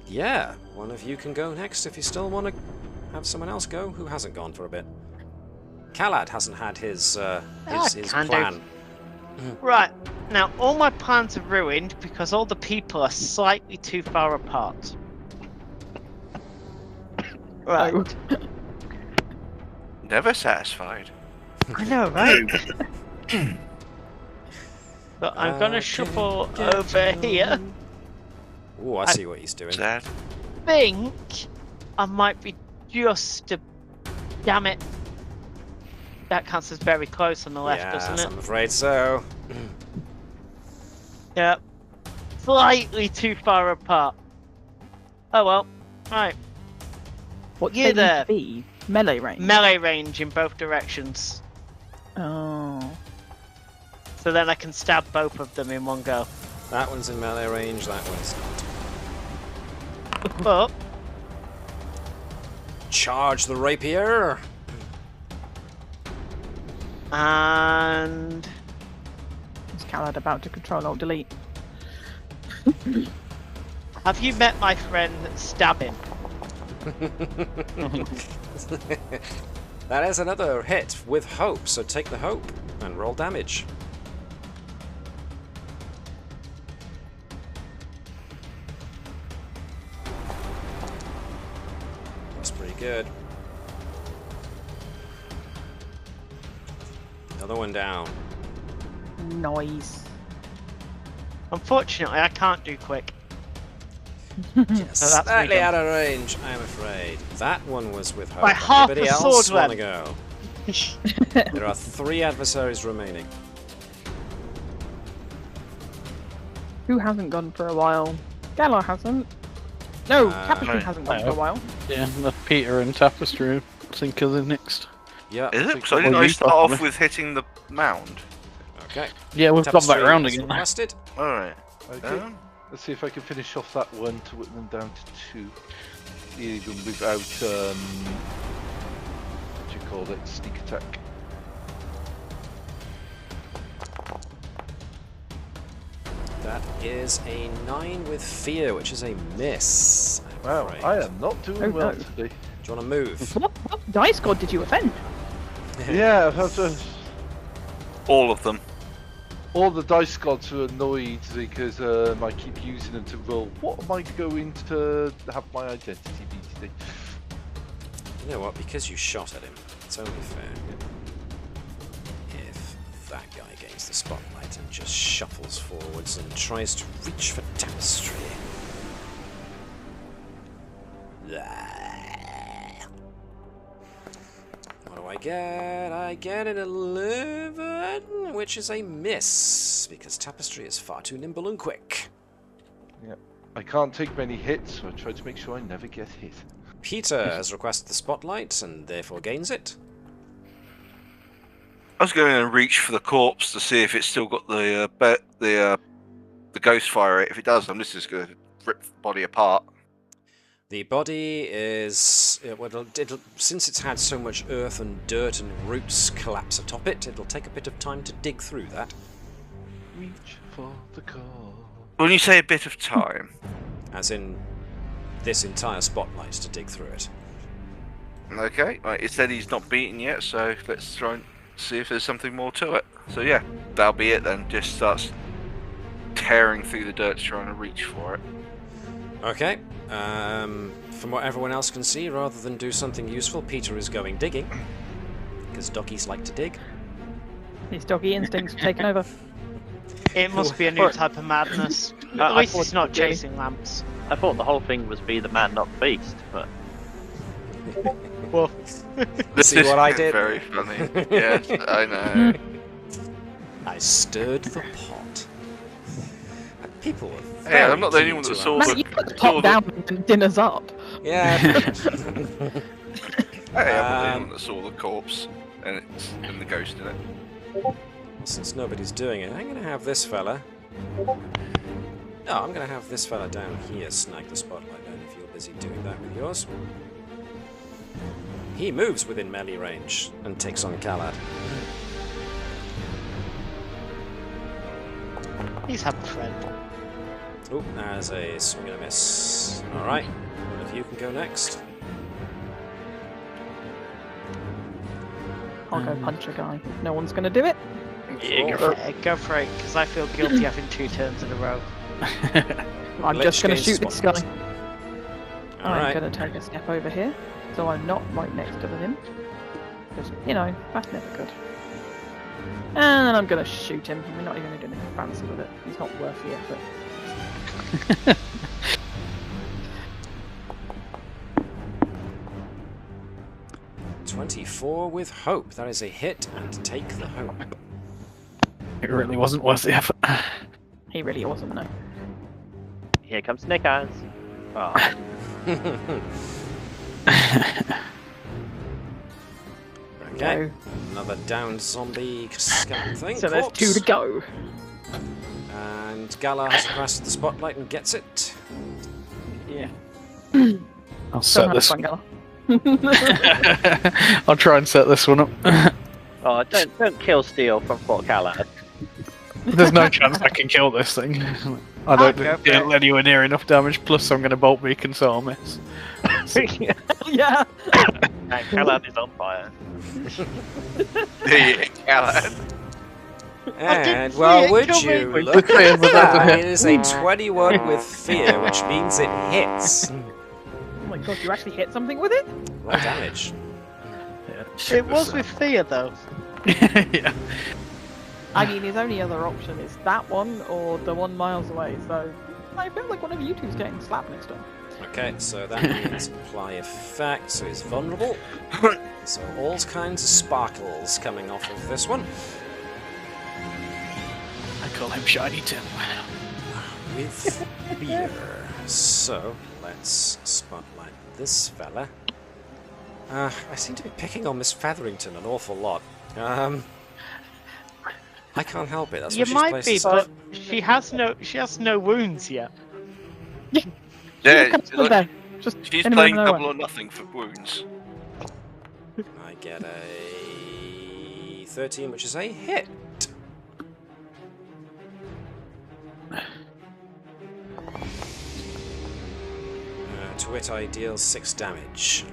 yeah, one of you can go next if you still want to have someone else go who hasn't gone for a bit. Khalad hasn't had his can do. plan. Right, now all my plans are ruined because all the people are slightly too far apart. Right. Oh. Never satisfied. I know, right? But I'm gonna shuffle over here. Ooh, I see what he's doing. Sad. Think I might be just a... Damn it. That counts as very close on the left, Yes, doesn't it? I'm afraid so. Yep. Slightly too far apart. Oh well. Right. What You do they need there. to be? Melee range. Melee range in both directions. Oh. So then I can stab both of them in one go. That one's in melee range, that one's not. But Charge the rapier! and Is Khalad about to control alt delete? have you met my friend Stabbing? That is another hit with hope, so take the hope and roll damage. That's pretty good. Another one down. Nice. Unfortunately, I can't do quick. Just So that's slightly me out of range, I'm afraid. That one was with hope. By half Anybody a else sword want to web. go? There are 3 adversaries remaining. Who hasn't gone for a while? Gallo hasn't. No, Tapestry no. hasn't gone for a while. Yeah, the Peter and Tapestry, I think, are the next. Yeah. Is it? think So what didn't I you start thought, off man. with hitting the mound? Okay. Yeah, we've got Tapestry that round is again now. requested. Alright. Okay. Let's see if I can finish off that one to whip them down to 2. Even without, what do you call it? Sneak attack. That is a 9 with fear, which is a miss. I'm Wow, afraid. I am not doing Oh, well no. today. Do you want to move? What dice god did you offend? Yeah, I've had to... All of them. All the dice gods are annoyed because I keep using them to roll. What am I going to have my identity be today? You know what? Because you shot at him, it's only fair if that guy gains the spotlight and just shuffles forwards and tries to reach for Tapestry. What do I get? I get an 11, which is a miss, because Tapestry is far too nimble and quick. I can't take many hits, so I try to make sure I never get hit. Peter has requested the spotlight and therefore gains it. I was going to reach for the corpse to see if it's still got the ghost fire. If it does, I'm just going to rip the body apart. The body is... since it's had so much earth and dirt and roots collapse atop it, it'll take a bit of time to dig through that. Reach for the car. When you say a bit of time... As in this entire spotlight to dig through it. Okay, right, it said he's not beaten yet, so let's try and see if there's something more to it. So yeah, that'll be it then. Just starts tearing through the dirt trying to reach for it. Okay, from what everyone else can see, rather than do something useful, Peter is going digging. Because doggies like to dig. His doggy instincts have taken over. It must be a new type of madness. At least it's not chasing lamps. I thought the whole thing was be the man, not the beast, but... Well, See what I did? Very funny. Yes, I know. I stirred the pot. People are very Hey, I'm not the only keen one that to saw Matt, the... you put the pot down and dinner's up. Yeah. Hey, I'm not the only one that saw the corpse and the ghost in it. Since nobody's doing it, I'm going to have this fella... No, I'm going to have this fella down here snag the spotlight then if you're busy doing that with yours. He moves within melee range and takes on Callad. he's had a friend. Oh, there's a swing and a miss. Alright, one of you can go next. I'll go punch a guy. No one's going to do it. Yeah, Go for it, because I feel guilty having 2 turns in a row. I'm Lich just going to gains shoot this guy. spotlight. I'm Alright. going to take a step over here, so I'm not right next to him. Because, you know, that's never good. And then I'm going to shoot him. We're not even going to do anything fancy with it. He's not worth the effort. "24 with hope. That is a hit, and take the hope. It really wasn't worth the effort. He really wasn't, no. Here comes Nick Eyes. Oh, Okay, another downed zombie skeleton thing. So there's corpse. 2 to go. And Gala has grasped the spotlight and gets it. yeah. I'll Don't set have this. fun, Gala. I'll try and set this one up. Oh, don't kill Steel from Fort Callad. There's no chance I can kill this thing. I don't go for get it. anywhere near enough damage. Plus, I'm going to bolt beacon, so I'll miss. Yeah. And Callad is on fire. Yeah, Callad. And, see well, it would coming. you With look the fear, at but that's a that? hit. It is a 21 with fear, which means it hits. Oh my god, you actually hit something with it? Roll damage. It was with fear, though. Yeah. I mean, his only other option is that one or the one miles away, so I feel like one of you two's getting slapped next time. Okay, so that means apply effect, so he's vulnerable. So all kinds of sparkles coming off of this one. I call him Shiny Tim. With fear. So, let's spotlight this fella. I seem to be picking on Miss Featherington an awful lot. I can't help it, that's You what she's might placed be, herself. but she has no wounds yet. Yeah, Just look, there. Just she's in the playing middle of double or nothing for wounds. I get a 13, which is a hit. To it, I deal 6 damage.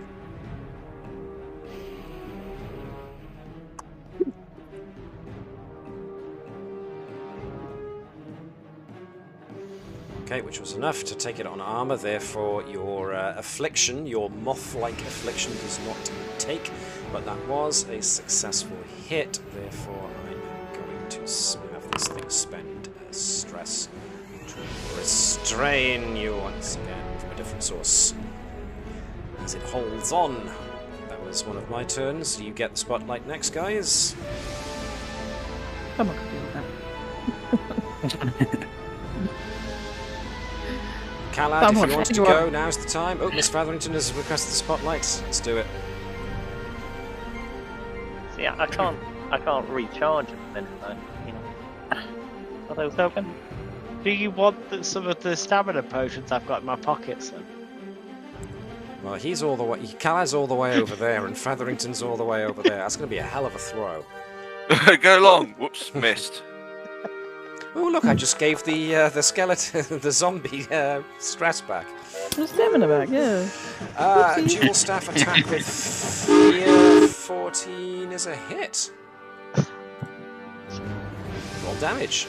Okay, which was enough to take it on armor, therefore your affliction, your moth-like affliction does not take, but that was a successful hit, therefore I'm going to have this thing spend stress to restrain you once again from a different source. As it holds on. That was one of my turns. You get the spotlight next, guys. Someone could do that. Callad, if Someone you want to can. go, now's the time. Oh, Miss Featherington has requested the spotlight. Let's do it. See, I I can't recharge them then, you know. Are those open? Do you want some of the stamina potions I've got in my pockets then? Well, he's all the way. Calad's all the way over there, and Featherington's all the way over there. That's going to be a hell of a throw. Go long. Whoops, missed. Oh, look! I just gave the skeleton, the zombie, stress back. The stamina back, yeah. Dual staff attack with fear 14 is a hit. Roll damage.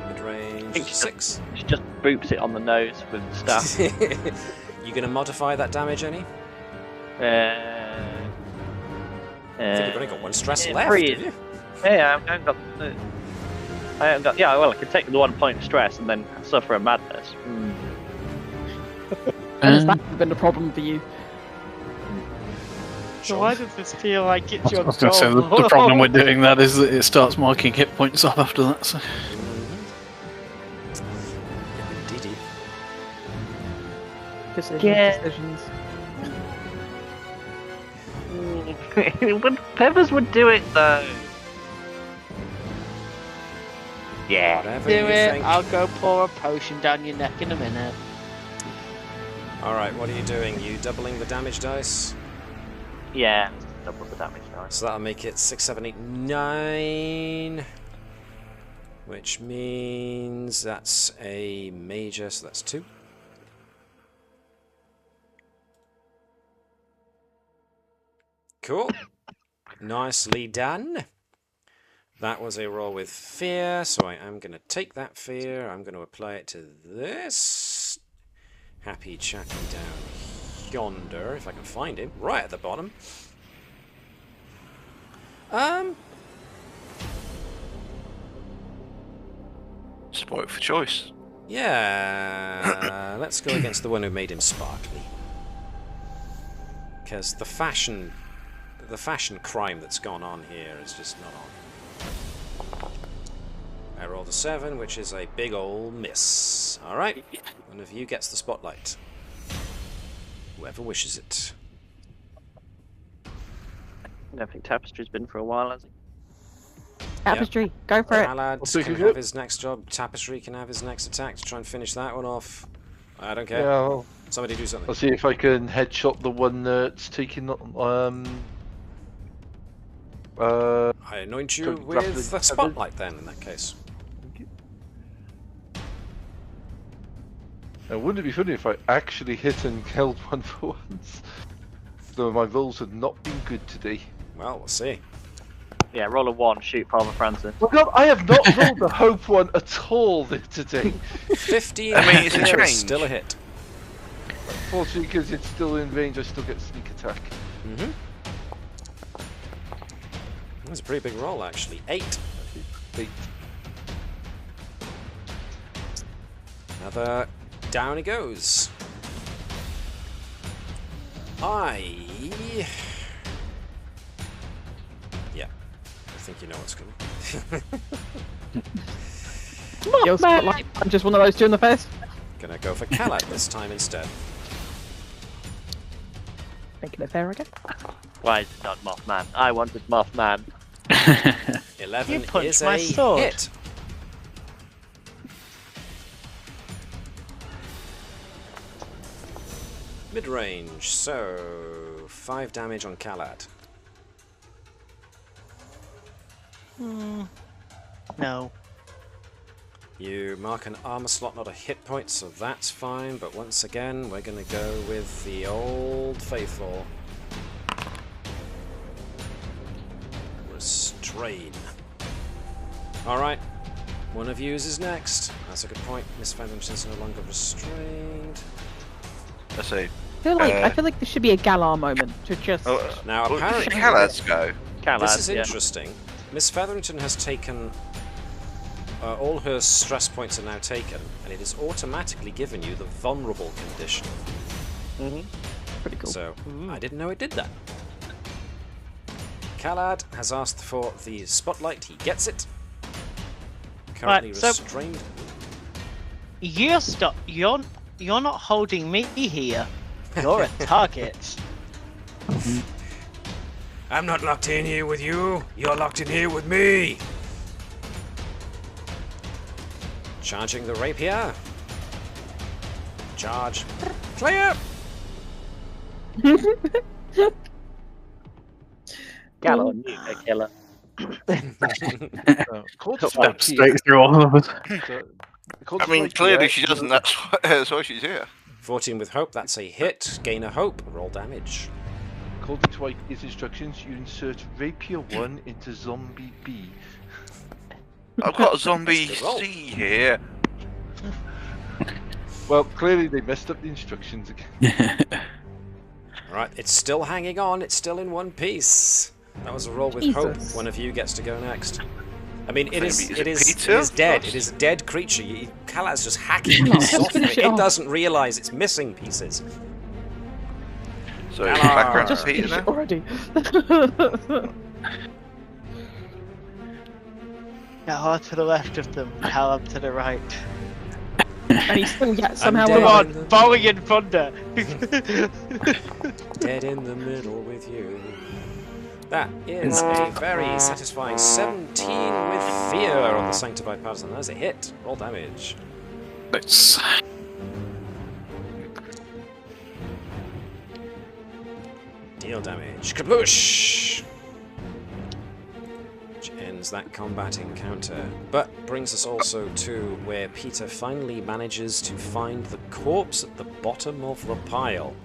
Mid-range 6. She just boops it on the nose with the staff. You going to modify that damage any? I think you've only got one stress left, have you? Yeah, I haven't got. Yeah, well, I could take the 1 point of stress and then suffer a madness. And that's been the problem for you. So why does this feel like it's your I was going to say the problem with doing that is that it starts marking hit points up after that. So. Decisions. Peppers would do it though. Yeah. Whatever Do you it. think. I'll go pour a potion down your neck in a minute. Alright, what are you doing? You doubling the damage dice? Yeah. Double the damage dice. So that'll make it 6, 7, 8, 9. Which means that's a major, so that's 2. Cool. Nicely done. That was a roll with fear, so I am going to take that fear. I'm going to apply it to this happy chappy down yonder, if I can find him, right at the bottom. Spoiled for choice. Yeah, let's go against the one who made him sparkly. Because the fashion crime that's gone on here is just not on. I rolled a 7, which is a big ol' miss. Alright, one of you gets the spotlight. Whoever wishes it. I don't think Tapestry's been for a while, has he? Tapestry, go for it. Alad can have his next job. Tapestry can have his next attack to try and finish that one off. I don't care. Yeah, Somebody do something. I'll see if I can headshot the one that's taking I anoint you Could with roughly a spotlight then, in that case. Now, wouldn't it be funny if I actually hit and killed one for once? Though my rolls have not been good today. Well, we'll see. Yeah, roll a 1, shoot Father Francis. Oh God, I have not rolled a hope one at all today. 15 I mean, it's a there is change. still a hit. Unfortunately, because it's still in range, I still get sneak attack. Mm-hmm. That's a pretty big roll, actually. 8. 8. Another down he goes. Yeah, I think you know what's coming. Yo, spotlight. I'm just one of those two in the face. Gonna go for Calad this time instead. Thinking it fair again. Why is it not Mothman? I wanted Mothman. 11 You punched is my a sword. hit. Mid-range, so 5 damage on Calad. No. You mark an armor slot, not a hit point, so that's fine, but once again, we're gonna go with the old faithful. Restrain. Alright, one of yous is next. That's a good point. Miss Featherington's no longer restrained. Let's see. I feel like this should be a Galar moment to just. Now, Well, apparently, Calad's go. this is yeah. interesting. Miss Featherington has taken... all her stress points are now taken, and it has automatically given you the vulnerable condition. Pretty cool. So, I didn't know it did that. Calad has asked for the spotlight. He gets it. Currently Right, so- restrained. You're not holding me here. You're a target. I'm not locked in here with you. You're locked in here with me. Charging the rapier. Charge. Clear. Gallo, a killer. Step straight through all of us. I mean, clearly she doesn't. That's why she's here. 14 with hope. That's a hit. Gain a hope. Roll damage. According to his instructions, you insert Rapier 1 into Zombie B. I've got Zombie C here. Well, clearly they messed up the instructions again. Right, it's still hanging on. It's still in one piece. That was a roll with hope. One of you gets to go next. I mean, it is dead. It is a dead creature. Kalat's just hacking pieces off of it. It doesn't realise it's missing pieces. So background Just Peter now. already. Now to the left of them, Callum to the right. And he's still somehow Come alive. on, Volley and Thunder! Dead in the middle with you. That is a very satisfying 17 with fear on the Sanctified Partisan. That's a hit. Roll damage. Let's. Deal damage. Kaploosh! Which ends that combat encounter. But brings us also to where Peter finally manages to find the corpse at the bottom of the pile.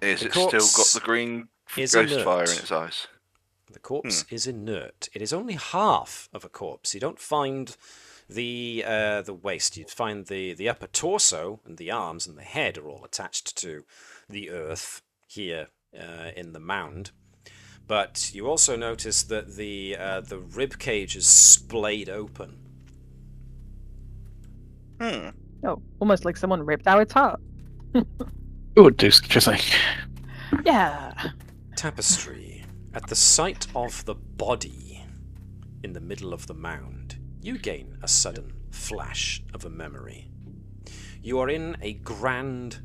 Is it still got the green ghost fire in its eyes? The corpse is inert. It is only half of a corpse. You don't find the waist. You find the upper torso and the arms and the head are all attached to the earth here in the mound. But you also notice that the rib cage is splayed open. Oh, almost like someone ripped out its heart. It would do such a thing. Yeah. Tapestry. At the sight of the body in the middle of the mound, you gain a sudden flash of a memory. You are in a grand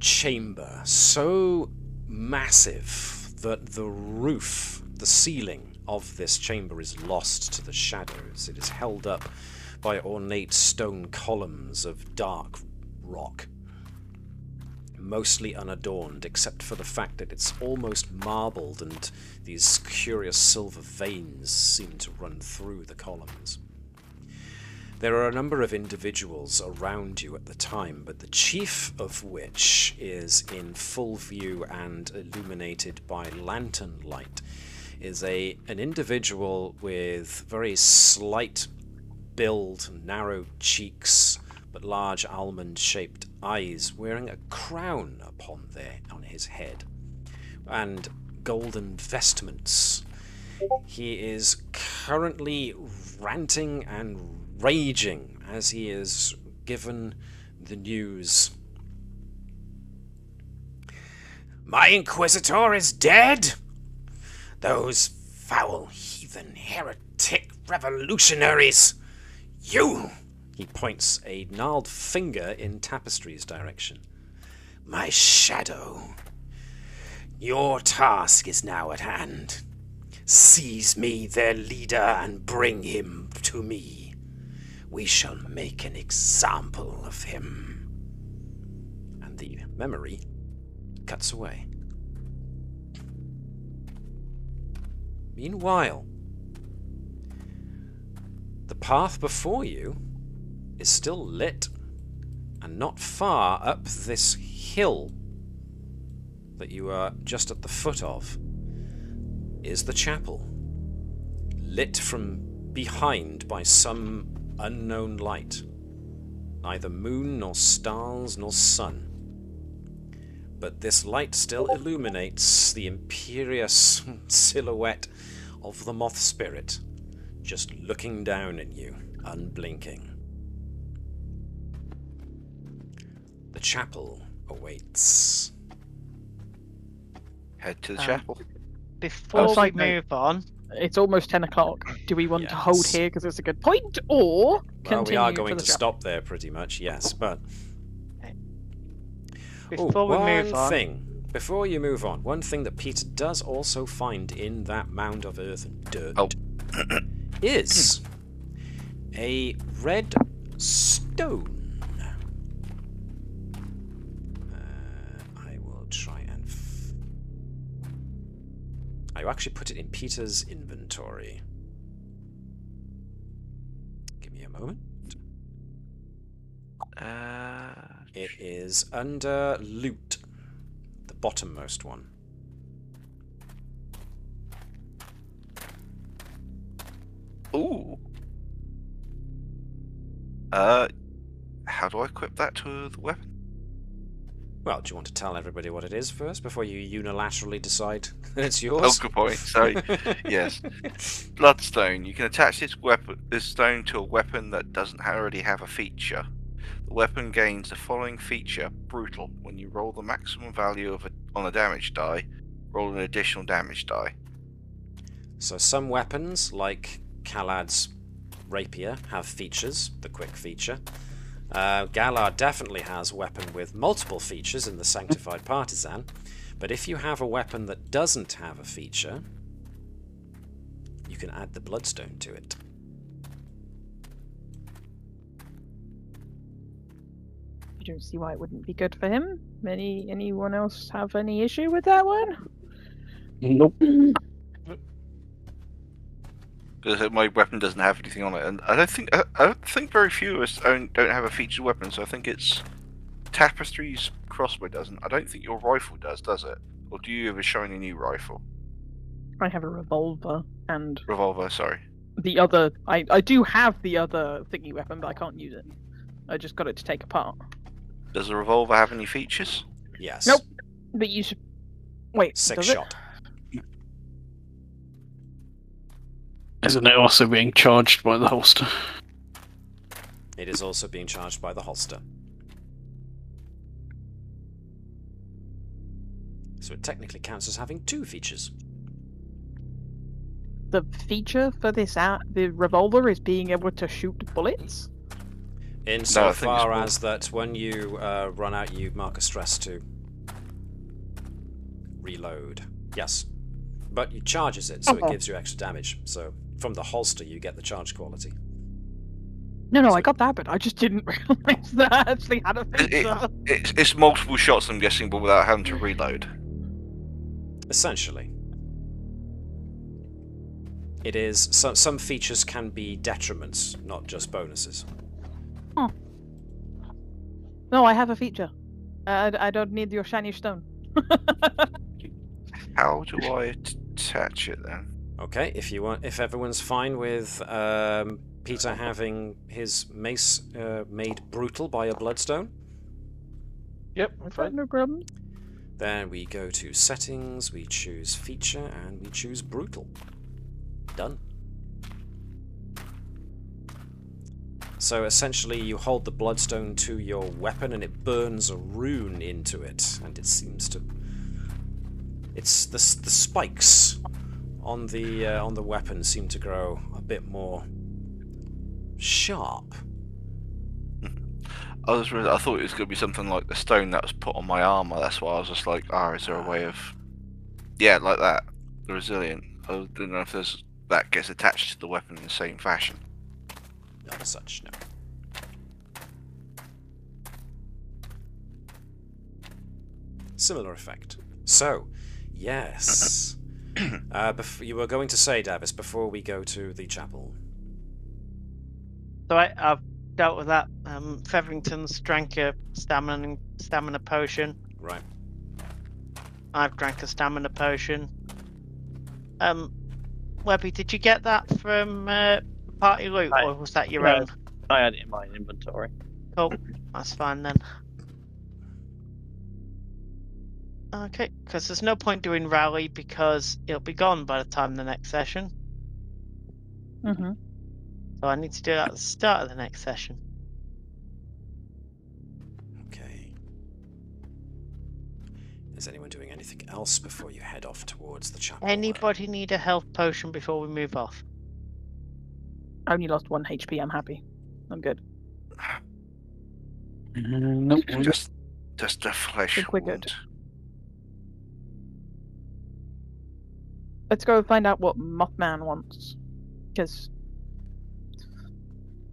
chamber, so massive that the roof, the ceiling of this chamber is lost to the shadows. It is held up by ornate stone columns of dark rock, mostly unadorned, except for the fact that it's almost marbled and these curious silver veins seem to run through the columns. There are a number of individuals around you at the time, but the chief of which is in full view and illuminated by lantern light is an individual with very slight build, narrow cheeks, but large almond-shaped eyes, wearing a crown on his head, and golden vestments. He is currently ranting and raging as he is given the news. My Inquisitor is dead! Those foul heathen heretic revolutionaries! You! He points a gnarled finger in Tapestry's direction. My shadow. Your task is now at hand. Seize me, their leader, and bring him to me. We shall make an example of him. And the memory cuts away. Meanwhile, the path before you is still lit, and not far up this hill that you are just at the foot of is the chapel, lit from behind by some unknown light, neither moon nor stars nor sun. But this light still illuminates the imperious silhouette of the moth spirit, just looking down at you, unblinking. The chapel awaits. Head to the chapel. Before we move on, it's almost 10 o'clock. Do we want to hold here because it's a good point, or continue? Well, we are going to to stop there pretty much, yes, but... before we move on... thing. before you move on, one thing that Peter does also find in that mound of earth and dirt is a red stone. I will try and... I actually put it in Peter's inventory. Give me a moment. It is under loot. The bottommost one. Ooh. How do I equip that to the weapon? Well, do you want to tell everybody what it is first before you unilaterally decide that it's Oh, yours? good point. Sorry. Yes. Bloodstone. You can attach this stone to a weapon that doesn't already have a feature. The weapon gains the following feature: brutal. When you roll the maximum value on a damage die, roll an additional damage die. So some weapons, like Kalad's rapier, have features, the quick feature. Galar definitely has a weapon with multiple features in the Sanctified Partisan, but if you have a weapon that doesn't have a feature, you can add the Bloodstone to it. I don't see why it wouldn't be good for him. Anyone else have any issue with that one? Nope. Because my weapon doesn't have anything on it, and I don't think very few of us don't have a featured weapon. So I think it's Tapestry's crossbow doesn't. I don't think your rifle does it? Or do you have a shiny new rifle? I have a revolver and Revolver, sorry. the other. I do have the other thingy weapon, but I can't use it. I just got it to take apart. Does the revolver have any features? Yes. Nope. But you should wait. Six does it? shot. Isn't it also being charged by the holster? It is also being charged by the holster. So it technically counts as having two features. The feature for this the revolver is being able to shoot bullets. Insofar as that when you run out, you mark a stress to reload. Yes. But it charges it, so it gives you extra damage. So from the holster, you get the charge quality. No, I got that, but I just didn't realize that I actually had a feature. It's multiple shots, I'm guessing, but without having to reload. Essentially. It is... Some features can be detriments, not just bonuses. Oh. No, I have a feature. I don't need your shiny stone. How do I attach it then? Okay, if everyone's fine with Peter having his mace made brutal by a bloodstone. Yep, I'm fine. No problem. Then we go to settings, we choose feature, and we choose brutal. Done. So essentially you hold the bloodstone to your weapon and it burns a rune into it, and it seems to... It's the spikes on the weapon seem to grow a bit more sharp. I thought it was going to be something like the stone that was put on my armor. That's why I was just like, is there a way of... Yeah, like that. The resilient. I don't know if that gets attached to the weapon in the same fashion. Not as such, no. Similar effect. So, yes. You were going to say, Davis, before we go to the chapel. So I've dealt with that. Featherington's drank a stamina potion. Right. I've drank a stamina potion. Webby, did you get that from party loot, or was that your own? I had it in my inventory. Cool, that's fine then. Okay, because there's no point doing rally because it'll be gone by the time the next session. Mm-hmm. So I need to do that at the start of the next session. Okay. Is anyone doing anything else before you head off towards the chapel? Anybody need a health potion before we move off? I only lost 1 HP, I'm happy. I'm good. Nope. Just a flesh Think we're wound. good. Let's go find out what Mothman wants. Because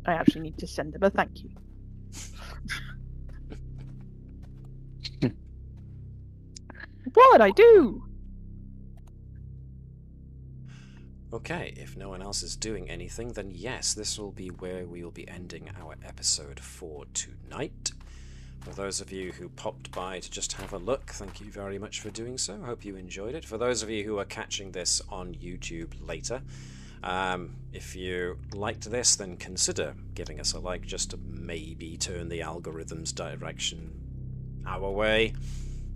I actually need to send him a thank you. What would I do? Okay, if no one else is doing anything, then yes, this will be where we will be ending our episode for tonight. For those of you who popped by to just have a look, thank you very much for doing so. Hope you enjoyed it. For those of you who are catching this on YouTube later, if you liked this, then consider giving us a like, just to maybe turn the algorithm's direction our way.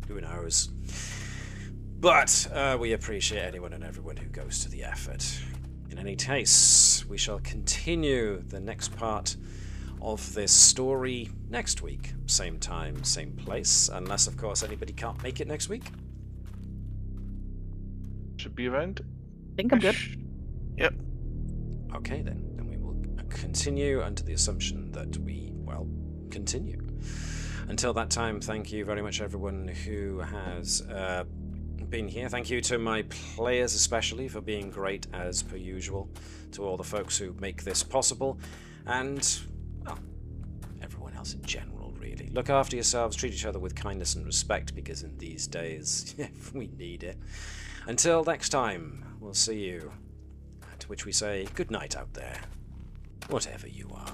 Who knows? But we appreciate anyone and everyone who goes to the effort. In any case, we shall continue the next part of this story next week. Same time, same place. Unless, of course, anybody can't make it next week. Should be around. I think I'm good. Yep. Okay, then. Then we will continue under the assumption that we, well, continue. Until that time, thank you very much, everyone who has been here. Thank you to my players especially for being great as per usual, to all the folks who make this possible, and well, everyone else in general, really. Look after yourselves, treat each other with kindness and respect, because in these days we need it. Until next time, we'll see you, to which we say good night out there, whatever you are.